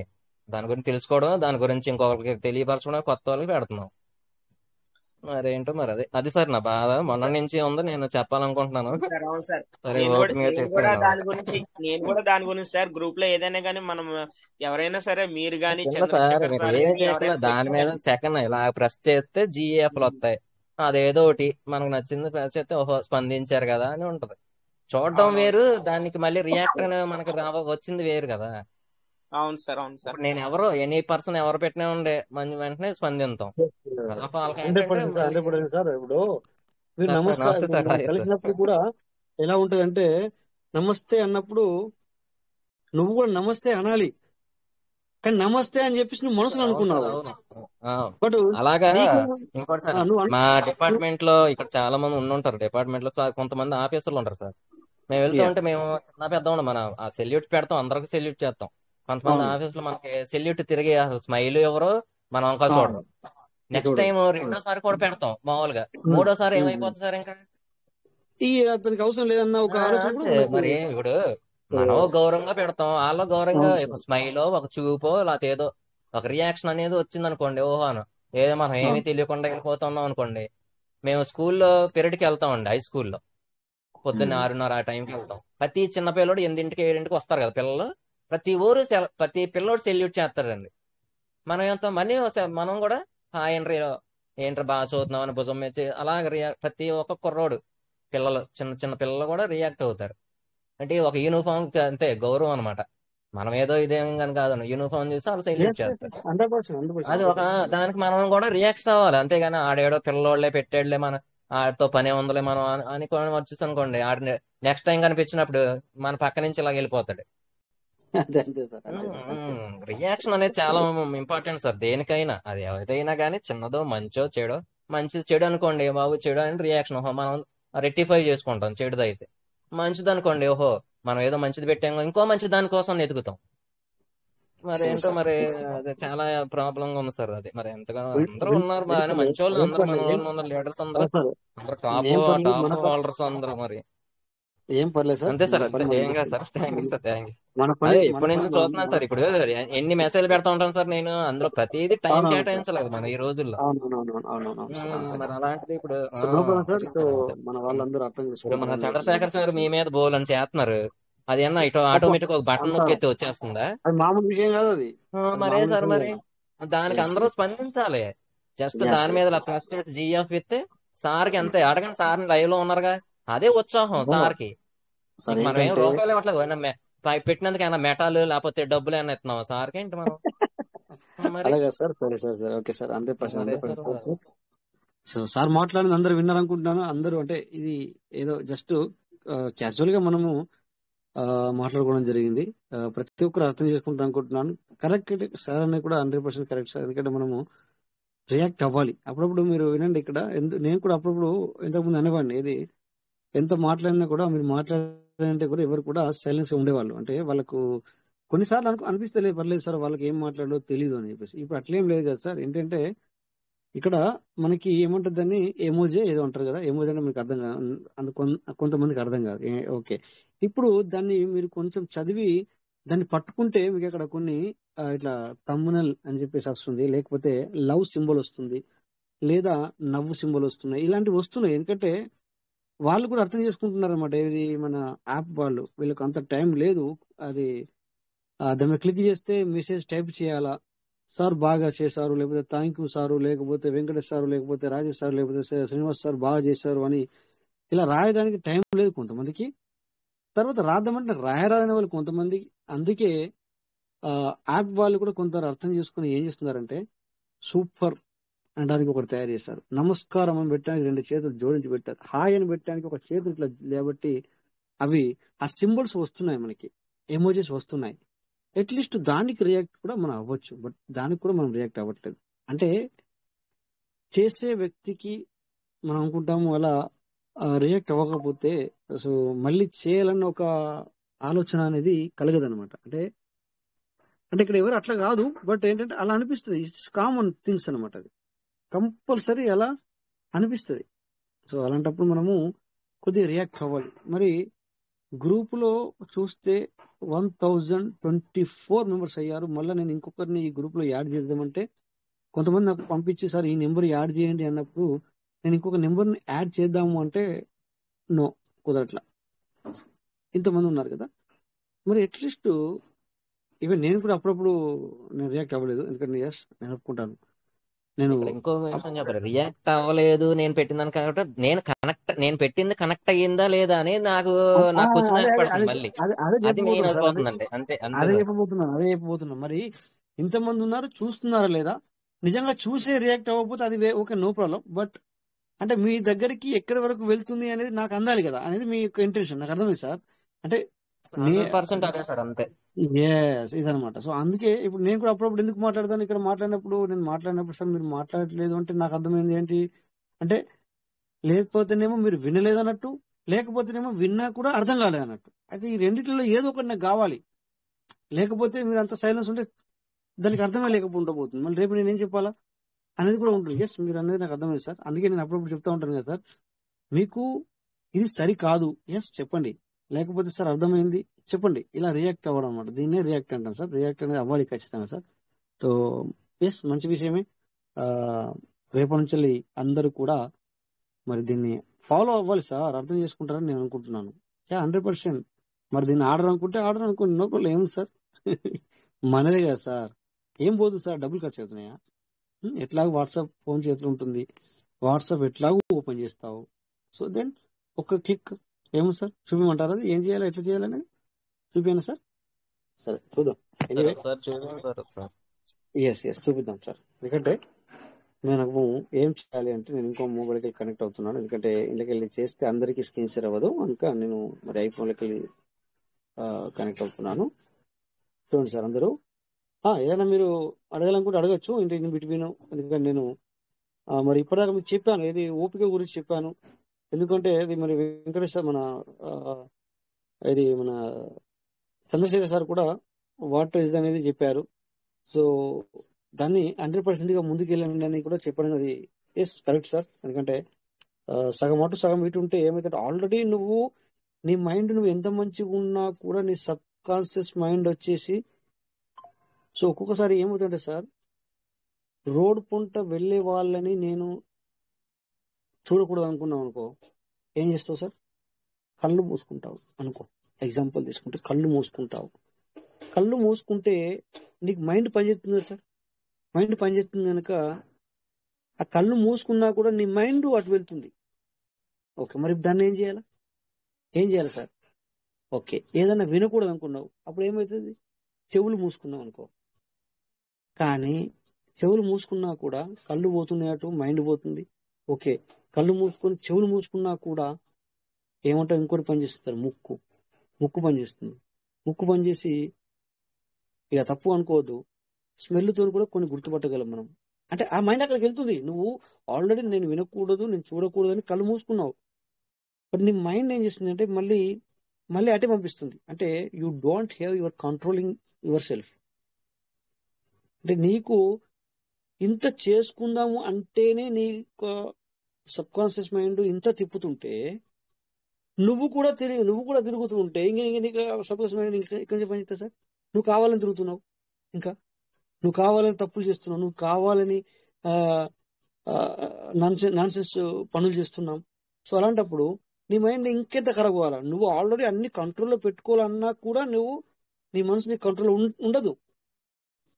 దాని గురించి తెలుసుకోవడం, దాని గురించి ఇంకొకరికి తెలియపరచడం, కొత్త వాళ్ళకి పెడుతున్నాం. మరేంటో మరి అది సార్ నా బాధ మొన్న నుంచి ఉంది, నేను చెప్పాలనుకుంటున్నాను. సార్ అవును సార్. సరే నేను ఓపిక మీద కూడా చెప్పాను దాని గురించి సార్ గ్రూప్ లో ఏదైనా కానీ మనం ఎవరైనా సరే మీరు కానీ కింద సార్ చంద్రశేఖర్ మీరు సార్ ఏమి కానీ చేయట్లేదు, ఎవరైనా దాని పెట్టి మీద కానీ సెకండ్ ఇలా ప్రెస్ చేస్తే జిఏఎఫ్లు వస్తాయి. అదేదో ఒకటి మనకు నచ్చింది ప్రెస్ చేస్తే ఓహో స్పందించారు కదా అని ఉంటది. చూడడం అవునవును వేరు, దానికి మళ్ళీ రియాక్ట్ అనేది మనకి వచ్చింది వేరు కదా. అవును సార్. అవును సార్. ఇప్పుడు నేను ఎవరో ఎనీ పర్సన్ ఎవరు పెట్టినా ఉండే మన వెంటనే స్పందిస్తాం. వాళ్ళకి ఏంటంటే 100% మళ్ళీ 100% సార్. ఇప్పుడు మీరు సార్ నమస్కారం నమస్తే సార్. Hi sir. కలిసినప్పుడు కూడా ఎలా ఉంటదంటే నమస్తే అన్నప్పుడు నువ్వు కూడా నమస్తే అనాలి, కానీ నమస్తే అని చెప్పేసి నువ్వు మనసులో అవును సార్, అనుకున్నావు. అవును. బట్ అలాగా నీకు ఇంకోటి సార్, నువ్వు మా డిపార్ట్మెంట్ లో ఇక్కడ చాలా మంది ఉండుంటారు. డిపార్ట్మెంట్ లో కొంతమంది ఆఫీసర్లు ఉంటారు సార్. మేము వెళ్తూ ఉంటే మేము చిన్న పెద్ద ఉండం, మనం ఆ సెల్యూట్ పెడతాం, అందరికి సెల్యూట్ చేస్తాం. కొంతమంది అవును ఆఫీసులో మనకి సెల్యూట్ తిరిగి స్మైల్ ఎవరు మనం వంక చూడరు. నెక్స్ట్ టైం రెండోసారి కూడా పెడతాం మామూలుగా, మూడోసారి ఏమైపోతుంది సార్ ఇంకా ఈ అతనికి అవసరం లేదన్న ఒక ఆలోచన కూడా అంతే. మనకు మరి ఇప్పుడు మనం గౌరవంగా పెడతాం, వాళ్ళు గౌరవంగా అవును ఒక సార్. స్మైలో ఒక చూపో లేకపోతే ఏదో ఒక రియాక్షన్ అనేది వచ్చింది అనుకోండి, ఓహాను ఏదో మనం ఏమీ తెలియకుండా వెళ్ళిపోతున్నాం అనుకోండి. మేము స్కూల్లో పీరియడ్కి వెళ్తామండి, హై స్కూల్లో పొద్దున్న 6:30 ఆ టైంకి వెళ్తాం. ప్రతి చిన్న పిల్లడు 8ంటికి 7ంటికి వస్తారు కదా పిల్లలు, ప్రతి పిల్లోడు సెల్యూట్ చేస్తారండి. మనం ఎంత మనీ మనం కూడా ఏంట్రీ బాగా చదువుతున్నాం అని భుజం మీద అలాగే ప్రతి ఒక్క కుర్రోడు పిల్లలు చిన్న చిన్న పిల్లలు కూడా రియాక్ట్ అవుతారు. అంటే ఒక యూనిఫామ్ అంతే గౌరవం అనమాట. మనం ఏదో ఇదేం కానీ కాదు, యూనిఫామ్ చూసి వాళ్ళు సెల్యూట్ చేస్తారు. 100% అది ఒక దానికి మనం కూడా రియాక్ట్ అవ్వాలి. అంతేగాని ఆడేడో పిల్లోళ్ళే పెట్టాడులే, మన ఆడితో పనే ఉందలే మనం అనుకోని వచ్చేసి అనుకోండి, ఆడిని నెక్స్ట్ టైం కనిపించినప్పుడు మన పక్క నుంచి ఇలా వెళ్ళిపోతాడు. అంతే సార్. రియాక్షన్ అనేది చాలా ఇంపార్టెంట్ సార్ దేనికైనా. అది ఏదైనా కానీ చిన్నదో మంచో చెడో, మంచిది చెడు అనుకోండి బాబు చెడు అని రియాక్షన్ మనం రెక్టిఫై చేసుకుంటాం. చెడుది అయితే మంచిది అనుకోండి, ఓహో మనం ఏదో మంచిది పెట్టాం ఇంకో మంచి దానికోసం ఎదుగుతాం. మరి ఏంటో మరి అది చాలా ప్రాబ్లం ఉంది సార్. అది మరి ఎంతగా అందరూ ఉన్నారు బాగానే మంచి వాళ్ళు, అందరూ మన వాళ్ళు ఉన్నారు, లీడర్స్ అందరూ టాప్ హోల్డర్స్ అందరూ. మరి ఏం పర్లేదు సార్, అంతే సార్. అంతే ఏం కాదు sir. Thank you sir. Thank you. మన పని అదే ఇప్పుడు నేను చూస్తున్నాను సార్, ఇప్పుడు ఎన్ని మెసేజ్ పెడతా ఉంటాను సార్ నేను, అందులో ప్రతిదీ టైం కేటాయించలేదు మనం ఈ రోజుల్లో. మరి అలాంటిది ఇప్పుడు మన వాళ్ళందరూ అర్థం ఇప్పుడు మన చేసుకుంటారు. చంద్రశేఖర్ సార్ మీ మీద బోల్ అని చేస్తున్నారు, అది అన్న ఇటు ఆటోమేటిక్ ఒక బటన్ నొక్కితే వచ్చేస్తుందా? అది మామూలు విషయం కాదు అది. మరే సార్ మరి దానికి అందరూ స్పందించాలి. జస్ట్ దాని మీద ప్రెస్ చేసి జిఎఫ్ ఇస్తే సార్కి అంతే. అడగండి సార్ని, లైవ్ లో ఉన్నారుగా, అదే ఉత్సాహం సార్కి. మనం ఏం రూపాయలు ఇవ్వట్లేదు, పెట్టినందుకు ఏమైనా మెటాలు లేకపోతే డబ్బులు ఏమైనా ఇస్తున్నావా సార్కి ఏంటి మనం? అలాగే సార్. సరే సార్, సరే ఓకే సార్. 100%. సో సార్ మాట్లాడింది అందరూ విన్నారనుకుంటున్నాను. అందరూ అంటే ఇది ఏదో జస్ట్ క్యాజువల్ గా మనము మాట్లాడుకోవడం జరిగింది. ప్రతి ఒక్కరు అర్థం చేసుకుంటాం అనుకుంటున్నాను. కరెక్ట్ సార్ అనేది కూడా 100% కరెక్ట్ సార్. ఎందుకంటే మనము రియాక్ట్ అవ్వాలి. అప్పుడప్పుడు మీరు వినండి, ఇక్కడ నేను కూడా అప్పుడప్పుడు ఇంతకుముందు అనేవాడిని, ఏది ఎంత మాట్లాడినా కూడా మీరు మాట్లాడాలంటే కూడా ఎవరు కూడా సైలెన్స్ ఉండేవాళ్ళు. అంటే వాళ్ళకు కొన్నిసార్లు అనిపిస్తే పర్లేదు సార్ వాళ్ళకి ఏం మాట్లాడో తెలియదు అని చెప్పేసి. ఇప్పుడు అట్లేం లేదు కదా సార్. ఏంటంటే ఇక్కడ మనకి ఏముంటుంది దాన్ని ఎమోజీ ఏదో అంటారు కదా, ఎమోజీ అంటే మీకు అర్థం కాదు, కొంతమందికి అర్థం కాదు. ఓకే, ఇప్పుడు దాన్ని మీరు కొంచెం చదివి దాన్ని పట్టుకుంటే మీకు అక్కడ కొన్ని ఇట్లా థంబ్నెయిల్ అని చెప్పేసి వస్తుంది, లేకపోతే లవ్ సింబల్ వస్తుంది, లేదా నవ్వు సింబల్ వస్తున్నాయి, ఇలాంటివి వస్తున్నాయి. ఎందుకంటే వాళ్ళు కూడా అర్థం చేసుకుంటున్నారు అనమాట. ఇది మన యాప్ వాళ్ళు, వీళ్ళకి అంత టైం లేదు. అది దాన్ని క్లిక్ చేస్తే మెసేజ్ టైప్ చేయాలా, సార్ బాగా చేశారు, లేకపోతే థ్యాంక్ యూ సారు, లేకపోతే వెంకటేష్ సారు, లేకపోతే రాజేష్ సార్, లేకపోతే శ్రీనివాస్ సార్ బాగా చేశారు అని ఇలా రాయడానికి టైం లేదు కొంతమందికి. తర్వాత రాద్దామంటే రాయరాదని వాళ్ళు కొంతమందికి. అందుకే యాప్ వాళ్ళు కూడా కొంత అర్థం చేసుకుని ఏం చేస్తున్నారంటే సూపర్ అనడానికి ఒకటి తయారు చేస్తారు, నమస్కారం అని పెట్టడానికి 2 చేతులు జోడించి పెట్టారు, హాయ్ అని పెట్టడానికి ఒక చేతులు ఇట్లా లేబట్టి అవి ఆ సింబల్స్ వస్తున్నాయి, మనకి ఎమోజీస్ వస్తున్నాయి. అట్లీస్ట్ దానికి రియాక్ట్ కూడా మనం అవ్వచ్చు, బట్ దానికి కూడా మనం రియాక్ట్ అవ్వట్లేదు. అంటే చేసే వ్యక్తికి మనం అనుకుంటాము అలా రియాక్ట్ అవ్వకపోతే సో మళ్ళీ చేయాలన్న ఒక ఆలోచన అనేది కలగదనమాట. అంటే అంటే ఇక్కడ ఎవరు అట్లా కాదు, బట్ ఏంటంటే అలా అనిపిస్తుంది. ఇట్స్ కామన్ థింగ్స్ అనమాట. అది కంపల్సరీ అలా అనిపిస్తుంది. సో అలాంటప్పుడు మనము కొద్దిగా రియాక్ట్ అవ్వాలి. మరి గ్రూపులో చూస్తే 1024 మెంబర్స్ అయ్యారు. మళ్ళీ నేను ఇంకొకరిని ఈ గ్రూప్లో యాడ్ చేద్దామంటే కొంతమంది నాకు పంపించి సార్ ఈ నెంబర్ యాడ్ చేయండి అన్నప్పుడు నేను ఇంకొక నెంబర్ని యాడ్ చేద్దాము అంటే నో, కుదరట్లా. ఇంతమంది ఉన్నారు కదా. మరి అట్లీస్ట్ ఈవెన్ నేను కూడా అప్పుడప్పుడు నేను రియాక్ట్ అవ్వలేదు, ఎందుకంటే ఎస్ నేను ఒప్పుకుంటాను. నేను ఇక్కడ ఇంకో విషయం చెప్పారు, రియాక్ట్ అవ్వలేదు నేను పెట్టిందని కాబట్టి నేను పెట్టింది కనెక్ట్ అయ్యిందా లేదా అని నాకు క్వశ్చన్ అదే అదే ఏర్పడుతుంది. అదే మళ్ళీ అదే అది మెయిన్ చెప్పబోతున్నాను సార్. అయిపోతుందండి. అంతే అంతే అదే సార్. చెప్పబోతున్నాను. మరి ఇంతమంది ఉన్నారు, చూస్తున్నారా లేదా? నిజంగా చూసే రియాక్ట్ అవ్వకపోతే అది ఓకే, నో ప్రాబ్లం. బట్ అంటే మీ దగ్గరికి ఎక్కడి వరకు వెళ్తుంది అనేది నాకు అందాలి కదా, అనేది మీ యొక్క ఇంటెన్షన్. నాకు అర్థమైంది సార్. అంటే 100% అదే సార్, అంతే. ఇదనమాట. సో అందుకే ఇప్పుడు నేను కూడా అప్పుడప్పుడు ఎందుకు మాట్లాడతాను, ఇక్కడ నేను మాట్లాడినప్పుడు సార్ మీరు మాట్లాడట్లేదు అంటే నాకు అర్థమైంది ఏంటి అంటే, లేకపోతేనేమో మీరు వినలేదన్నట్టు, లేకపోతేనేమో విన్నా కూడా అర్థం కాలేదు అన్నట్టు. అయితే ఈ రెండిట్లో ఏదో ఒకటి నాకు కావాలి. లేకపోతే మీరు అంత సైలెన్స్ ఉంటే దానికి అర్థమే లేకుండా పోతుంది. మళ్ళీ రేపు నేనేం చెప్పాలా అనేది కూడా ఉంటుంది. ఎస్, మీరు అనేది నాకు అర్థమైంది సార్. అందుకే నేను అప్పుడప్పుడు చెప్తా ఉంటాను కదా సార్, మీకు ఇది సరి కాదు ఎస్ చెప్పండి, లేకపోతే సార్ అర్థమైంది చెప్పండి. ఇలా రియాక్ట్ అవ్వడం అనమాట. దీన్నే రియాక్ట్ అంటాను సార్. రియాక్ట్ అనేది అవ్వాలి ఖచ్చితంగా సార్. సో ఎస్, మంచి విషయమే. రేపటి నుంచి అందరూ కూడా మరి దీన్ని ఫాలో అవ్వాలి సార్, అర్థం చేసుకుంటారని నేను అనుకుంటున్నాను. 100%. మరి దీన్ని ఆర్డర్ అనుకుంటే ఆర్డర్ అనుకోండి, నో ప్రాబ్లం. ఏముంది సార్, మనదే కదా సార్, ఏం పోతుంది సార్, డబ్బులు ఖర్చు అవుతున్నాయా? ఎట్లాగో వాట్సాప్ ఫోన్ చేతిలో ఉంటుంది, వాట్సాప్ ఎట్లాగో ఓపెన్ చేస్తావు. సో దెన్ ఒక క్లిక్ ఏముంది సార్, చూపించమంటారు అది ఏం చేయాలి, ఎట్లా చేయాలనేది చూపించాను సార్. సరే చూద్దాం. ఎనీవే ఎస్ చూపిద్దాం సార్. ఎందుకంటే మనము ఏం చేయాలి అంటే, నేను ఇంకో మొబైల్కి కనెక్ట్ అవుతున్నాను. ఎందుకంటే ఇంట్లోకి వెళ్ళి చేస్తే అందరికీ స్క్రీన్ షేర్ అవ్వదు, ఇంకా నేను మరి ఐఫోన్లోకి వెళ్ళి కనెక్ట్ అవుతున్నాను. చూడండి సార్ అందరూ. ఏదైనా మీరు అడగాలనుకుంటే అడగచ్చు ఇంటి బిట్వీన్. ఎందుకంటే నేను మరి ఇప్పటిదాకా మీకు చెప్పాను, ఏది ఓపిక గురించి చెప్పాను. ఎందుకంటే అది మరి వెంకటేశ్వర మన చంద్రశేఖర్ సార్ కూడా వాటర్ ఇది అనేది చెప్పారు. సో దాన్ని 100% ముందుకు వెళ్ళండి అని కూడా చెప్పడం అది ఎస్ కరెక్ట్ సార్. ఎందుకంటే సగం అటు సగం ఇటు ఉంటే ఏమైతే ఆల్రెడీ నీ మైండ్ నువ్వు ఎంత మంచిగా ఉన్నా కూడా నీ సబ్ కాన్షియస్ మైండ్ వచ్చేసి, సో ఒక్కొక్కసారి ఏమవుతుంటే సార్, రోడ్ పుంట వెళ్ళే వాళ్ళని నేను చూడకూడదు అనుకున్నావు అనుకో, ఏం చేస్తావు సార్, కళ్ళు మూసుకుంటావు అనుకో. ఎగ్జాంపుల్ తీసుకుంటే కళ్ళు మూసుకుంటావు. కళ్ళు మూసుకుంటే నీకు మైండ్ పనిచేస్తుంది కదా సార్. మైండ్ పనిచేస్తుంది కనుక ఆ కళ్ళు మూసుకున్నా కూడా నీ మైండ్ అటు వెళ్తుంది. ఓకే, మరి దాన్ని ఏం చేయాలి సార్? ఓకే, ఏదైనా వినకూడదు అనుకున్నావు, అప్పుడు ఏమవుతుంది, చెవులు మూసుకున్నావు అనుకో. కానీ చెవులు మూసుకున్నా కూడా కళ్ళు పోతున్నాయి, అటు మైండ్ పోతుంది. ఓకే, కళ్ళు మూసుకొని చెవులు మూసుకున్నా కూడా ఏమంటారు, ఇంకోటి పని చేస్తారు, ముక్కు పనిచేస్తుంది. ముక్కు పనిచేసి, ఇక తప్పు అనుకోవద్దు, స్మెల్తో కూడా కొన్ని గుర్తుపట్టగలం మనం. అంటే ఆ మైండ్ అక్కడికి వెళ్తుంది. నువ్వు ఆల్రెడీ నేను వినకూడదు, నేను చూడకూడదు అని కళ్ళు మూసుకున్నావు, బట్ నీ మైండ్ ఏం చేస్తుంది అంటే మళ్ళీ అటే పంపిస్తుంది. అంటే you don't have your controlling your self. అంటే నీకు ఇంత చేసుకుందాము అంటేనే నీ సబ్ కాన్షియస్ మైండ్ ఇంత తిప్పుతుంటే, నువ్వు కూడా తిరుగుతూ ఉంటే ఇంకా నీకు సబ్ కాన్షియస్ మైండ్ ఇక్కడ నుంచి పని చేస్తా సార్. నువ్వు కావాలని తిరుగుతున్నావు, ఇంకా నువ్వు కావాలని తప్పులు చేస్తున్నావు, నువ్వు కావాలని నాన్సెన్స్ పనులు చేస్తున్నావు. సో అలాంటప్పుడు నీ మైండ్ ఇంకెంత ఖరాబ్ అవ్వాలా? నువ్వు ఆల్రెడీ అన్ని కంట్రోల్లో పెట్టుకోవాలన్నా కూడా నీ మనసు నీ కంట్రోల్లో ఉండదు.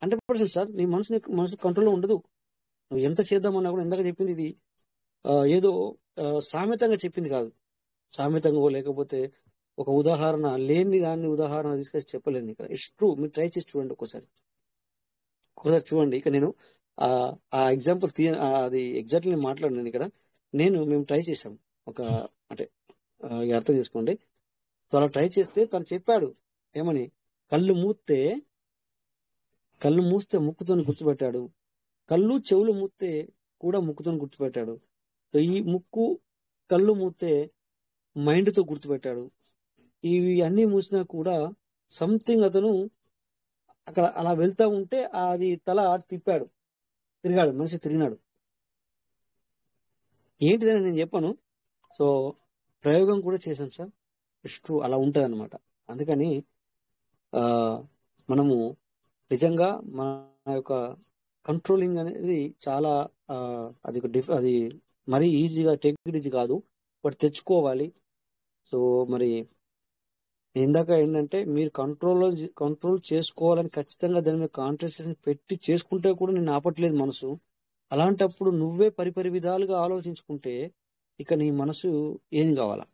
100% సార్, నీ మనసు కంట్రోల్లో ఉండదు. నువ్వు ఎంత చేద్దామన్నా కూడా, ఇందాక చెప్పింది ఇది ఏదో సామెతంగా చెప్పింది కాదు. సామెతంగా లేకపోతే ఒక ఉదాహరణ లేని దాన్ని ఉదాహరణ తీసుకొచ్చి చెప్పలేను ఇక్కడ. It's true. మీరు ట్రై చేసి చూడండి ఒకసారి చూడండి. ఇక నేను ఆ ఎగ్జాంపుల్ అది ఎగ్జాక్ట్లీ నేను మాట్లాడినాను ఇక్కడ. మేము ట్రై చేసాం, ఒక అంటే అర్థం చేసుకోండి. సో అలా ట్రై చేస్తే తను చెప్పాడు ఏమని, కళ్ళు మూస్తే ముక్కుతో గుర్తుపెట్టాడు, చెవులు మూస్తే కూడా ముక్కుతో గుర్తుపెట్టాడు. సో ఈ ముక్కు కళ్ళు మూస్తే మైండ్ తో గుర్తుపెట్టాడు. ఇవి అన్ని మూసినా కూడా సంథింగ్ అతను అక్కడ అలా వెళ్తా ఉంటే అది తల తిప్పాడు, తిరిగాడు, మనిషి తిరిగినాడు. ఏంటిదని నేను చెప్పాను. సో ప్రయోగం కూడా చేశాం సార్. ఇట్స్ ట్రూ, అలా ఉంటది అనమాట. అందుకని మనము నిజంగా మన యొక్క కంట్రోలింగ్ అనేది చాలా అది మరీ ఈజీగా టేక్ ఇట్ ఈజీ కాదు, బట్ తెచ్చుకోవాలి. సో మరి ఇందాక ఏంటంటే మీరు కంట్రోల్ చేసుకోవాలని ఖచ్చితంగా దాని మీద కాన్సంట్రేషన్ పెట్టి చేసుకుంటే కూడా నేను ఆపట్లేదు మనసు. అలాంటప్పుడు నువ్వే పరిపరి విధాలుగా ఆలోచించుకుంటే ఇక నీ మనసు ఏం కావాలా?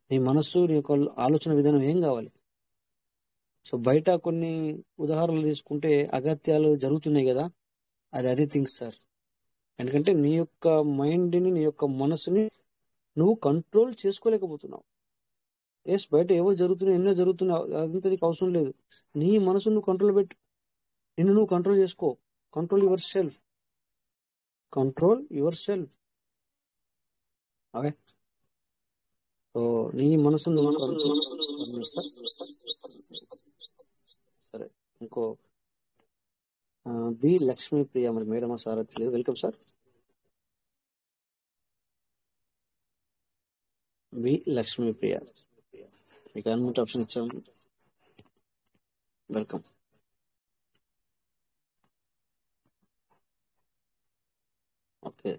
నీ మనస్సు నీ యొక్క ఆలోచన విధానం ఏం కావాలి? సో బయట కొన్ని ఉదాహరణలు తీసుకుంటే అగత్యాలు జరుగుతున్నాయి కదా, అదే థింగ్స్ సార్. ఎందుకంటే నీ యొక్క మైండ్ని, నీ యొక్క మనసుని నువ్వు కంట్రోల్ చేసుకోలేకపోతున్నావు. ఎస్, బయట ఏవో జరుగుతున్నాయి, ఎన్నో జరుగుతున్నావు, అదంతా నీకు అవసరం లేదు. నీ మనసు నువ్వు కంట్రోల్ పెట్టు, నిన్ను నువ్వు కంట్రోల్ చేసుకో. Control your self, control your self. Okay, so నీ మనసు సరే. ఇంకో బి లక్ష్మీ ప్రియ, మరి మేడం సార్ తెలియదు. Welcome sir. బి లక్ష్మీ ప్రియ, మీకు అన్మ్యూట్ ఆప్షన్ ఇచ్చాము. వెల్కమ్. ఓకే,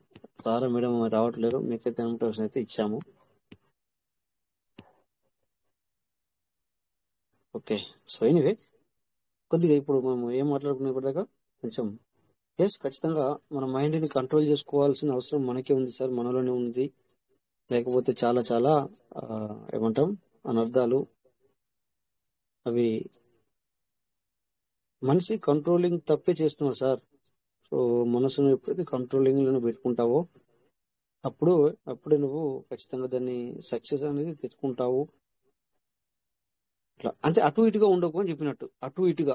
సార్ మేడం రావట్లేరు, మీకైతే అన్మ్యూట్ ఆప్షన్ అయితే ఇచ్చాము. ఓకే, సో ఎనీవే కొద్దిగా ఇప్పుడు మనం ఏం మాట్లాడుకున్నాం ఇప్పటిదాకా కొంచెం. ఎస్, ఖచ్చితంగా మన మైండ్ని కంట్రోల్ చేసుకోవాల్సిన అవసరం మనకే ఉంది సార్, మనలోనే ఉంది. లేకపోతే చాలా చాలా ఏమంటాం అనర్థాలు అవి మనిషి కంట్రోలింగ్ తప్పే చేస్తున్నారు సార్. సో మనసును ఎప్పుడైతే కంట్రోలింగ్ లో పెట్టుకుంటావో అప్పుడే నువ్వు ఖచ్చితంగా దాన్ని సక్సెస్ అనేది తెచ్చుకుంటావు. ఇట్లా అంటే అటు ఇటుగా ఉండకు అని చెప్పినట్టు, అటు ఇటుగా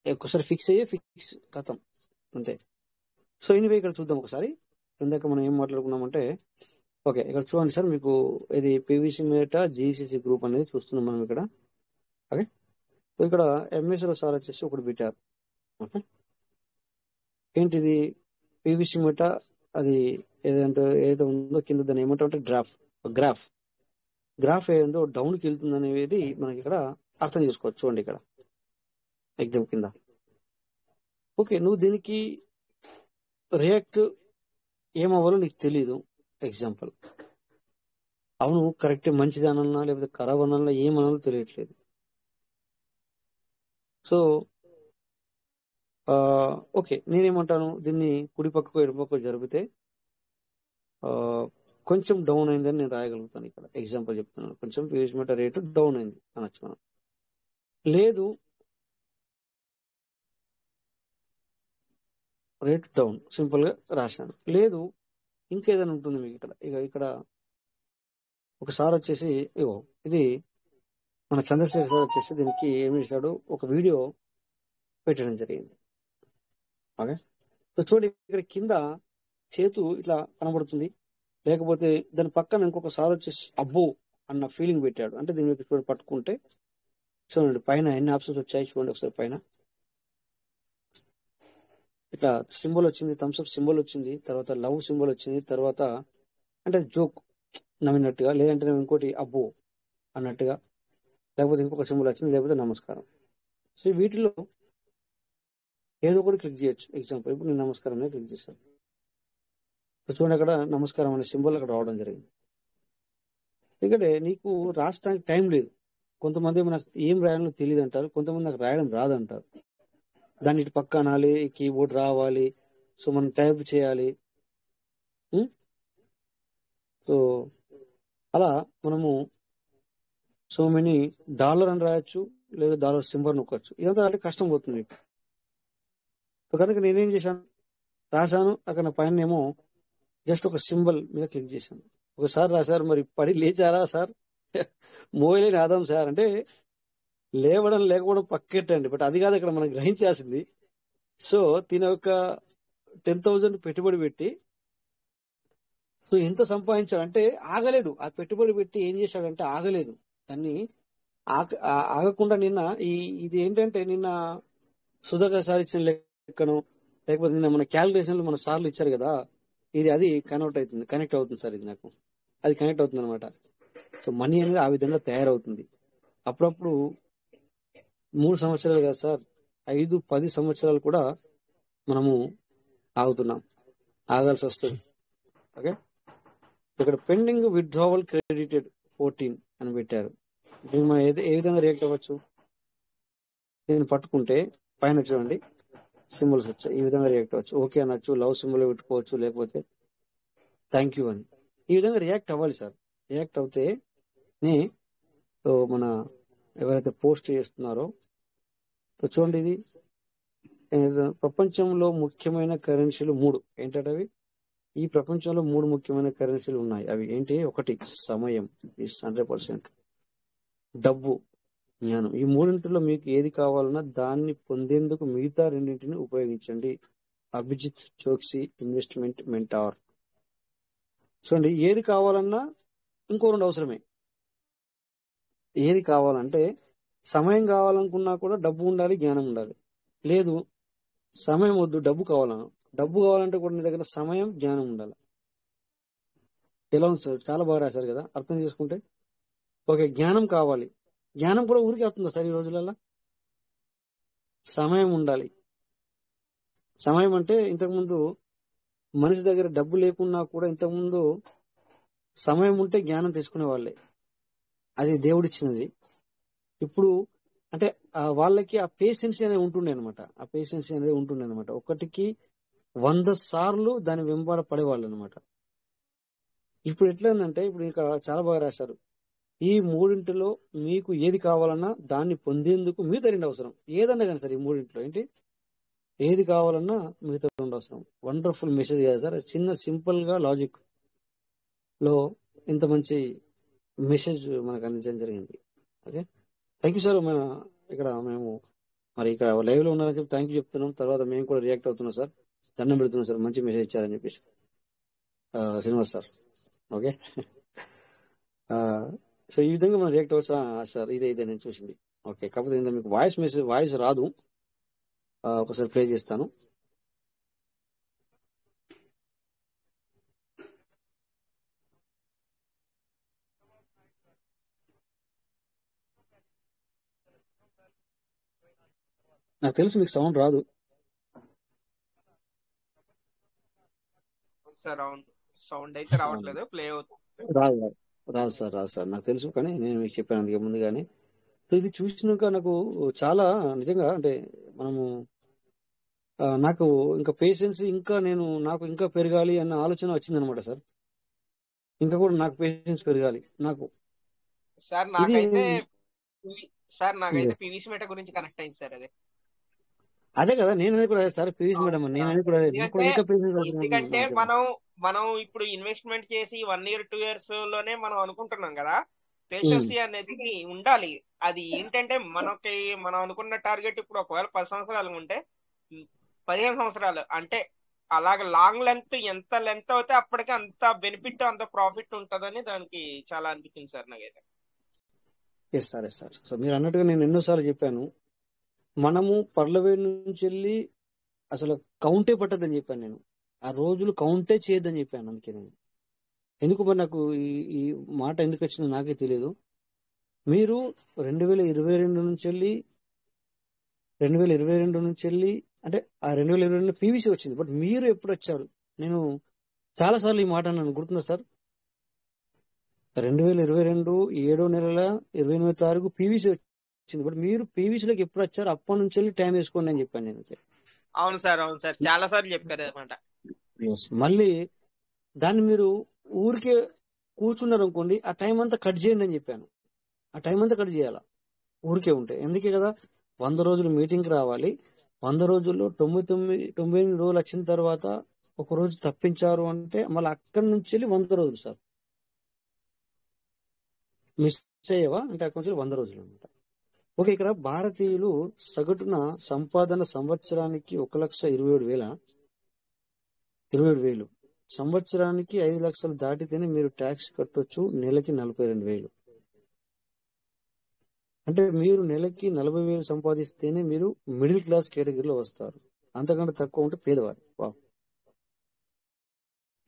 ఒక్కసారి ఫిక్స్ కథం అంతే. సో ఎనీవే ఇక్కడ చూద్దాం ఒకసారి. ఇందాక మనం ఏం మాట్లాడుకున్నామంటే, ఓకే ఇక్కడ చూడండి సార్, మీకు ఇది పీవీసీ మెటా జీసీసీ గ్రూప్ అనేది చూస్తున్నాం మనం ఇక్కడ. ఓకే, సో ఇక్కడ ఎంఎస్లో సార్ వచ్చేసి ఒకటి పెట్టారు. ఓకే, ఏంటిది పీవీసీ మెటా, అది ఏదో ఉందో కింద దాన్ని ఏమంటామంటే గ్రాఫ్ ఏదో డౌన్కి వెళ్తుంది అనేది మనకి ఇక్కడ అర్థం చేసుకోవచ్చు. చూడండి ఇక్కడ ఎగ్జామ్ కింద. ఓకే, నువ్వు దీనికి రియాక్ట్ ఏమవ్వాలో నీకు తెలీదు. ఎగ్జాంపుల్, అవును కరెక్ట్, మంచిది అనాలన్నా లేకపోతే ఖరాబ్ అనాలన్నా ఏమనాలో తెలియట్లేదు. సో ఓకే, నేనేమంటాను, దీన్ని కుడి పక్కకు ఎడమ పక్కకు జరిపితే కొంచెం డౌన్ అయిందని నేను రాయగలుగుతాను. ఇక్కడ ఎగ్జాంపుల్ చెప్తున్నాను, కొంచెం పీవీసీ మెటా రేటు డౌన్ అయింది అనొచ్చు మనం. లేదు, రేట్ డౌన్ సింపుల్ గా రాశాను. లేదు, ఇంకేదైనా ఉంటుంది మీకు ఇక్కడ ఒకసారి వచ్చేసి ఇగో ఇది మన చంద్రశేఖర్ సార్ వచ్చేసి దీనికి ఏం చేశాడు, ఒక వీడియో పెట్టడం జరిగింది. ఓకే, సో చూడండి ఇక్కడ కింద చేతు ఇట్లా కనబడుతుంది, లేకపోతే దాని పక్కన ఇంకొక సార్ వచ్చేసి అబ్బో అన్న ఫీలింగ్ పెట్టాడు. అంటే దీని మీద చూడండి, పట్టుకుంటే చూడండి పైన ఎన్ని ఆప్షన్స్ వచ్చాయి చూడండి ఒకసారి. పైన ఇట్లా సింబల్ వచ్చింది, థమ్స్అప్ సింబల్ వచ్చింది, తర్వాత లవ్ సింబల్ వచ్చింది, తర్వాత అంటే జోక్ నవ్వినట్టుగా, లేదంటే ఇంకోటి అబ్బో అన్నట్టుగా, లేకపోతే ఇంకొక సింబల్ వచ్చింది, లేకపోతే నమస్కారం. సో వీటిలో ఏదో ఒకటి క్లిక్ చేయొచ్చు. ఎగ్జాంపుల్ ఇప్పుడు నేను నమస్కారం అనేది క్లిక్ చేశాను. చూడండి అక్కడ నమస్కారం అనే సింబల్ అక్కడ రావడం జరిగింది. ఎందుకంటే నీకు రాష్ట్రానికి టైం లేదు. కొంతమంది నాకు ఏం రాయాలో తెలియదు అంటారు, కొంతమంది నాకు రాయడం రాదంటారు. దాన్ని ఇటు పక్క అనాలి, కీబోర్డ్ రావాలి, సో మనం టైప్ చేయాలి. సో అలా మనము సో మెనీ డాలర్ అని రాయొచ్చు, లేదా డాలర్ సింబల్ నొక్కచ్చు. ఇదంతా అంటే కష్టం పోతుంది మీకు. సో కనుక నేనేం చేశాను, రాశాను, అక్కడ పైన ఏమో జస్ట్ ఒక సింబల్ మీద క్లిక్ చేశాను. ఒకసారి రాశారు, మరి పడి లేచారా సార్, మోయలే రాదాం సార్ అంటే లేవడం లేకపోవడం పక్కెట్టండి, బట్ అది కాదు ఇక్కడ మనం గ్రహించాల్సింది. సో దీని యొక్క 10,000 పెట్టుబడి పెట్టి సో ఎంత సంపాదించాడు అంటే ఆగలేడు. ఆ పెట్టుబడి పెట్టి ఏం చేశాడంటే ఆగలేదు. దాన్ని ఆగకుండా ఇది ఏంటంటే నిన్న సుధాకర్ సార్ ఇచ్చిన లెక్కను లేకపోతే నిన్న మన క్యాలిక్యులేషన్లు మన సార్లు ఇచ్చారు కదా, అది కనెక్ట్ అవుతుంది సార్. ఇది నాకు అది కనెక్ట్ అవుతుంది అనమాట. సో మనీ అనేది ఆ విధంగా తయారవుతుంది. అప్పుడప్పుడు 3 సంవత్సరాలు కదా సార్, 5-10 సంవత్సరాలు కూడా మనము ఆగాల్సి వస్తుంది. ఓకే, ఇక్కడ పెండింగ్ విత్డ్రావల్ క్రెడిటెడ్ 14 అని పెట్టారు. దీన్ని మనం ఏ విధంగా రియాక్ట్ అవ్వచ్చు? దీన్ని పట్టుకుంటే పైన చూడండి సింబల్స్ వచ్చాయి. ఈ విధంగా రియాక్ట్ అవ్వచ్చు. ఓకే అనొచ్చు, లవ్ సింబల్ పెట్టుకోవచ్చు, లేకపోతే థ్యాంక్ యూ అని ఈ విధంగా రియాక్ట్ అవ్వాలి సార్. రియాక్ట్ అవుతే మన ఎవరైతే పోస్ట్ చేస్తున్నారో చూడండి, ఇది ప్రపంచంలో ముఖ్యమైన కరెన్సీలు 3 ఏంటంటే ఈ ప్రపంచంలో 3 ముఖ్యమైన కరెన్సీలు ఉన్నాయి. అవి ఏంటి? ఒకటి సమయం, 100%, డబ్బు, జ్ఞానం. ఈ 3 మీకు ఏది కావాలన్నా దాన్ని పొందేందుకు మిగతా 2 ఉపయోగించండి. Abhijit Choksi, investment mentor. చూడండి, ఏది కావాలన్నా ఇంకో 2 అవసరమే. ఏది కావాలంటే సమయం కావాలనుకున్నా కూడా డబ్బు ఉండాలి, జ్ఞానం ఉండాలి. లేదు సమయం వద్దు, డబ్బు కావాలంటే కూడా నీ దగ్గర సమయం, జ్ఞానం ఉండాలి. ఎలా ఉంది సార్? చాలా బాగా రాశారు కదా, అర్థం చేసుకుంటే. ఓకే, జ్ఞానం కావాలి. జ్ఞానం కూడా ఊరికే అవుతుందా సార్ ఈ రోజులలో? సమయం ఉండాలి. సమయం అంటే ఇంతకుముందు మనిషి దగ్గర డబ్బు లేకున్నా కూడా ఇంతకుముందు సమయం ఉంటే జ్ఞానం తెచ్చుకునే వాళ్ళే. అది దేవుడిచ్చినది. ఇప్పుడు అంటే వాళ్ళకి ఆ పేషెన్సీ అనేది ఉంటుండే అనమాట. ఒకటికి 100 సార్లు దాని వెంబడ పడేవాళ్ళు అనమాట. ఇప్పుడు ఎట్లయిందంటే, ఇప్పుడు ఇక్కడ చాలా బాగా రాశారు. ఈ 3 మీకు ఏది కావాలన్నా దాన్ని పొందేందుకు మిగతా 2 అవసరం. ఏదన్నా కానీ సార్, ఈ 3 ఏంటి? ఏది కావాలన్నా మిగతా 2 అవసరం. వండర్ఫుల్ మెసేజ్ కదా సార్. చిన్న సింపుల్ గా లాజిక్ లో ఇంత మంచి మెసేజ్ మనకు అందించడం జరిగింది. Okay, thank you sir. మేము ఇక్కడ లైవ్ లో ఉన్నారని చెప్పి థ్యాంక్ యూ చెప్తున్నాం. తర్వాత మేము కూడా రియాక్ట్ అవుతున్నాం సార్. దండం పెడుతున్నాం సార్, మంచి మెసేజ్ ఇచ్చారని చెప్పేసి శ్రీనివాస్ సార్. ఓకే, సో ఈ విధంగా మనం రియాక్ట్ అవ్వచ్చు సార్. ఇదే నేను చూసింది. ఓకే, కాకపోతే ఇంత మీకు వాయిస్ రాదు. ఒకసారి ప్లే చేస్తాను. నాకు తెలుసు మీకు సౌండ్ రాదు సార్. సౌండ్ అయితే రావట్లేదు, ప్లే అవుతుంది. రాదు సార్ నాకు తెలుసు, కానీ నేను మీకు చెప్పాను అందుకే ముందుగానే. సో ఇది చూసినాక నాకు చాలా నిజంగా అంటే నాకు ఇంకా పేషెన్స్ నాకు ఇంకా పెరగాలి అన్న ఆలోచన వచ్చిందనమాట సార్. ఇంకా కూడా నాకు పేషెన్స్ పెరగాలి నాకు. సార్ నాకైతే పివిసి మెట గురించి కనెక్ట్ అయింది సార్. అదే కదా నేను కూడా సార్, పీవీస్ మేడం నేను కూడా ఎందుకంటే మనం ఇప్పుడు ఇన్వెస్ట్మెంట్ చేసి 1 year 2 years లోనే మనం అనుకుంటున్నాం కదా, పేషెన్సీ అనేది ఉండాలి. అది ఏంటంటే మనం అనుకున్న టార్గెట్ ఇప్పుడు ఒకవేళ 10 సంవత్సరాలు ఉంటే 15 సంవత్సరాలు అంటే అలాగే లాంగ్ ఎంత లెంత్ అవుతే అప్పటికి అంత బెనిఫిట్, అంత ప్రాఫిట్ ఉంటుందని దానికి చాలా అనిపించింది సార్ నాకైతే. Yes sir. సో మీరు అన్నట్టుగా నేను ఎన్నోసార్లు చెప్పాను, మనము పర్లవేరు నుంచి వెళ్ళి అసలు కౌంటే పట్టదని చెప్పాను నేను. ఆ రోజులు కౌంటే చేయొద్దని చెప్పాను. అందుకే నేను ఎందుకు మరి నాకు ఈ మాట ఎందుకు వచ్చిందో నాకే తెలియదు. మీరు 2022 నుంచి వెళ్ళి అంటే ఆ 2022 పీవీసీ వచ్చింది. బట్ మీరు ఎప్పుడు వచ్చారు? నేను చాలా సార్లు ఈ మాట అన్నాను, గుర్తుందా సార్? 2022 7వ నెల 28వ తారీఖు పీవీసీ వచ్చింది. బట్ మీరు పీవీసీలోకి ఎప్పుడు వచ్చారు? అప్పటి నుంచి వెళ్ళి టైం వేసుకోండి అని చెప్పాను నేను. అవును సార్ చాలా సార్లు చెప్పారు అనమాట. మళ్ళీ దాన్ని మీరు ఊరికే కూర్చున్నారు అనుకోండి, ఆ టైం అంతా కట్ చేయండి అని చెప్పాను. ఆ టైం అంతా కట్ చేయాలా ఊరికే ఉంటే. ఎందుకే కదా 100 రోజులు మీటింగ్కి రావాలి. 100 రోజుల్లో 98 రోజులు వచ్చిన తర్వాత ఒక రోజు తప్పించారు అంటే మళ్ళీ అక్కడి నుంచి వెళ్ళి 100 రోజులు సార్. మిస్ అయ్యేవా అంటే అక్కడి నుంచి 100 రోజులు అనమాట. ఓకే, ఇక్కడ భారతీయులు సగటున సంపాదన సంవత్సరానికి 1,27,000. 27,000. సంవత్సరానికి 5 లక్షలు దాటితేనే మీరు ట్యాక్స్ కట్టొచ్చు. నెలకి 42,000. అంటే మీరు నెలకి 40,000 సంపాదిస్తేనే మీరు మిడిల్ క్లాస్ కేటగిరీలో వస్తారు. అంతకంటే తక్కువ ఉంటే పేదవారు. వావ్.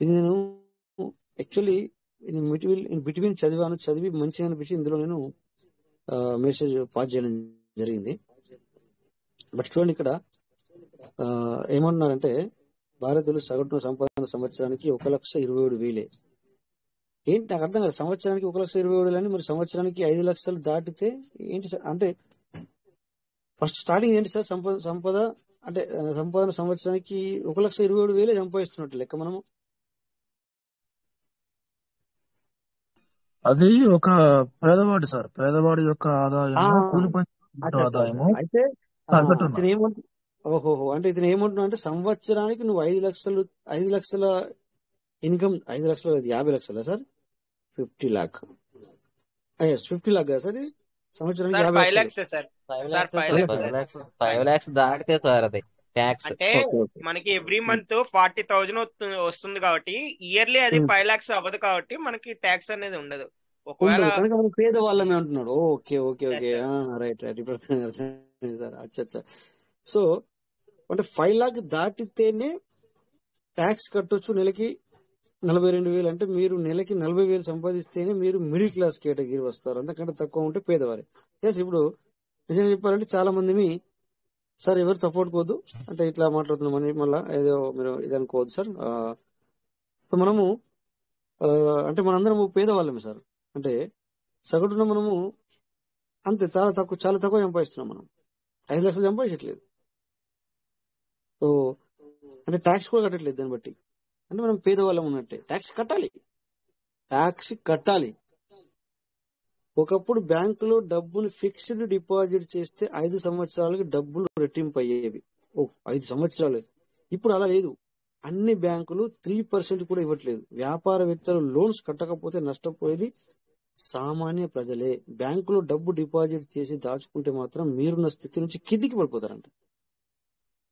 ఇది నేను యాక్చువల్లీ బిట్వీన్ చదివి మంచిగా అనిపించి ఇందులో నేను మెసేజ్ పాస్ చేయడం జరిగింది. బట్ చూడండి ఇక్కడ ఏమంటున్నారంటే భారతీయులు సగటున సంపాదన సంవత్సరానికి 1,27,000. ఏంటి నాకు అర్థం కాదు. సంవత్సరానికి 1,27,000 అని, మరి సంవత్సరానికి 5 లక్షలు దాటితే ఏంటి సార్? అంటే ఫస్ట్ స్టార్టింగ్ ఏంటి సార్? సంపద అంటే సంపాదన సంవత్సరానికి 1,27,000 సంపాదిస్తున్నట్టు లెక్క మనము. అది ఒక పేదవాడి సార్, పేదవాడి యొక్క ఆదాయము, కూలి పని ఆదాయము అయితే సగటున. ఇతను ఏమంటు ఓహోహో అంటే ఇతను ఏమంటున్నా అంటే సంవత్సరానికి నువ్వు 5 లక్షల ఇన్కమ్, 5 లక్షలు 50 లక్షలా సార్? 50 లాక్. 50 లాక్ కదా సార్? ఇది సంవత్సరానికి 50 5 లక్షలు. lakhs sir. 5 sir lakhs 5 lakhs sir. Sir. 5 lakhs దాటితే సార్ అది ట్యాక్స్. అంటే ఓకే ఓకే. మనకి ఎవ్రీ మంత్ 40,000 వస్తుంది కాబట్టి ఇయర్లీ అది 5 lakhs అవ్వదు కాబట్టి మనకి ట్యాక్స్ అనేది ఉండదు. ఒకవేళ ఉండదు కనుక మనం పేదవాళ్ళమే అంటున్నాడు. Okay okay yes okay. sir. Right right. ఇప్పుడు అర్థమైంది సార్. అచ్చా. సో అంటే 5 లాక్ దాటితేనే ట్యాక్స్ కట్టొచ్చు. నెలకి 42,000. అంటే మీరు నెలకి 40,000 సంపాదిస్తేనే మీరు మిడిల్ క్లాస్ కేటగిరీ వస్తారు. అంతకంటే తక్కువ ఉంటే పేదవారి. ఎస్. ఇప్పుడు నిజంగా చెప్పాలంటే చాలా మంది సార్ ఎవరు తప్పట్టుకోవద్దు అంటే ఇట్లా మాట్లాడుతున్నామని మళ్ళీ ఏదో మీరు ఇది అనుకోవద్దు సార్. సో మనము అంటే మనందరం పేదవాళ్ళమే సార్. అంటే సగటున మనము అంతే చాలా తక్కువ సంపాదిస్తున్నాం. మనం 5 లక్షలు సంపాదించట్లేదు. సో అంటే ట్యాక్స్ కూడా కట్టట్లేదు. దాన్ని బట్టి అంటే మనం పేదవాళ్ళం ఉన్నట్టే. ట్యాక్స్ కట్టాలి. ఒకప్పుడు బ్యాంకులో డబ్బులు ఫిక్స్డ్ డిపాజిట్ చేస్తే 5 సంవత్సరాలకి డబ్బులు రెట్టింపు అయ్యేవి. 5 సంవత్సరాలు. ఇప్పుడు అలా లేదు. అన్ని బ్యాంకులు 3% కూడా ఇవ్వట్లేదు. వ్యాపారవేత్తలు లోన్స్ కట్టకపోతే నష్టపోయేది సామాన్య ప్రజలే. బ్యాంకులో డబ్బు డిపాజిట్ చేసి దాచుకుంటే మాత్రం మీరున్న స్థితి నుంచి కిందికి పడిపోతారంట.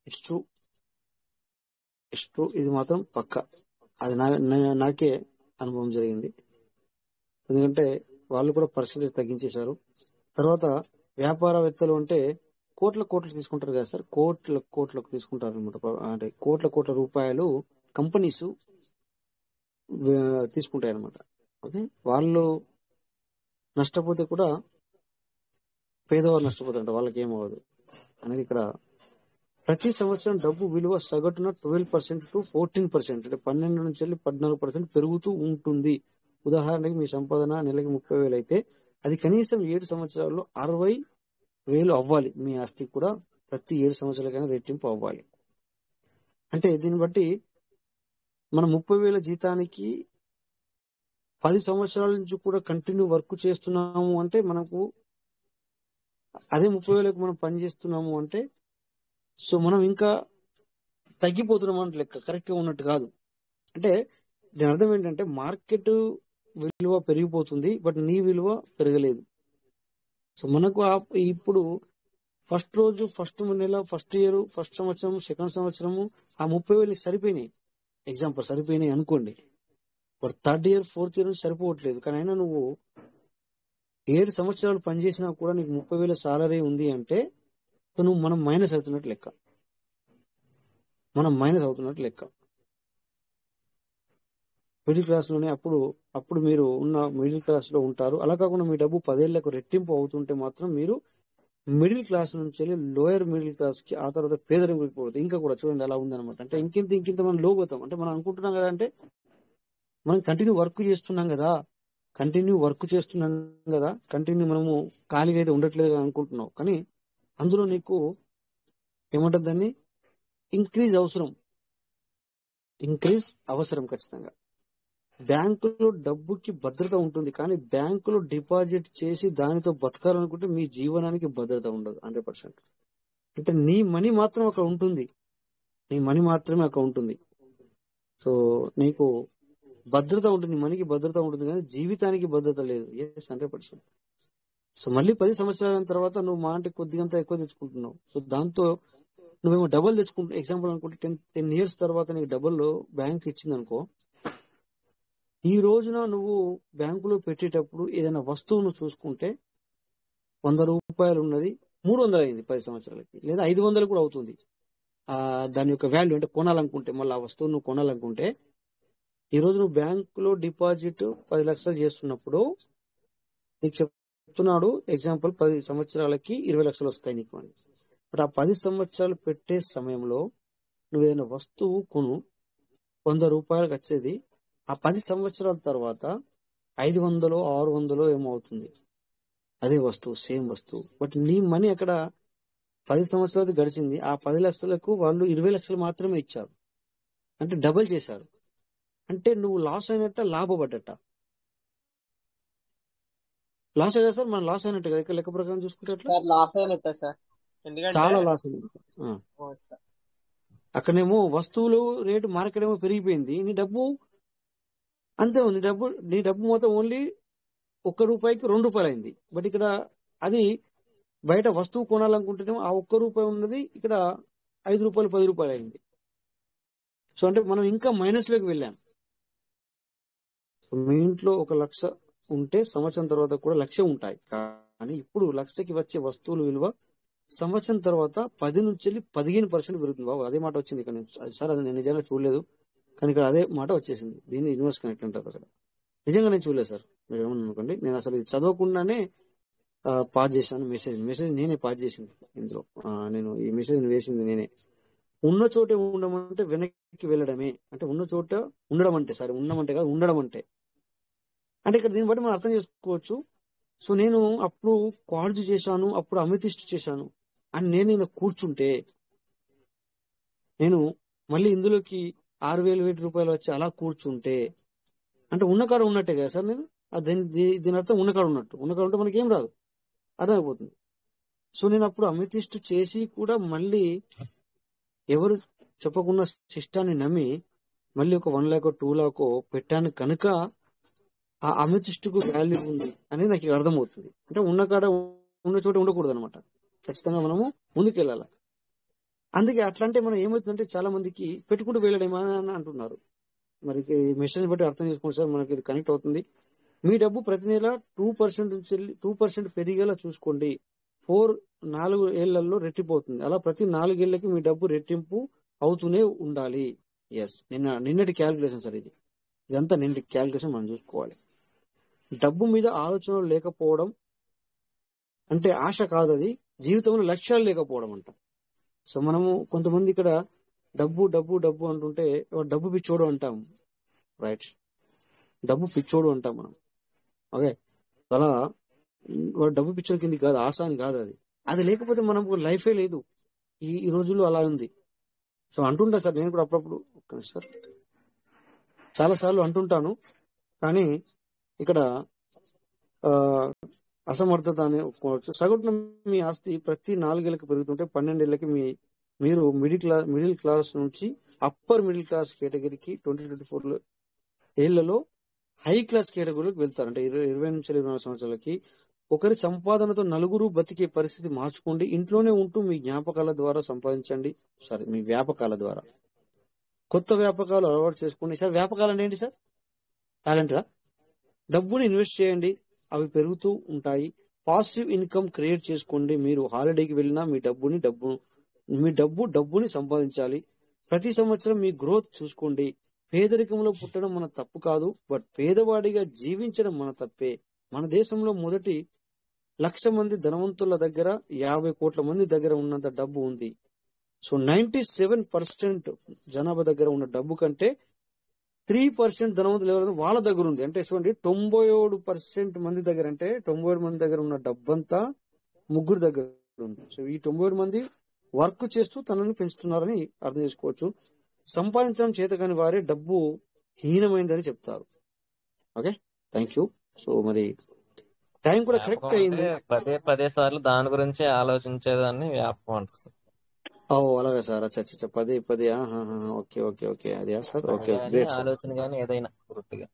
It's true. ఇది మాత్రం పక్క. అది నాకే అనుభవం జరిగింది. ఎందుకంటే వాళ్ళు కూడా పర్సెంటేజ్ తగ్గించేశారు. తర్వాత వ్యాపారవేత్తలు అంటే కోట్లు తీసుకుంటారు కదా సార్. కోట్లకు తీసుకుంటారు అనమాట. అంటే కోట్ల రూపాయలు కంపెనీస్ తీసుకుంటాయి అనమాట. ఓకే. వాళ్ళు నష్టపోతే కూడా పేదవారు నష్టపోతారంట. వాళ్ళకి ఏమవ్వదు అనేది ఇక్కడ. ప్రతి సంవత్సరం డబ్బు విలువ సగటున 12% to 14%, అంటే 12 నుంచి 14% పెరుగుతూ ఉంటుంది. ఉదాహరణకి మీ సంపాదన నెలకి 30,000 అయితే అది కనీసం 7 సంవత్సరాల్లో 60,000 అవ్వాలి. మీ ఆస్తి కూడా ప్రతి 7 సంవత్సరాలకైనా రెట్టింపు అవ్వాలి. అంటే దీన్ని బట్టి మనం 30,000 జీతానికి 10 సంవత్సరాల నుంచి కూడా కంటిన్యూ వర్క్ చేస్తున్నాము అంటే మనకు అదే 30,000కు మనం పని చేస్తున్నాము అంటే సో మనం ఇంకా తగ్గిపోతున్నాం అంటే లెక్క. కరెక్ట్ గా ఉన్నట్టు కాదు. అంటే దీని అర్థం ఏంటంటే మార్కెట్ విలువ పెరిగిపోతుంది, బట్ నీ విలువ పెరగలేదు. సో మనకు ఇప్పుడు ఫస్ట్ రోజు, ఫస్ట్ నెల, ఫస్ట్ ఇయర్, ఫస్ట్ సంవత్సరం, సెకండ్ సంవత్సరము ఆ 30,000 సరిపోయినాయి. ఎగ్జాంపుల్ సరిపోయినాయి అనుకోండి. But third year, fourth year నుంచి సరిపోవట్లేదు. కానీ అయినా నువ్వు 7 సంవత్సరాలు పనిచేసినా కూడా నీకు 30,000 సాలరీ ఉంది అంటే నువ్వు మనం మైనస్ అవుతున్నట్టు లెక్క. మిడిల్ క్లాస్ లోనే అప్పుడు మీరు ఉన్న మిడిల్ క్లాస్ లో ఉంటారు. అలా కాకుండా మీ డబ్బు 10 ఏళ్లకు రెట్టింపు అవుతుంటే మాత్రం మీరు మిడిల్ క్లాస్ నుంచి వెళ్ళి లోయర్ మిడిల్ క్లాస్ కి, ఆ తర్వాత పేదరికం పోతుంది. ఇంకా కూడా చూడండి ఎలా ఉందన్నమాట. అంటే ఇంకింత మనం లోపోతాం. అంటే మనం అనుకుంటున్నాం కదా, అంటే మనం కంటిన్యూ వర్క్ చేస్తున్నాం కదా, కంటిన్యూ మనము ఖాళీగా అయితే ఉండట్లేదు అనుకుంటున్నావు. కానీ అందులో నీకు ఏమంటుంది దాన్ని ఇంక్రీజ్ అవసరం ఖచ్చితంగా. బ్యాంకులో డబ్బుకి భద్రత ఉంటుంది, కానీ బ్యాంకులో డిపాజిట్ చేసి దానితో బతకాలనుకుంటే మీ జీవనానికి భద్రత ఉండదు 100%. అంటే నీ మనీ మాత్రం అక్కడ ఉంటుంది, సో నీకు భద్రత ఉంటుంది, మనీకి భద్రత ఉంటుంది, కానీ జీవితానికి భద్రత లేదు. 100%. సో మళ్ళీ 10 సంవత్సరాల తర్వాత నువ్వు మా అంటే కొద్దిగంతా ఎక్కువ తెచ్చుకుంటున్నావు. సో దాంతో నువ్వేమో డబుల్ తెచ్చుకుంటే ఎగ్జాంపుల్ అనుకుంటే 10 years తర్వాత నీకు డబుల్ బ్యాంక్ ఇచ్చింది అనుకో, ఈ రోజున నువ్వు బ్యాంకులో పెట్టేటప్పుడు ఏదైనా వస్తువును చూసుకుంటే 100 రూపాయలు ఉన్నది 300 అయింది 10 సంవత్సరాలకి, లేదా 500 కూడా అవుతుంది. దాని యొక్క వాల్యూ అంటే కొనాలనుకుంటే, మళ్ళీ ఆ వస్తువును కొనాలనుకుంటే, ఈ రోజు నువ్వు బ్యాంకులో డిపాజిట్ 10 లక్షలు చేస్తున్నప్పుడు నీకు చెప్తున్నాడు ఎగ్జాంపుల్ 10 సంవత్సరాలకి 20 లక్షలు వస్తాయి నీకు అని. బట్ ఆ 10 సంవత్సరాలు పెట్టే సమయంలో నువ్వు ఏదైనా వస్తువు కొను, 100 రూపాయలకు వచ్చేది ఆ 10 సంవత్సరాల తర్వాత 500 600 ఏమో అవుతుంది. అదే వస్తువు, సేమ్ వస్తువు. బట్ నీ మనీ అక్కడ 10 సంవత్సరాలు గడిచింది, ఆ 10 లక్షలకు వాళ్ళు 20 లక్షలు మాత్రమే ఇచ్చారు, అంటే డబుల్ చేశారు. అంటే నువ్వు లాస్ అయినట్ట, లాభపడ్డట. లాస్ అయ్యా సార్, మనం లాస్ అయినట్టు కదా లెక్క ప్రకారం చూసుకుంటే అట్లా సార్ లాస్ అయినట్టే సార్, ఎందుకంటే చాలా లాస్ అయినట్టు. సార్ అక్కడేమో వస్తువులు రేటు మార్కెట్ ఏమో పెరిగిపోయింది, నీ డబ్బు అంతే ఉంది. నీ డబ్బు మొత్తం ఓన్లీ 1 రూపాయికి 2 రూపాయలు అయింది. బట్ ఇక్కడ అది బయట వస్తువు కొనాలనుకుంటేనేమో ఆ 1 రూపాయి ఉన్నది ఇక్కడ 5 రూపాయలు 10 రూపాయలు అయింది. సో అంటే మనం ఇంకా మైనస్ లోకి వెళ్ళాం. మీ ఇంట్లో 1 లక్ష ఉంటే సంవత్సరం తర్వాత కూడా 1,00,000 ఉంటాయి. కానీ ఇప్పుడు 1,00,000కి వచ్చే వస్తువుల విలువ సంవత్సరం తర్వాత 10 నుంచి 15% పెరుగుతుంది. బాబు అదే మాట వచ్చింది ఇక్కడ. అది సార్ అది నేను నిజంగా చూడలేదు, కానీ ఇక్కడ అదే మాట వచ్చేసింది. దీన్ని యూనివర్స్ కనెక్ట్ అంటారు అక్కడ. నిజంగా నేను చూడలేదు సార్, మీరు ఏమన్నా అనుకోండి. నేను అసలు ఇది చదవకుండానే పాస్ చేశాను. మెసేజ్ నేనే పాస్ చేసింది ఇందులో. నేను ఈ మెసేజ్ వేసింది నేనే. ఉన్న చోటే ఉండమంటే వెనక్కి వెళ్ళడమే, అంటే ఉన్న చోట ఉండడం అంటే, సారీ ఉండమంటే కాదు, ఉండడం అంటే ఇక్కడ దీన్ని బట్టి మనం అర్థం చేసుకోవచ్చు. సో నేను అప్పుడు క్వార్జ్ చేశాను, అప్పుడు అమితిస్ట్ చేశాను అని నేను ఇలా కూర్చుంటే, నేను మళ్ళీ ఇందులోకి 6,000 రూపాయలు వచ్చి అలా కూర్చుంటే, అంటే ఉన్న కాడ ఉన్నట్టే కదా సార్. నేను దీని అర్థం ఉన్న కాడ ఉన్నట్టు. ఉన్న కాడ ఉంటే మనకి ఏం రాదు, అర్థమైపోతుంది. సో నేను అప్పుడు అమితిస్ట్ చేసి కూడా మళ్ళీ ఎవరు చెప్పకుండా సిస్టాన్ని నమ్మి మళ్ళీ ఒక 1 lakh 2 lakh పెట్టాను కనుక ఆ అమితిస్టుకు వాల్యూ ఉంది అనేది నాకు అర్థమవుతుంది. అంటే ఉన్న చోట ఉండకూడదు అనమాట. ఖచ్చితంగా మనము ముందుకు వెళ్ళాలి. అందుకే అట్లా అంటే మనం ఏమవుతుందంటే చాలా మందికి పెట్టుకుంటూ వెళ్ళడేమని అంటున్నారు. మరి మెసేజ్ బట్టి అర్థం చేసుకోండి సార్, మనకి ఇది కనెక్ట్ అవుతుంది. మీ డబ్బు ప్రతి నెల 2% నుంచి 2% పెరిగేలా చూసుకోండి. 4 ఏళ్లలో రెట్టింపు అవుతుంది. అలా ప్రతి 4 ఏళ్లకి మీ డబ్బు రెట్టింపు అవుతూనే ఉండాలి. ఎస్, నిన్నటి క్యాలిక్యులేషన్ సార్ ఇది. ఇదంతా నిన్నటి క్యాలిక్యులేషన్ మనం చూసుకోవాలి. డబ్బు మీద ఆలోచనలు లేకపోవడం అంటే ఆశ కాదు, అది జీవితంలో లక్ష్యాలు లేకపోవడం అంట. సో మనము కొంతమంది ఇక్కడ డబ్బు డబ్బు డబ్బు అంటుంటే డబ్బు పిచ్చోడు అంటాం, రైట్? డబ్బు పిచ్చోడు అంటాం మనం. ఓకే, అలా డబ్బు పిచ్చోడు కింద కాదు, ఆశ అని కాదు. అది లేకపోతే మనకు లైఫే లేదు. ఈ రోజుల్లో అలా ఉంది. సో అంటుంటా సార్, నేను కూడా అప్పుడప్పుడు సార్ చాలా సార్లు అంటుంటాను. కానీ ఇక్కడ అసమర్థత అని ఒప్పుకోవచ్చు. సగటున మీ ఆస్తి ప్రతి 4 ఏళ్ళకి పెరుగుతుంటే 12 ఏళ్ళకి మీరు మిడిల్ క్లాస్ నుంచి అప్పర్ మిడిల్ క్లాస్ కేటగిరీకి 2024 ఏళ్లలో హై క్లాస్ కేటగిరీలోకి వెళ్తారు. అంటే 20 నుంచి 24 సంవత్సరాలకి ఒకరి సంపాదనతో 4 బతికే పరిస్థితి మార్చుకోండి. ఇంట్లోనే ఉంటూ మీ జ్ఞాపకాల ద్వారా సంపాదించండి. మీ వ్యాపకాల ద్వారా కొత్త వ్యాపకాలు అలవాటు చేసుకోండి. సార్ వ్యాపకాలు అంటే ఏంటి సార్? టాలెంటా? డబ్బుని ఇన్వెస్ట్ చేయండి, అవి పెరుగుతూ ఉంటాయి. పాసివ్ ఇన్కమ్ క్రియేట్ చేసుకోండి. మీరు హాలిడేకి వెళ్ళినా మీ డబ్బుని సంపాదించాలి. ప్రతి సంవత్సరం మీ గ్రోత్ చూసుకోండి. పేదరికంలో పుట్టడం మన తప్పు కాదు, బట్ పేదవాడిగా జీవించడం మన తప్పే. మన దేశంలో మొదటి 1,00,000 మంది ధనవంతుల దగ్గర 50 కోట్ల మంది దగ్గర ఉన్నంత డబ్బు ఉంది. సో 97% జనాభా దగ్గర ఉన్న డబ్బు కంటే 3% ధనవంతులు ఎవరైనా వాళ్ళ దగ్గర ఉంది. అంటే చూడండి, 97% మంది దగ్గర, అంటే 97 మంది దగ్గర ఉన్న డబ్బంతా 3 దగ్గర ఉంది. సో ఈ 97 మంది వర్క్ చేస్తూ తనని పెంచుతున్నారని అర్థం చేసుకోవచ్చు. సంపాదించడం చేత కాని వారే డబ్బు హీనమైందని చెప్తారు. Okay, thank you. సో మరి టైం కూడా కరెక్ట్ అయింది. పదే సార్లు దాని గురించి ఆలోచించేదాన్ని వ్యాపకం అంటారు సార్. అలాగే సార్. అచ్చా పదే ఓకే ఓకే ఓకే, అదే సార్. Okay, great sir. ఆలోచన కానీ ఏదైనా పూర్తిగా.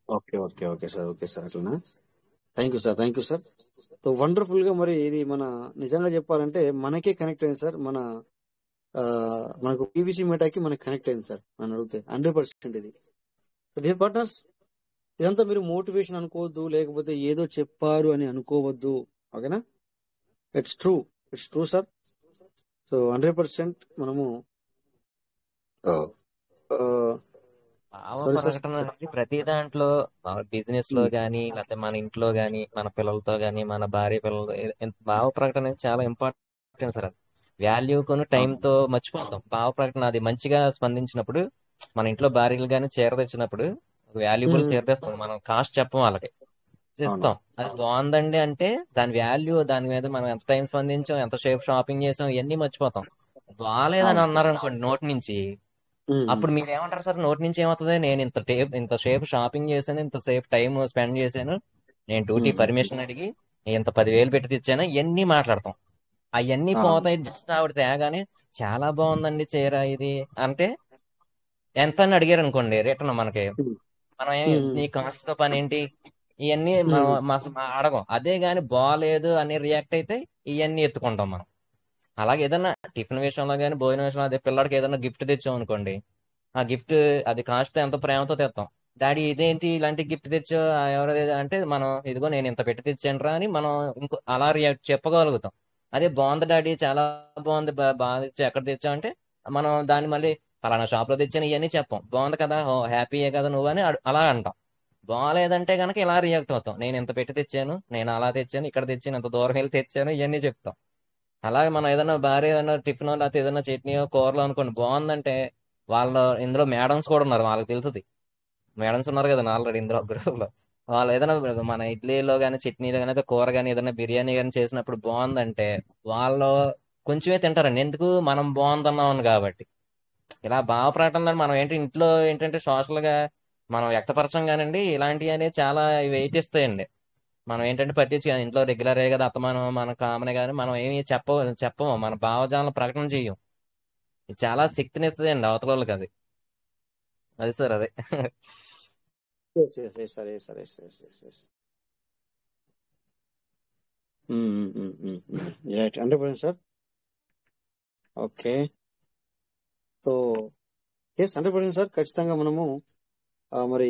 ఓకే సార్ అట్లనా. Thank you sir. So wonderful గా మరి ఇది మన నిజంగా చెప్పాలంటే మనకే కనెక్ట్ అయింది సార్. మన మనకు పీవీసీ మెటాకి మనకి కనెక్ట్ అయింది సార్ నన్ను అడిగితే 100% ఇది. డియర్ పార్ట్నర్స్, ఇదంతా మీరు మోటివేషన్ అనుకోవద్దు, లేకపోతే ఏదో చెప్పారు అని అనుకోవద్దు. ఓకేనా? It's true sir. సో 100% మనము భావ సారీ సార్. ప్రకటన అనేది ప్రతి దాంట్లో బిజినెస్ లో గానీ, లేకపోతే మన ఇంట్లో గానీ, మన పిల్లలతో గానీ, మన భార్య పిల్లలతో భావ ప్రకటన అనేది చాలా ఇంపార్టెంట్ సార్. అది వాల్యూ కొని టైంతో మర్చిపోతాం. భావ ప్రకటన అది మంచిగా స్పందించినప్పుడు, మన ఇంట్లో భార్యలు గానీ చీర తెచ్చినప్పుడు వాల్యూబుల్ చీర తెస్తాం, మనం కాస్ట్ చెప్పం వాళ్ళకి, ఇస్తాం. అది బాగుందండి అంటే దాని వాల్యూ, దాని మీద మనం ఎంత టైం స్పందించాం, ఎంతసేపు షాపింగ్ చేసాం, ఇవన్నీ మర్చిపోతాం. బాగాలేదని అన్నారు అనుకోండి నోటి నుంచి, అప్పుడు మీరు ఏమంటారు సార్? నోటి నుంచి ఏమవుతుంది? నేను ఇంతసేపు షాపింగ్ చేశాను, ఇంతసేపు టైం స్పెండ్ చేశాను, నేను డ్యూటీ పర్మిషన్ అడిగి ఇంత 10,000 పెట్టి తెచ్చాను, ఇవన్నీ మాట్లాడతాం. అవన్నీ పోతాయి. జస్ట్ ఆవిడ తేగానే చాలా బాగుందండి చీర ఇది అంటే ఎంత అని అడిగారు అనుకోండి, రిటర్న్ మనకి మనం నీ కాస్ట్ తో పని ఏంటి, ఇవన్నీ మనం అడగం. అదే గాని బాగాలేదు అని రియాక్ట్ అయితే ఇవన్నీ ఎత్తుకుంటాం మనం. అలాగే ఏదన్నా టిఫిన్ విషయంలో కానీ, భోజనం విషయంలో, అదే పిల్లడికి ఏదైనా గిఫ్ట్ తెచ్చాం అనుకోండి, ఆ గిఫ్ట్ అది కాస్ట్ ఎంతో ప్రేమతో తెస్తాం. డాడీ ఇదేంటి ఇలాంటి గిఫ్ట్ తెచ్చా, ఎవరు అంటే మనం ఇదిగో నేను ఇంత పెట్టి తెచ్చాను రా అని మనం ఇంకో అలా రియాక్ట్ చెప్పగలుగుతాం. అదే బాగుంది డాడీ, చాలా బాగుంది, బాగా తెచ్చా, ఎక్కడ తెచ్చా అంటే మనం దాన్ని మళ్ళీ ఫలానా షాప్ లో తెచ్చాను ఇవన్నీ చెప్పాం. బాగుంది కదా, ఓ హ్యాపీయే కదా నువ్వు అని అలా అంటాం. బాగాలేదంటే కనుక ఇలా రియాక్ట్ అవుతాం. నేను ఇంత పెట్టి తెచ్చాను, నేను అలా తెచ్చాను, ఇక్కడ తెచ్చాను, ఇంత దూరం వెళ్ళి తెచ్చాను, ఇవన్నీ చెప్తాం. అలాగే మనం ఏదైనా భార్య ఏదైనా టిఫిన్ లేకపోతే ఏదైనా చట్నీయో కూరలో అనుకోండి బాగుందంటే, వాళ్ళ ఇందులో మేడమ్స్ కూడా ఉన్నారు, వాళ్ళకి తెలుస్తుంది. మేడమ్స్ ఉన్నారు కదా ఆల్రెడీ ఇందులో గ్రూప్ లో. వాళ్ళు ఏదైనా మన ఇడ్లీలో కానీ, చట్నీలో కానీ, కూర కానీ, ఏదైనా బిర్యానీ కానీ చేసినప్పుడు బాగుందంటే వాళ్ళు కొంచెమే తింటారండి. ఎందుకు? మనం బాగుందన్నాం కాబట్టి. ఇలా భావ ప్రకటనలో మనం ఇంట్లో ఏంటంటే సోషల్ గా మనం వ్యక్తపరచం కానండి, ఇలాంటివి అనేది చాలా వెయిట్ ఇస్తాయండి. మనం ఏంటంటే పట్టించి ఇంట్లో రెగ్యులరే కదా అత్తమానం మన కామనే కానీ మనం ఏమి చెప్పము, మన భావజాలను ప్రకటన చెయ్యం. ఇది చాలా శక్తిని ఇస్తుందండి అవతల వాళ్ళకి. అది సార్ అదే. Yes. Right, 100% sir. Okay, so yes 100% sir. ఖచ్చితంగా మనము మరి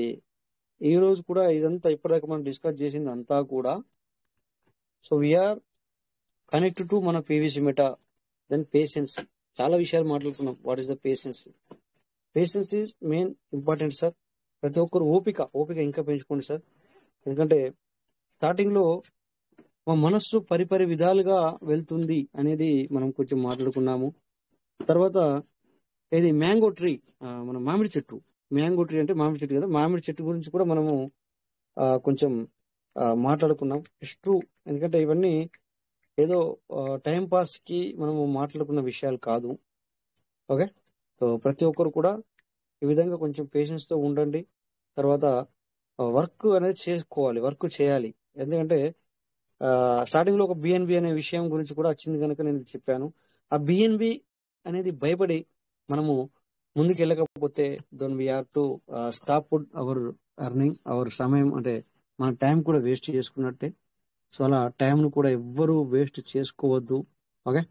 ఈ రోజు కూడా ఇదంతా ఇప్పటిదాకా మనం డిస్కస్ చేసింది అంతా కూడా, సో వీఆర్ కనెక్టెడ్ టు మన పీవీసీ మెటా. దెన్ పేషెన్స్, చాలా విషయాలు మాట్లాడుకున్నాం. What is the patience? Patience is main important sir. ప్రతి ఒక్కరు ఓపిక ఇంకా పెంచుకోండి సార్. ఎందుకంటే స్టార్టింగ్ లో మా మనస్సు పరిపరి విధాలుగా వెళ్తుంది అనేది మనం కొంచెం మాట్లాడుకున్నాము. తర్వాత ఇది మ్యాంగో ట్రీ, మన మామిడి చెట్టు. మ్యాంగో ట్రీ అంటే మామిడి చెట్టు కదా, మామిడి చెట్టు గురించి కూడా మనము కొంచెం మాట్లాడుకున్నాం. It's true. ఎందుకంటే ఇవన్నీ ఏదో టైం పాస్ కి మనము మాట్లాడుకున్న విషయాలు కాదు. ఓకే, సో ప్రతి ఒక్కరు కూడా ఈ విధంగా కొంచెం పేషెన్స్ తో ఉండండి. తర్వాత వర్క్ అనేది చేసుకోవాలి, వర్క్ చేయాలి. ఎందుకంటే స్టార్టింగ్ లో ఒక బిఎన్బి అనే విషయం గురించి కూడా వచ్చింది కనుక నేను చెప్పాను. ఆ బిఎన్బి అనేది భయపడి మనము ముందుకు వెళ్ళకపోతే then we have to stop our earning, our సమయం, అంటే మన టైం కూడా వేస్ట్ చేసుకున్నట్టే. సో అలా టైంను కూడా ఎవ్వరూ వేస్ట్ చేసుకోవద్దు. ఓకే,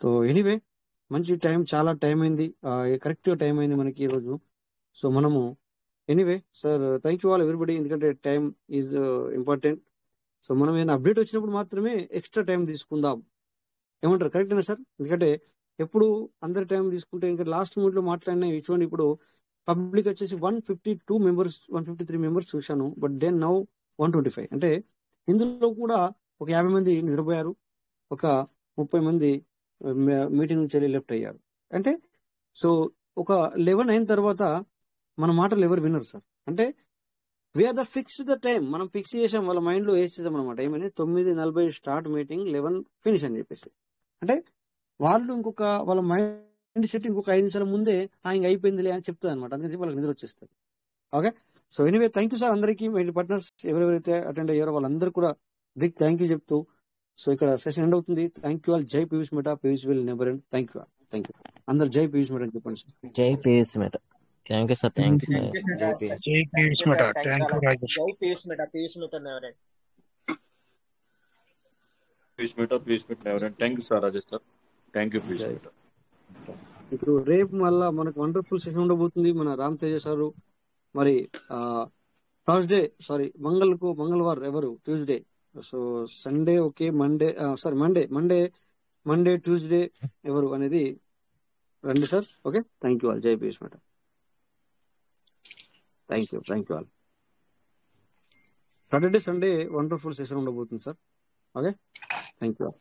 సో ఎనీవే మంచి టైం, చాలా టైం అయింది, కరెక్ట్ టైం అయింది మనకి ఈరోజు. సో మనము anyway sir, thank you all everybody. ఎందుకంటే టైం ఈజ్ ఇంపార్టెంట్. సో మనం ఏమైనా అప్డేట్ వచ్చినప్పుడు మాత్రమే ఎక్స్ట్రా టైం తీసుకుందాం. ఏమంటారు? కరెక్టేనా సార్? ఎందుకంటే ఎప్పుడు అందరి టైం తీసుకుంటే ఇంకా లాస్ట్ మూమెంట్ లో మాట్లాడినా చూడండి. ఇప్పుడు పబ్లిక్ వచ్చేసి 152 మెంబర్స్, 153 మెంబర్స్ చూశాను. But then now 125. అంటే ఇందులో కూడా ఒక 50 మంది నిద్రపోయారు, ఒక 30 మంది మీటింగ్ నుంచి వెళ్ళి లెఫ్ట్ అయ్యారు. అంటే సో ఒక 11 అయిన తర్వాత మన మాటలు ఎవరు వినరు సార్. అంటే we are the fix the time, మనం ఫిక్స్ చేసాం, వాళ్ళ మైండ్ లో వేసేసాం అనమాట. ఏమని 9:40 స్టార్ట్ మీటింగ్, 11 ఫినిష్ అని చెప్పేసి. అంటే వాళ్ళు ఇంకొక వాళ్ళ మైండ్ సెట్ ఇంకొక 5 నిమిషాల ముందే ఇంక అయిపోయిందిలే అని చెప్తుంది అనమాట. అందుకని వాళ్ళకి నిద్ర వచ్చేస్తుంది. Okay, so anyway thank you sir అందరికీ. మీ పార్ట్నర్స్ ఎవరెవరైతే అటెండ్ అయ్యారో వాళ్ళందరూ కూడా బిగ్ థ్యాంక్ యూ చెప్తూ సో ఇక్కడ సెషన్ ఎండ్ అవుతుంది. Thank you all. జై Piyush Mehta, Piyush will never end. Thank you అందరు. జై పీయూష్ మెటా అని చెప్పండి సార్. జై Piyush Mehta. Thank you sir. Thank you. జై పీయూష్. జై పీయూష్ మెటా. Thank you Rajesh. జై Piyush Mehta, Piyush Mehta never end. Piyush Mehta never end. Thank you sir Rajesh sir. Thank you Piyush Mehta. ఇప్పుడు రేపు మళ్ళా మనకు వండర్ఫుల్ సెషన్ ఉండబోతుంది. మన రామ్ తేజ సారు మరి థర్స్డే మంగళవారం ఎవరు Tuesday, so Sunday okay, Monday sorry Monday Tuesday ఎవరు అనేది రండి సార్. Okay, thank you all. జై Bhishma. Thank you all. Saturday Sunday wonderful session ఉండబోతుంది sir. Okay, thank you all.